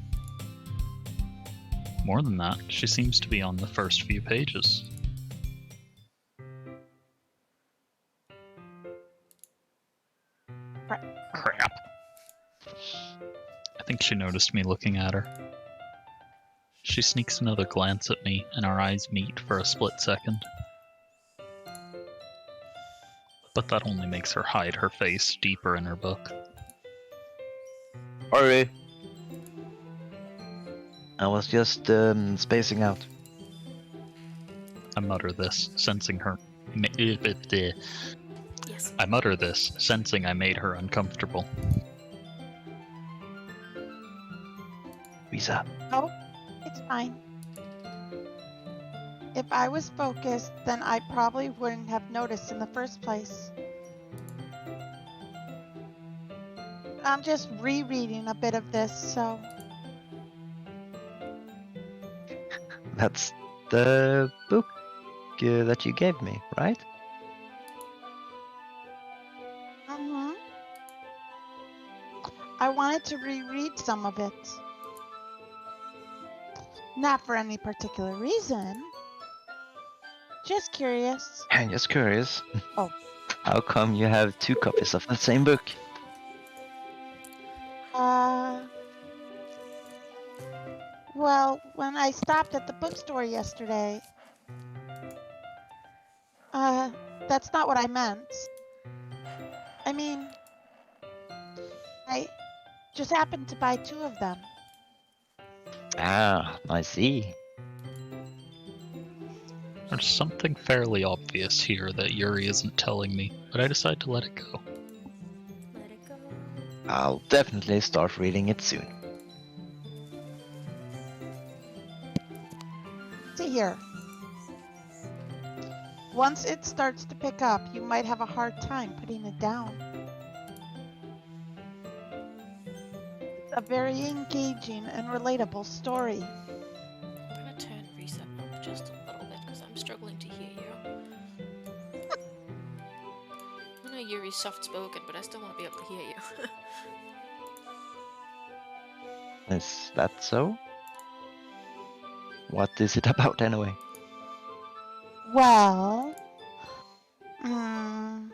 More than that, she seems to be on the first few pages. Crap. I think she noticed me looking at her. She sneaks another glance at me, and our eyes meet for a split second. But that only makes her hide her face deeper in her book. Sorry. I was just spacing out. I mutter this, sensing her. Yes. I mutter this, sensing I made her uncomfortable. Risa. Oh, it's fine. If I was focused, then I probably wouldn't have noticed in the first place. I'm just rereading a bit of this, so... That's the book that you gave me, right? Mm-hmm. I wanted to reread some of it. Not for any particular reason. Just curious. I'm just curious. Oh. How come you have two copies of the same book? Well, when I stopped at the bookstore yesterday, that's not what I meant. I mean, I just happened to buy two of them. Ah, I see. There's something fairly obvious here that Yuri isn't telling me, but I decide to let it go. Let it go. I'll definitely start reading it soon. See here. Once it starts to pick up, you might have a hard time putting it down. It's a very engaging and relatable story. I'm gonna turn reset up just a little bit because I'm struggling to hear you. I know Yuri's soft spoken, but I still want to be able to hear you. Is that so? What is it about anyway? Well, Mm,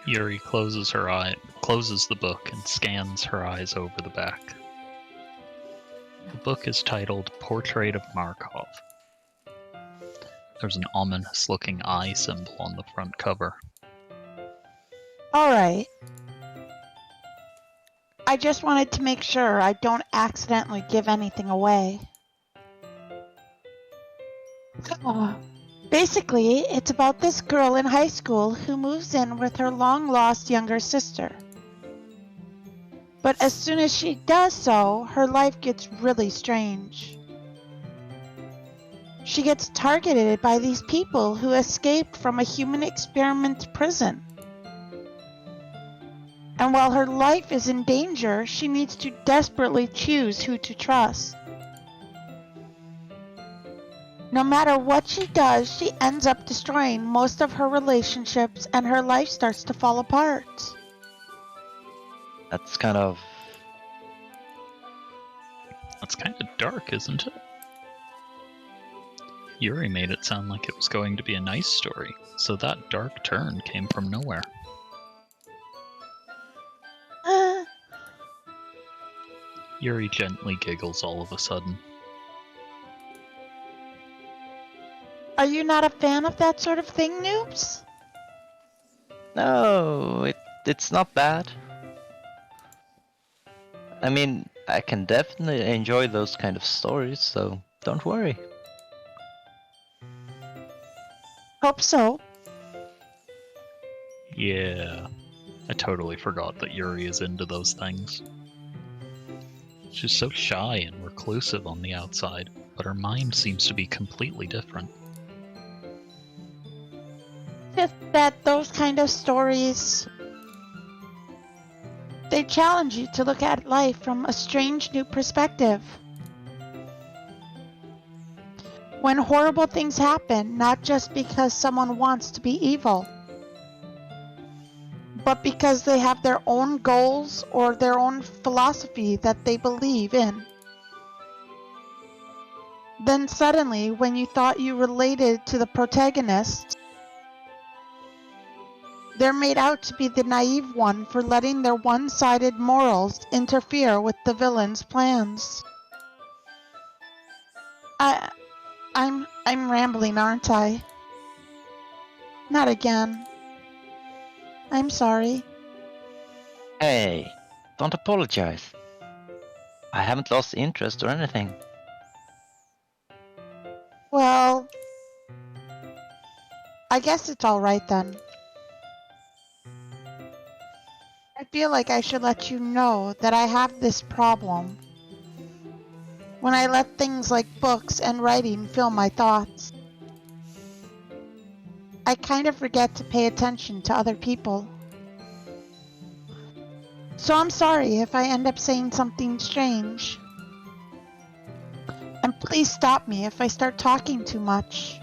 Yuri closes the book and scans her eyes over the back. The book is titled Portrait of Markov. There's an ominous-looking eye symbol on the front cover. all right. I just wanted to make sure I don't accidentally give anything away. Basically, it's about this girl in high school who moves in with her long-lost younger sister. But as soon as she does so, her life gets really strange. She gets targeted by these people who escaped from a human experiment prison. And while her life is in danger, she needs to desperately choose who to trust. No matter what she does, she ends up destroying most of her relationships and her life starts to fall apart. That's kind of dark, isn't it? Yuri made it sound like it was going to be a nice story, so that dark turn came from nowhere. Yuri gently giggles all of a sudden. Are you not a fan of that sort of thing, noobs? no, it's not bad. I mean, I can definitely enjoy those kind of stories, so don't worry. Hope so. Yeah, I totally forgot that Yuri is into those things. She's so shy and reclusive on the outside, but her mind seems to be completely different. Just that those kind of stories, they challenge you to look at life from a strange new perspective. When horrible things happen, not just because someone wants to be evil, but because they have their own goals or their own philosophy that they believe in. Then suddenly, when you thought you related to the protagonist, they're made out to be the naive one for letting their one-sided morals interfere with the villain's plans. I'm rambling, aren't I? Not again. I'm sorry. Hey, don't apologize. I haven't lost interest or anything. Well, I guess it's all right then. I feel like I should let you know that I have this problem. When I let things like books and writing fill my thoughts, I kind of forget to pay attention to other people. So I'm sorry if I end up saying something strange. And please stop me if I start talking too much.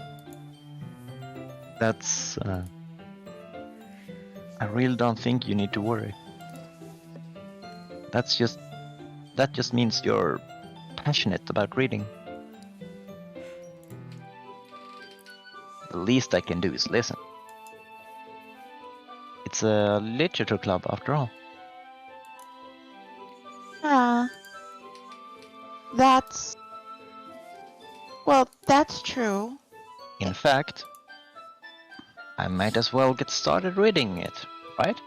That's... I really don't think you need to worry. That just means you're passionate about reading. The least I can do is listen. It's a literature club after all. That's true. In fact, I might as well get started reading it, right?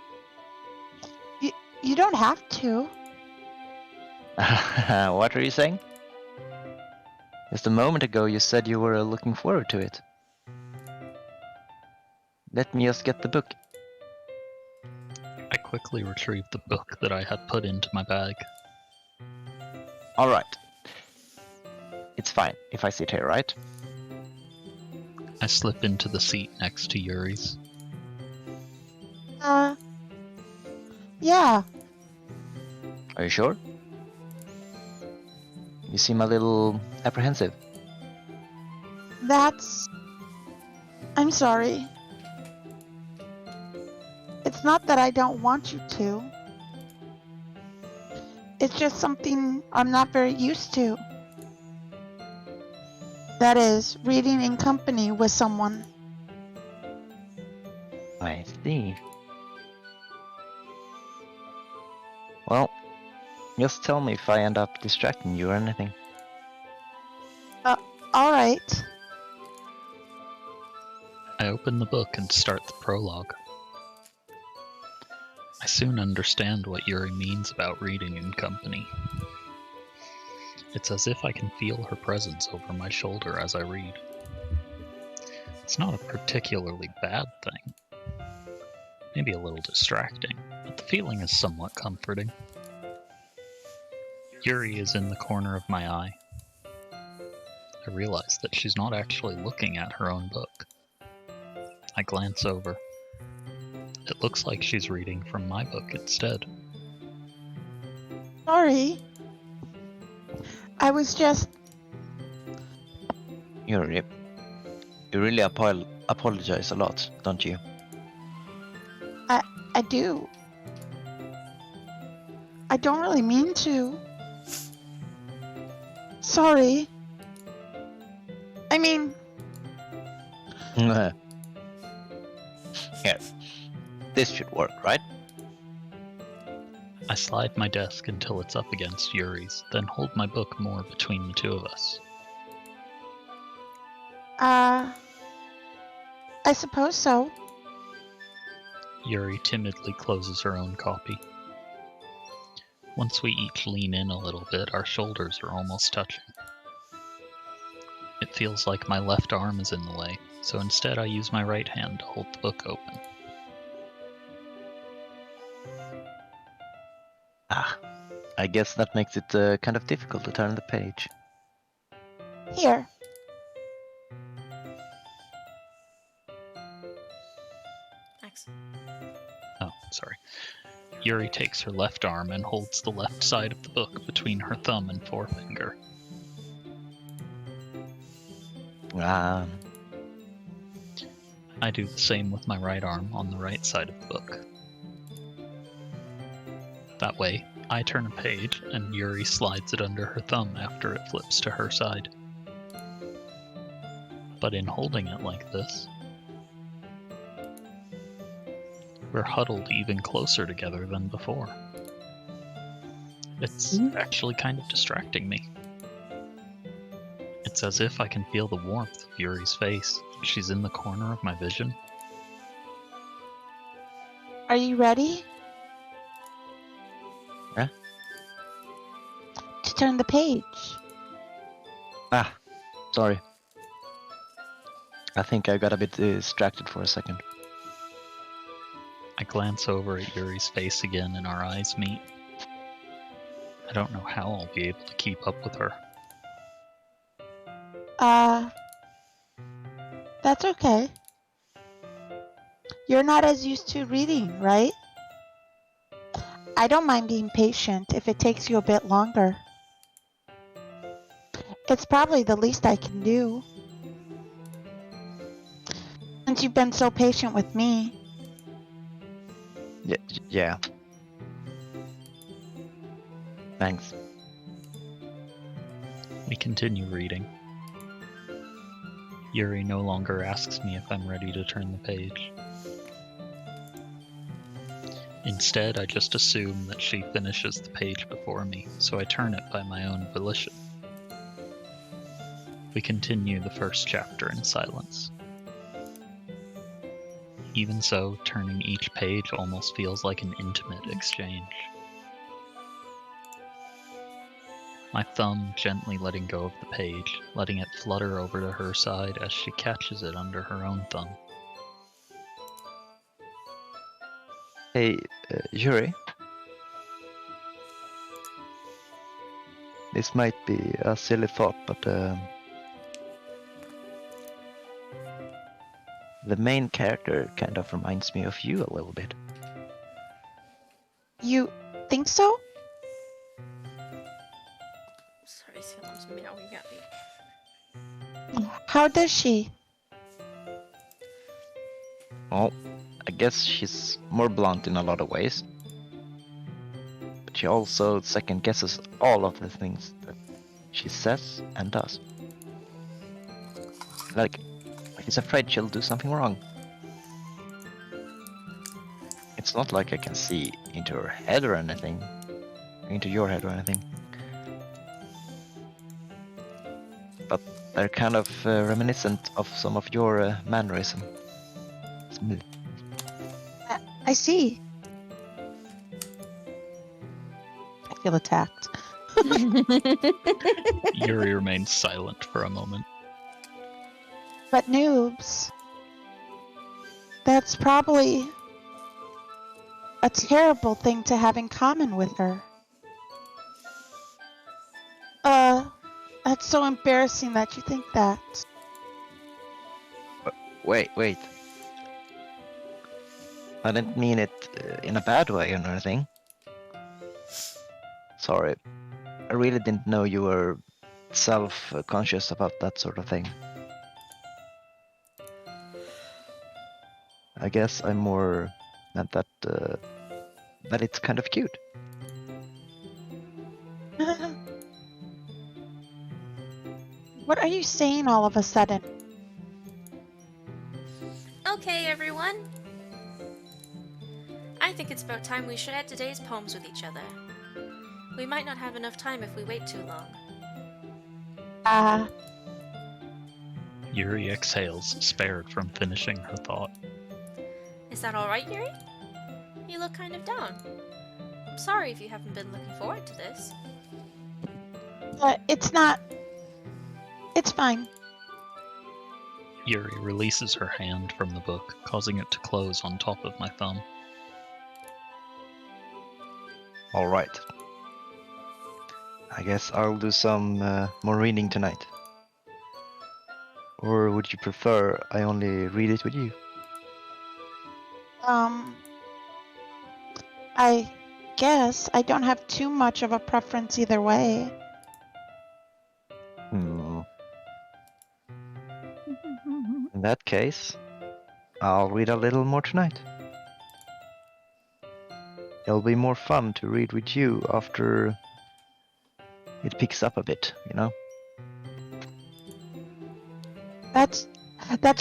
You don't have to. What are you saying? Just a moment ago you said you were looking forward to it. Let me just get the book. I quickly retrieved the book that I had put into my bag. Alright. It's fine if I sit here, right? I slip into the seat next to Yuri's. Yeah. Are you sure? You seem a little apprehensive. I'm sorry. It's not that I don't want you to. It's just something I'm not very used to. That is, reading in company with someone. I see. Well, just tell me if I end up distracting you or anything. Alright. I open the book and start the prologue. I soon understand what Yuri means about reading in company. It's as if I can feel her presence over my shoulder as I read. It's not a particularly bad thing. Maybe a little distracting, but the feeling is somewhat comforting. Yuri is in the corner of my eye. I realize that she's not actually looking at her own book. I glance over. It looks like she's reading from my book instead. Sorry. I was just... You really apologize a lot, don't you? I do. I don't really mean to. Sorry. I mean... Here. This should work, right? I slide my desk until it's up against Yuri's, then hold my book more between the two of us. I suppose so. Yuri timidly closes her own copy. Once we each lean in a little bit, our shoulders are almost touching. It feels like my left arm is in the way, so instead I use my right hand to hold the book open. I guess that makes it kind of difficult to turn the page. Here. Excellent. Oh, sorry. Yuri takes her left arm and holds the left side of the book between her thumb and forefinger. I do the same with my right arm on the right side of the book. That way, I turn a page and Yuri slides it under her thumb after it flips to her side. But in holding it like this, we're huddled even closer together than before. It's actually kind of distracting me. It's as if I can feel the warmth of Yuri's face. She's in the corner of my vision. Are you ready? Huh? To turn the page. Sorry. I think I got a bit distracted for a second. I glance over at Yuri's face again and our eyes meet. I don't know how I'll be able to keep up with her. That's okay. You're not as used to reading, right? I don't mind being patient if it takes you a bit longer. It's probably the least I can do. Since you've been so patient with me. Yeah. Thanks. We continue reading. Yuri no longer asks me if I'm ready to turn the page. Instead, I just assume that she finishes the page before me, so I turn it by my own volition. We continue the first chapter in silence. Even so, turning each page almost feels like an intimate exchange. My thumb gently letting go of the page, letting it flutter over to her side as she catches it under her own thumb. Hey, Yuri. This might be a silly thought, but the main character kind of reminds me of you a little bit. You think so? Sorry, someone's meowing at me. How does she? Well, I guess she's more blunt in a lot of ways. But she also second guesses all of the things that she says and does. Like, he's afraid she'll do something wrong. It's not like I can see into her head or anything. Into your head or anything. But they're kind of reminiscent of some of your mannerism. Smooth. I see. I feel attacked. Yuri remains silent for a moment. But noobs, that's probably a terrible thing to have in common with her. That's so embarrassing that you think that. Wait. I didn't mean it in a bad way or anything. Sorry. I really didn't know you were self-conscious about that sort of thing. I guess I more meant that it's kind of cute. What are you saying all of a sudden? Okay, everyone. I think it's about time we shared today's poems with each other. We might not have enough time if we wait too long. Yuri exhales, spared from finishing her thought. Is that alright, Yuri? You look kind of down. I'm sorry if you haven't been looking forward to this. It's not. It's fine. Yuri releases her hand from the book, causing it to close on top of my thumb. Alright. I guess I'll do some more reading tonight. Or would you prefer I only read it with you? I guess I don't have too much of a preference either way. In that case, I'll read a little more tonight. It'll be more fun to read with you after it picks up a bit, you know? That's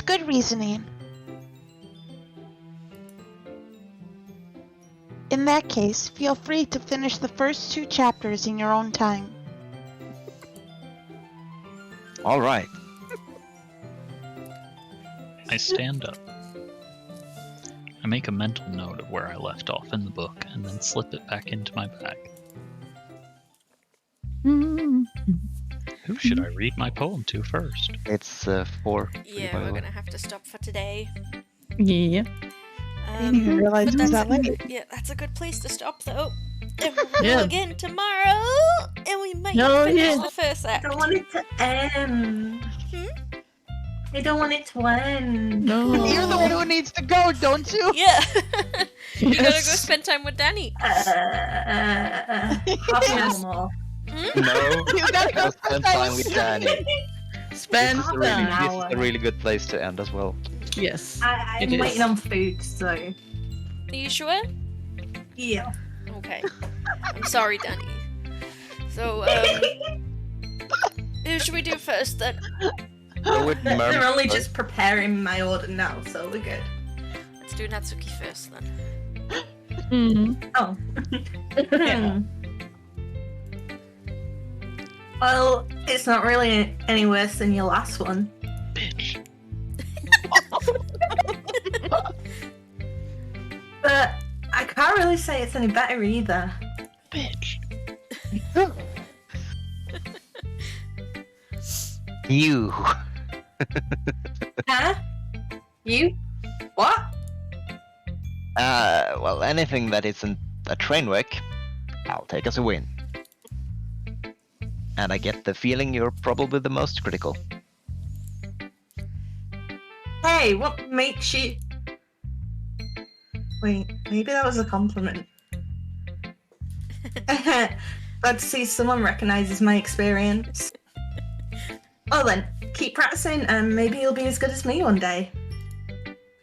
good reasoning. In that case, feel free to finish the first 2 chapters in your own time. Alright. I stand up. I make a mental note of where I left off in the book and then slip it back into my bag. Who should I read my poem to first? It's 4. Yeah, we're gonna have to stop for today. Yeah. I didn't even realize but it was that's that late. Yeah, that's a good place to stop though. And we'll Yeah. go again tomorrow, and we might Oh, finish yeah. the first I act. don't want it to end. I don't want it to end. No. You're the one who needs to go, don't you? Yeah. You gotta go Yes. spend time with Danny. Half an hour more. No, You gotta go spend time with Danny. Spend Half an This is hour. a really good place to end as well. Yes. I'm It is. waiting on food, so Are you sure? yeah. Okay. I'm sorry, Danny. So, who should we do first then? Go with They're Mermaid only first. just preparing my order now, so we're good. Let's do Natsuki first then. Oh. Well, it's not really any worse than your last one. Bitch. But I can't really say it's any better either. Bitch. You. Huh? You? What? Well, anything that isn't a train wreck, I'll take as a win. And I get the feeling you're probably the most critical. Hey, what makes you... Wait, maybe that was a compliment. Glad to see someone recognizes my experience. Well then, keep practicing and maybe you'll be as good as me one day.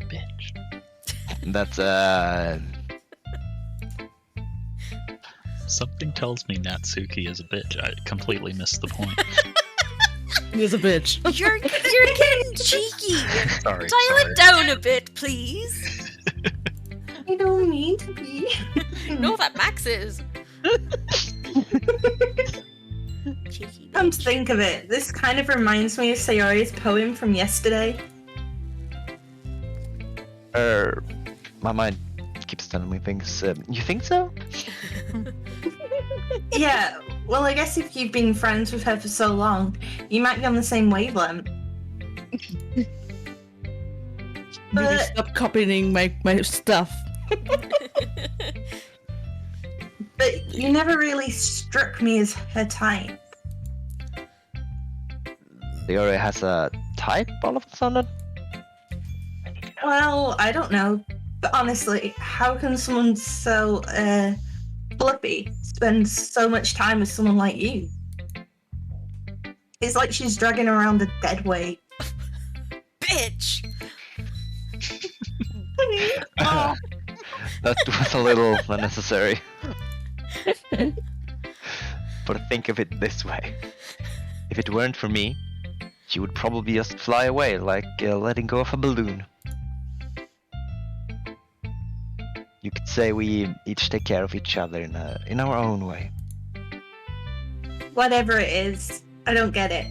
Bitch. That's, Something tells me Natsuki is a bitch. I completely missed the point. He's a bitch. You're getting cheeky. Sorry. Dial it down a bit, please. I don't mean to be. No, that Max is. Cheeky Come to bitch. think of it, this kind of reminds me of Sayori's poem from yesterday. My mind keeps telling me things. You think so? Yeah, well, I guess if you've been friends with her for so long, you might be on the same wavelength. Yuri, But- stop copying my stuff. But you never really struck me as her type. Yuri has a type all of a sudden? Well, I don't know. But honestly, how can someone so, flippy spend so much time with someone like you? It's like she's dragging around a dead weight. Bitch. Oh, That was a little unnecessary. But think of it this way. If it weren't for me, she would probably just fly away like letting go of a balloon. You could say we each take care of each other in our own way. whatever it is, I don't get it.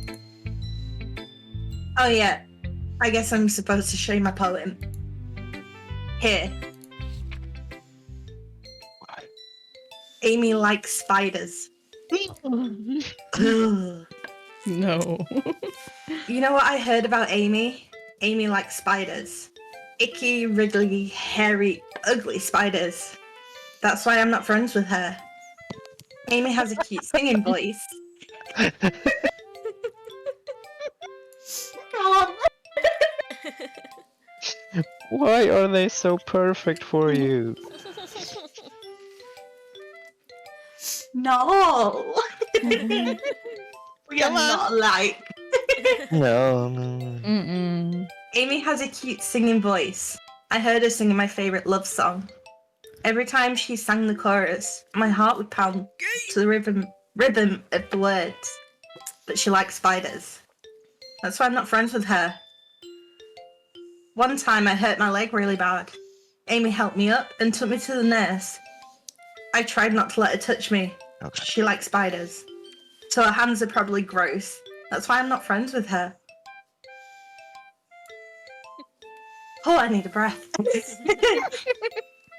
Oh yeah, I guess I'm supposed to show you my poem. Here. Amy likes spiders. Ugh. No. You know what I heard about Amy? Amy likes spiders. Icky, wriggly, hairy, ugly spiders. That's why I'm not friends with her. Amy has a cute singing voice. God. Why are they so perfect for you? No! We are Come on. not alike. No. Mm-mm. Amy has a cute singing voice. I heard her singing my favourite love song. Every time she sang the chorus, my heart would pound to the rhythm of the words. But she likes spiders. That's why I'm not friends with her. One time I hurt my leg really bad. Amy helped me up and took me to the nurse. I tried not to let her touch me. Okay. She likes spiders. So her hands are probably gross. That's why I'm not friends with her. Oh, I need a breath.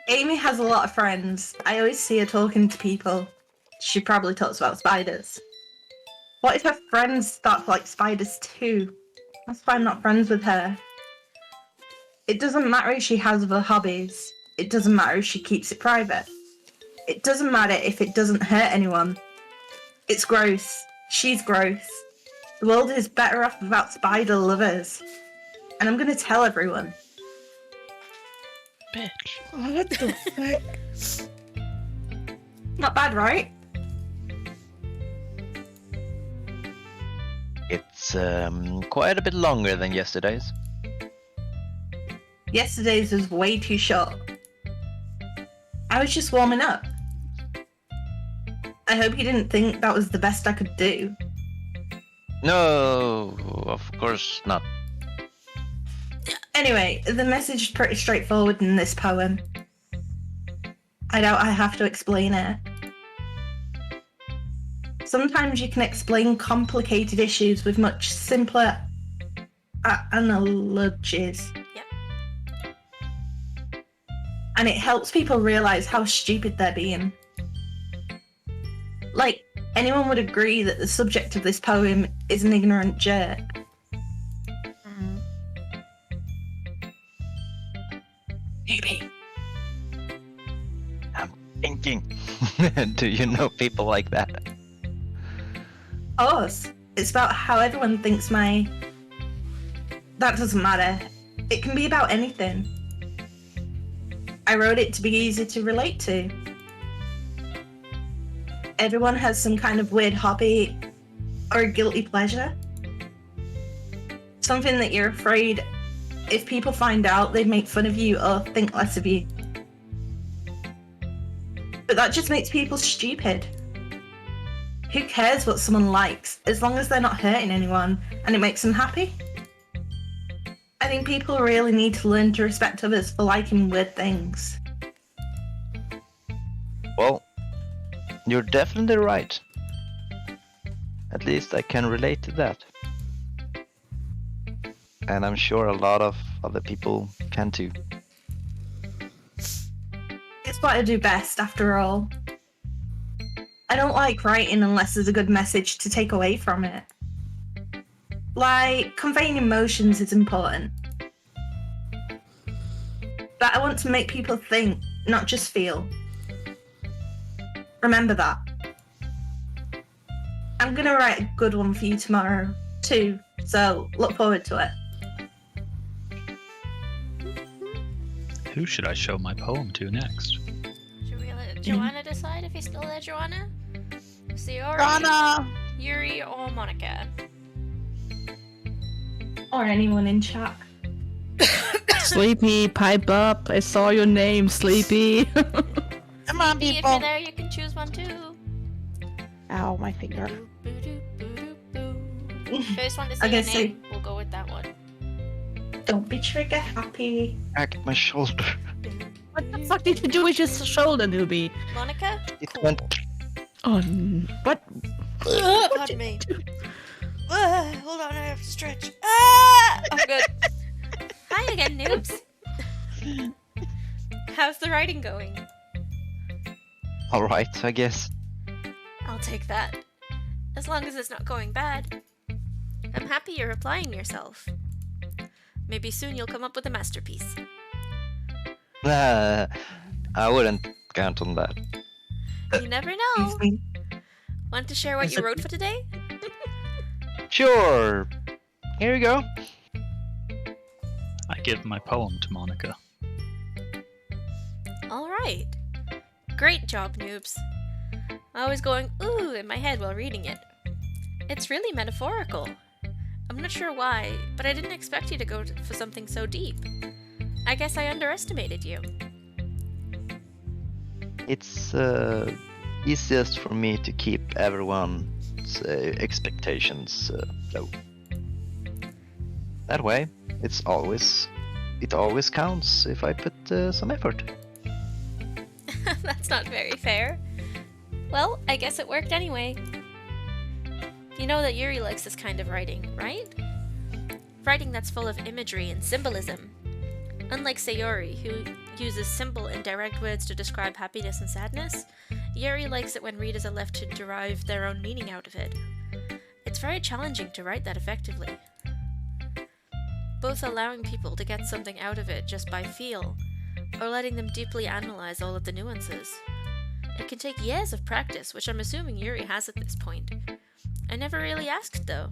Amy has a lot of friends. I always see her talking to people. She probably talks about spiders. What if her friends start to like spiders too? That's why I'm not friends with her. It doesn't matter if she has other hobbies. It doesn't matter if she keeps it private. It doesn't matter if it doesn't hurt anyone. It's gross. She's gross. The world is better off without spider lovers. And I'm gonna tell everyone. Bitch. What the fuck? Not bad, right? It's quite a bit longer than yesterday's. Yesterday's was way too short. I was just warming up. I hope you didn't think that was the best I could do. No, of course not. Anyway, the message is pretty straightforward in this poem. I doubt I have to explain it. Sometimes you can explain complicated issues with much simpler analogies. Yep. And it helps people realize how stupid they're being. Like, anyone would agree that the subject of this poem is an ignorant jerk. Maybe. I'm thinking. Do you know people like that? Of course. It's about how everyone thinks That doesn't matter. It can be about anything. I wrote it to be easy to relate to. Everyone has some kind of weird hobby or a guilty pleasure. Something that you're afraid if people find out, they'd make fun of you or think less of you. But that just makes people stupid. Who cares what someone likes, as long as they're not hurting anyone and it makes them happy? I think people really need to learn to respect others for liking weird things. Well, you're definitely right. At least I can relate to that. And I'm sure a lot of other people can too. It's what I do best, after all. I don't like writing unless there's a good message to take away from it. Like, conveying emotions is important. But I want to make people think, not just feel. Remember that. I'm gonna write a good one for you tomorrow, too, so look forward to it. Who should I show my poem to next? Should we let Joanna decide if he's still there, Joanna? Sayori, Donna! Yuri, or Monica? Or anyone in chat. Sleepy, pipe up. I saw your name, Sleepy. Come on, If you're people! there, you can choose one too. Ow, my finger. First one to I say your guess name, we'll go with that one. Don't be trigger happy. Cracked my shoulder. What the fuck did you do with your shoulder, newbie? Monica? It Cool. went. Oh, what? Pardon me. Hold on, I have to stretch. Ah! I'm good. Hi again, noobs. How's the writing going? Alright, I guess. I'll take that. As long as it's not going bad. I'm happy you're applying yourself. Maybe soon you'll come up with a masterpiece. I wouldn't count on that. You never know. Excuse me. Want to share what you wrote for today? Sure. Here you go. I give my poem to Monica. Alright. Great job, noobs. I was going ooh in my head while reading it. It's really metaphorical. I'm not sure why, but I didn't expect you to go for something so deep. I guess I underestimated you. It's easiest for me to keep everyone's expectations low. That way, it always counts if I put some effort. That's not very fair. Well, I guess it worked anyway. You know that Yuri likes this kind of writing, right? Writing that's full of imagery and symbolism. Unlike Sayori, who uses simple and direct words to describe happiness and sadness, Yuri likes it when readers are left to derive their own meaning out of it. It's very challenging to write that effectively. Both allowing people to get something out of it just by feel, or letting them deeply analyze all of the nuances. It can take years of practice, which I'm assuming Yuri has at this point. I never really asked, though.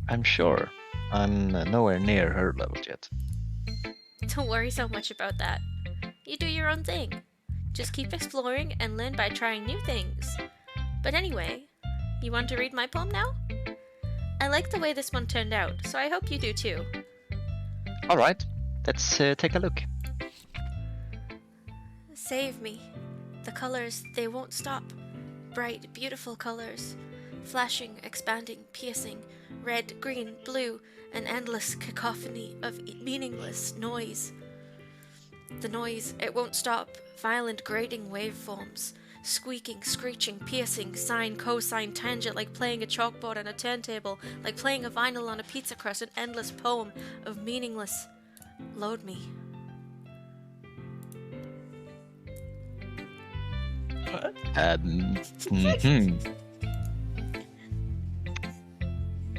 I'm sure. I'm nowhere near her level yet. Don't worry so much about that. You do your own thing. Just keep exploring and learn by trying new things. But anyway, you want to read my poem now? I like the way this one turned out, so I hope you do too. Alright, let's take a look. Save me. The colors, they won't stop. Bright, beautiful colors. Flashing, expanding, piercing. Red, green, blue. An endless cacophony of meaningless noise. The noise, it won't stop. Violent, grating waveforms. Squeaking, screeching, piercing, sine, cosine, tangent, like playing a chalkboard on a turntable, like playing a vinyl on a pizza crust, an endless poem of meaningless. Load me.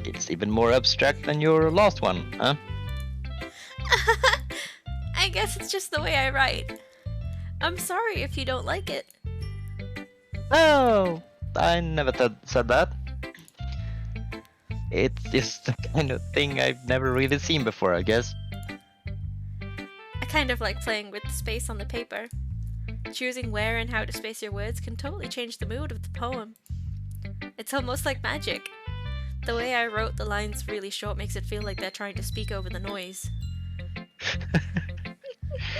It's even more abstract than your last one, huh? I guess it's just the way I write. I'm sorry if you don't like it. Oh, I never said that. It's just the kind of thing I've never really seen before, I guess. I kind of like playing with the space on the paper. Choosing where and how to space your words can totally change the mood of the poem. It's almost like magic. The way I wrote the lines really short makes it feel like they're trying to speak over the noise.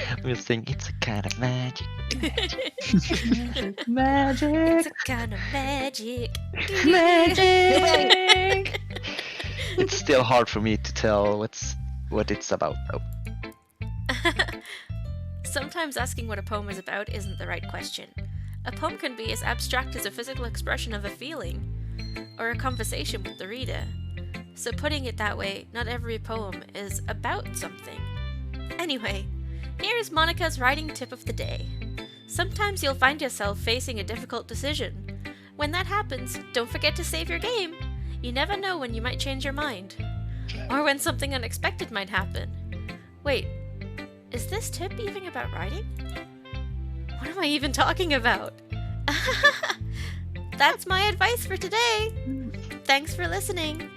I'm just thinking it's a kind of magic. Magic. It's a kind of magic. Magic. It's still hard for me to tell what it's about, though. Sometimes asking what a poem is about isn't the right question. A poem can be as abstract as a physical expression of a feeling, or a conversation with the reader. So putting it that way, not every poem is about something. Anyway, here is Monica's writing tip of the day. Sometimes you'll find yourself facing a difficult decision. When that happens, don't forget to save your game. You never know when you might change your mind. Or when something unexpected might happen. Wait, is this tip even about writing? What am I even talking about? That's my advice for today. Thanks for listening.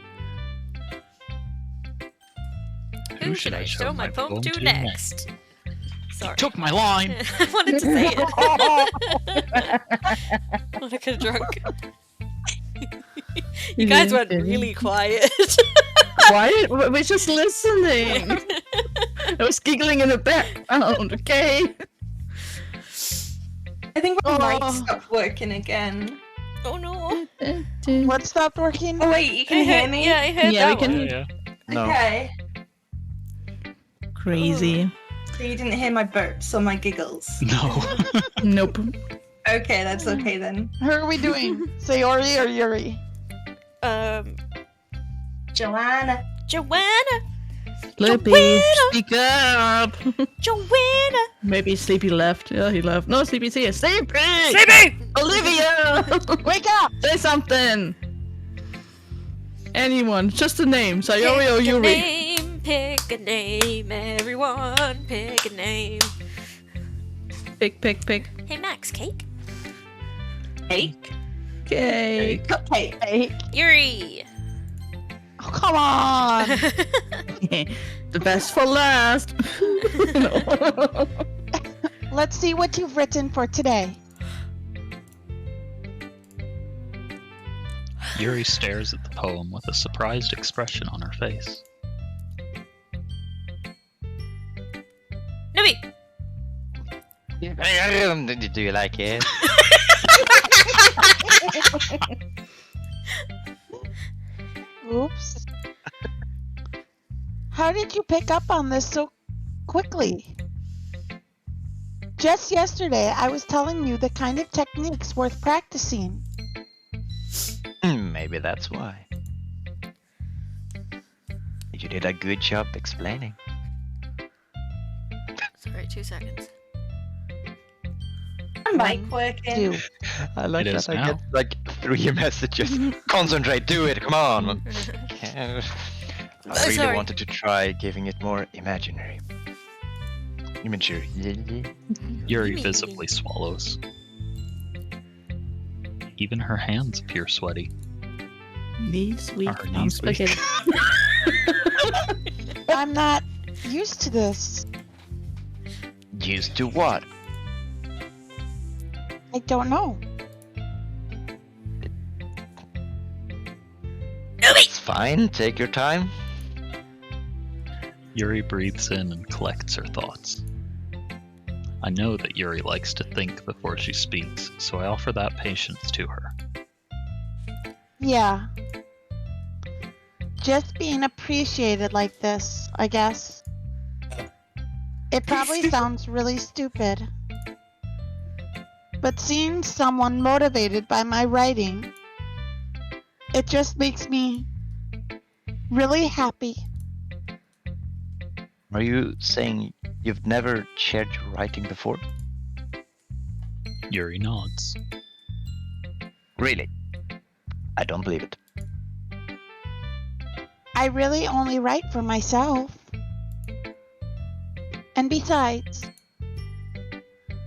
Who should I show my poem to next? Sorry. Took my line. I wanted to say it. Monica drunk. You guys went really quiet. Quiet? We're just listening. I was giggling in the background, okay? I think my mic stopped working again. Oh no. What stopped working? Oh wait, you can hear me? Yeah, I heard Yeah, we that can one. hear. No. Okay. Crazy. So you didn't hear my burps or my giggles? No. Nope. Okay, that's okay then. Who are we doing? Sayori or Yuri? Joanna. Joanna! Sleepy, speak up. Joanna! Maybe Sleepy left. Yeah, he left. No, Sleepy's here. Sleepy! Sleepy! Olivia! Wake up! Say something! Anyone, just a name. Sayori or Yuri? Pick a name, everyone, pick a name. Pick. Hey Max, cake? Cake. Cake. Cupcake. Hey. Yuri! Oh, come on! The best for last. No. Let's see what you've written for today. Yuri stares at the poem with a surprised expression on her face. Nubi! Do you like it? Oops. How did you pick up on this so quickly? Just yesterday, I was telling you the kind of techniques worth practicing. Maybe that's why. You did a good job explaining. Sorry, 2 seconds. Mic working. Do. I like It that is I now. get like 3 messages. Concentrate, do it, come on! I really Sorry. wanted to try giving it more imaginary. Imagery. Yuri Me. visibly swallows. Even her hands appear sweaty. Knees weak. Are her knees weak? Okay. I'm not used to this. Used to what? I don't know. It's fine, take your time. Yuri breathes in and collects her thoughts. I know that Yuri likes to think before she speaks, so I offer that patience to her. Yeah. Just being appreciated like this, I guess. It probably sounds really stupid. But seeing someone motivated by my writing, it just makes me really happy. Are you saying you've never shared your writing before? Yuri nods. Really? I don't believe it. I really only write for myself. And besides,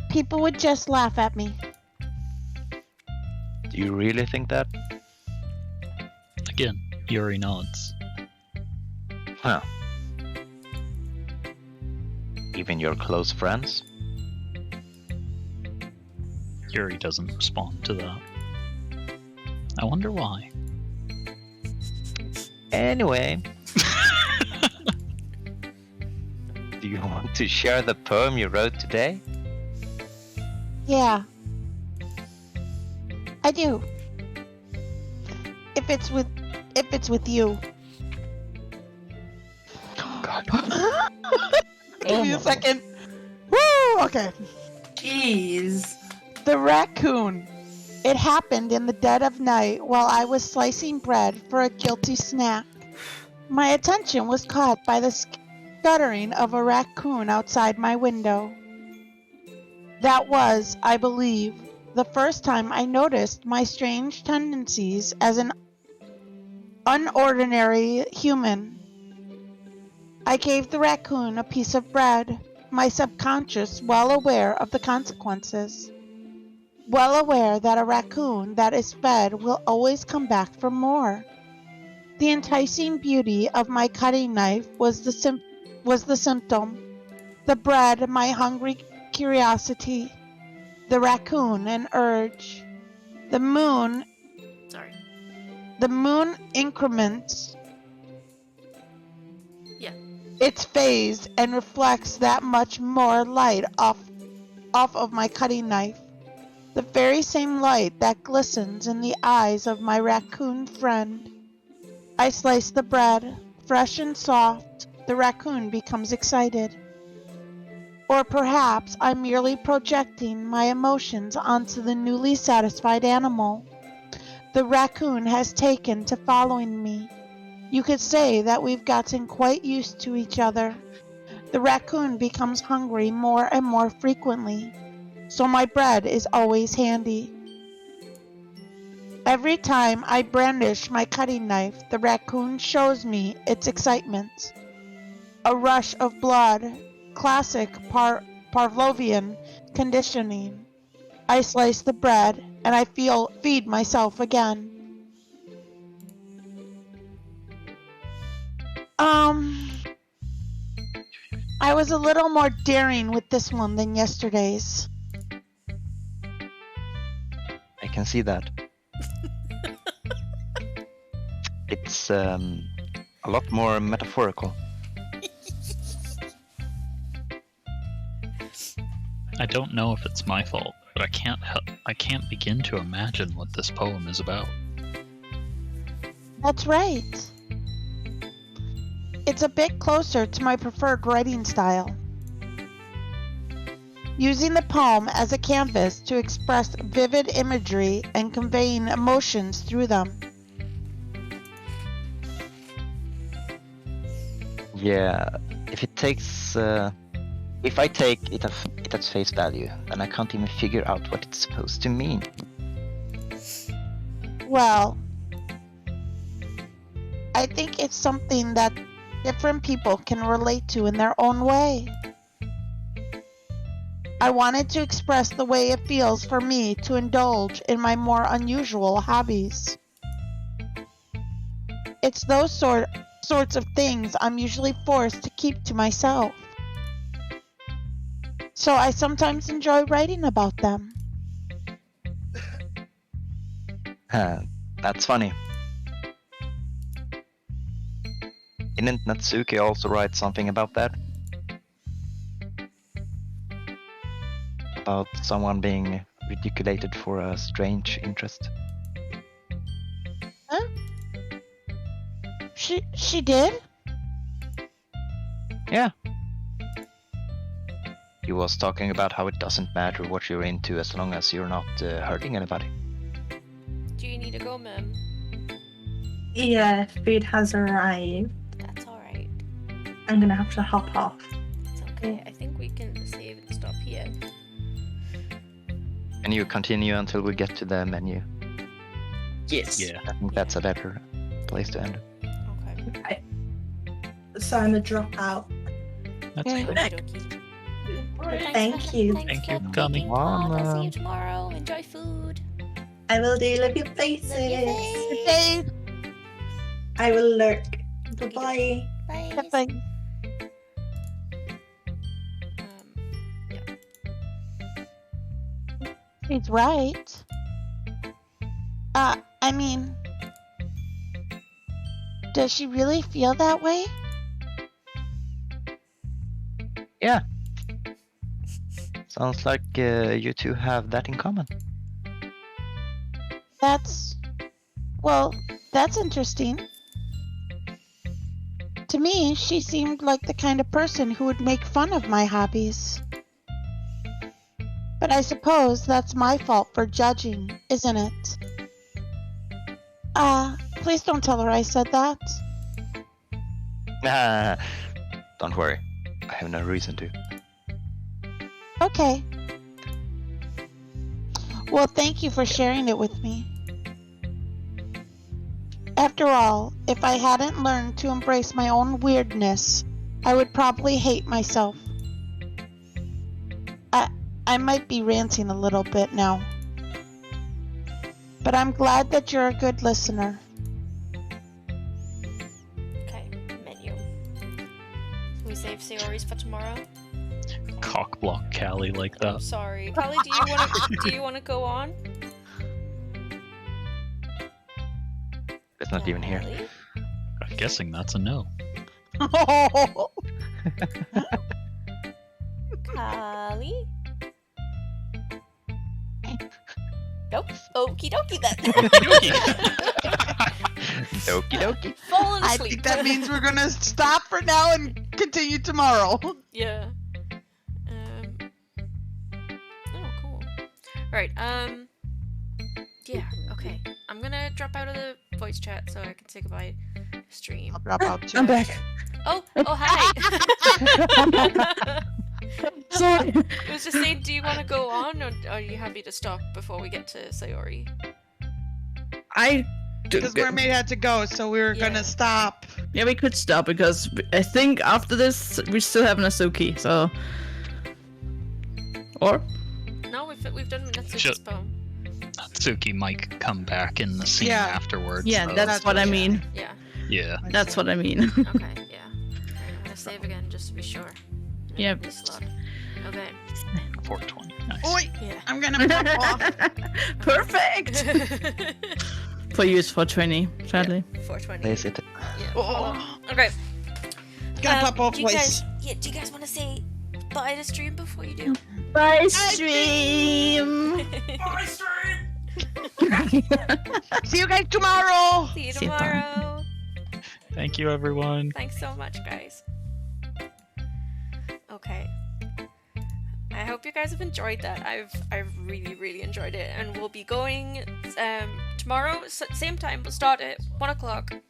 people would just laugh at me. Do you really think that? Again, Yuri nods. Huh. Even your close friends? Yuri doesn't respond to that. I wonder why. Anyway. Do you want to share the poem you wrote today? Yeah. I do. If it's with you. God. Give me a second. Woo! Okay. Jeez. The raccoon. It happened in the dead of night while I was slicing bread for a guilty snack. My attention was caught by the scuttering of a raccoon outside my window. That was, I believe, the first time I noticed my strange tendencies as an unordinary human. I gave the raccoon a piece of bread, my subconscious well aware of the consequences. Well aware that a raccoon that is fed will always come back for more. The enticing beauty of my cutting knife was the symptom. The bread, my hungry curiosity. The raccoon, an urge. The moon Sorry. increments Yeah. its phase and reflects that much more light off of my cutting knife. The very same light that glistens in the eyes of my raccoon friend. I slice the bread, fresh and soft. The raccoon becomes excited. Or perhaps I'm merely projecting my emotions onto the newly satisfied animal. The raccoon has taken to following me. You could say that we've gotten quite used to each other. The raccoon becomes hungry more and more frequently, so my bread is always handy. Every time I brandish my cutting knife, the raccoon shows me its excitement. A rush of blood, classic Pavlovian conditioning. I slice the bread and I feed myself again. I was a little more daring with this one than yesterday's. I can see that. It's a lot more metaphorical. I don't know if it's my fault, but I can't begin to imagine what this poem is about. That's right. It's a bit closer to my preferred writing style. Using the poem as a canvas to express vivid imagery and conveying emotions through them. Yeah, if I take it at face value, then I can't even figure out what it's supposed to mean. Well, I think it's something that different people can relate to in their own way. I wanted to express the way it feels for me to indulge in my more unusual hobbies. It's those sorts of things I'm usually forced to keep to myself. So I sometimes enjoy writing about them. That's funny. Didn't Natsuki also write something about that? About someone being ridiculated for a strange interest? Huh? She did? Yeah. He was talking about how it doesn't matter what you're into as long as you're not hurting anybody. Do you need to go, ma'am? Yeah, food has arrived. That's alright. I'm gonna have to hop off. It's okay. I think we can save and stop here. And you continue until we get to the menu. Yes. Yeah. I think that's a better place to end. Okay. So I'm gonna drop out. That's Okay. good. Okey-dokey. Thank you. Thank you for picking coming. up. I'll see Mama. you tomorrow. Enjoy food. I will do. Love your faces. Love your face. Good day. I will lurk. Okey-dokey. Bye. Bye. Nothing. Yeah. He's right. I mean, does she really feel that way? Yeah. Sounds like you two have that in common. That's interesting. To me, she seemed like the kind of person who would make fun of my hobbies. But I suppose that's my fault for judging, isn't it? Please don't tell her I said that. Don't worry. I have no reason to. Okay. Well, thank you for sharing it with me. After all, if I hadn't learned to embrace my own weirdness, I would probably hate myself. I might be ranting a little bit now. But I'm glad that you're a good listener. Okay, menu. We save Sayori's for tomorrow. Cockblock Callie like Oh, that. sorry, Callie. Do you want to go on? It's not even here. Callie? I'm guessing that's a no. Callie? Nope. Okie dokie then. Okie dokie. Fallen I asleep. think that means we're gonna stop for now and continue tomorrow. Yeah. Oh, cool. Right. Yeah. Okay. I'm gonna drop out of the voice chat so I can say goodbye to stream. I'll drop out too. I'm back. Oh, hi. Sorry. I was just saying, do you want to go on, or are you happy to stop before we get to Sayori? I do. Because Mermaid had to go, so we were Yeah. gonna stop. Yeah, we could stop because I think after this we still have Natsuki. So, or No, we've done Natsuki's Shut- poem. Natsuki might come back in the scene Yeah. afterwards. yeah, though. that's what I mean. Yeah. Yeah. That's what I mean. Okay. Yeah. I'm gonna save again just to be sure. Yep. Reslot. Okay. 420. Nice. Oi! Yeah. I'm gonna pop off. Perfect. For you, it's 420, sadly. 420. They sit. Yeah. Oh, Okay. gonna pop off do you twice. guys, do you guys want to say bye to stream before you do? Bye, stream. Bye, stream! See you guys tomorrow. See you See you tomorrow. tomorrow. Thank you, everyone. Thanks so much, guys. Okay. I hope you guys have enjoyed that. I've really enjoyed it, and we'll be going tomorrow, same time. We'll start at 1:00.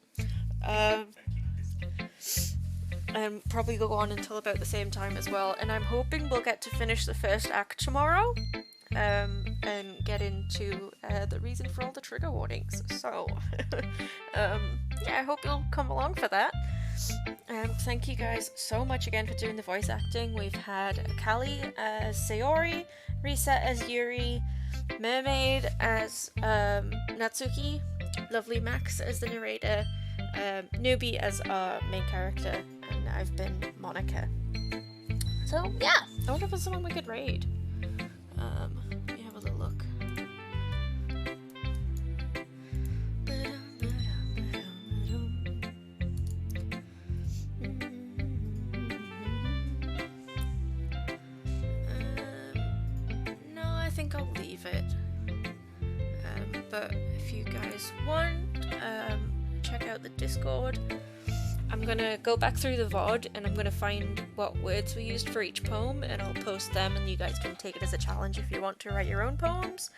And probably go on until about the same time as well. And I'm hoping we'll get to finish the first act tomorrow, and get into the reason for all the trigger warnings. So, yeah, I hope you'll come along for that. Thank you guys so much again for doing the voice acting. We've had Callie as Sayori, Reset as Yuri, Mermaid as Natsuki, Lovely Max as the narrator, Newbie as our main character, and I've been Monica. So yeah, I wonder if there's someone we could raid. Let me have a little look. No, I think I'll leave it. But if you guys want, check out the Discord. I'm gonna go back through the VOD and I'm gonna find what words we used for each poem, and I'll post them, and you guys can take it as a challenge if you want to write your own poems.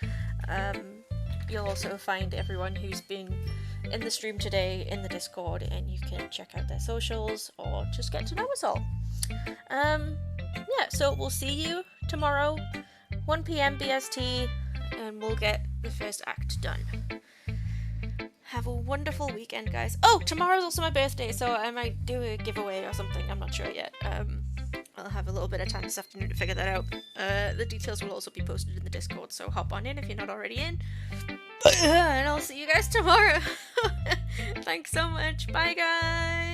You'll also find everyone who's been in the stream today in the Discord, and you can check out their socials or just get to know us all. Yeah, so we'll see you tomorrow, 1 PM BST, and we'll get the first act done. Have a wonderful weekend, guys. Oh, tomorrow's also my birthday, so I might do a giveaway or something. I'm not sure yet. I'll have a little bit of time this afternoon to figure that out. The details will also be posted in the Discord, so hop on in if you're not already in. And I'll see you guys tomorrow. Thanks so much. Bye, guys.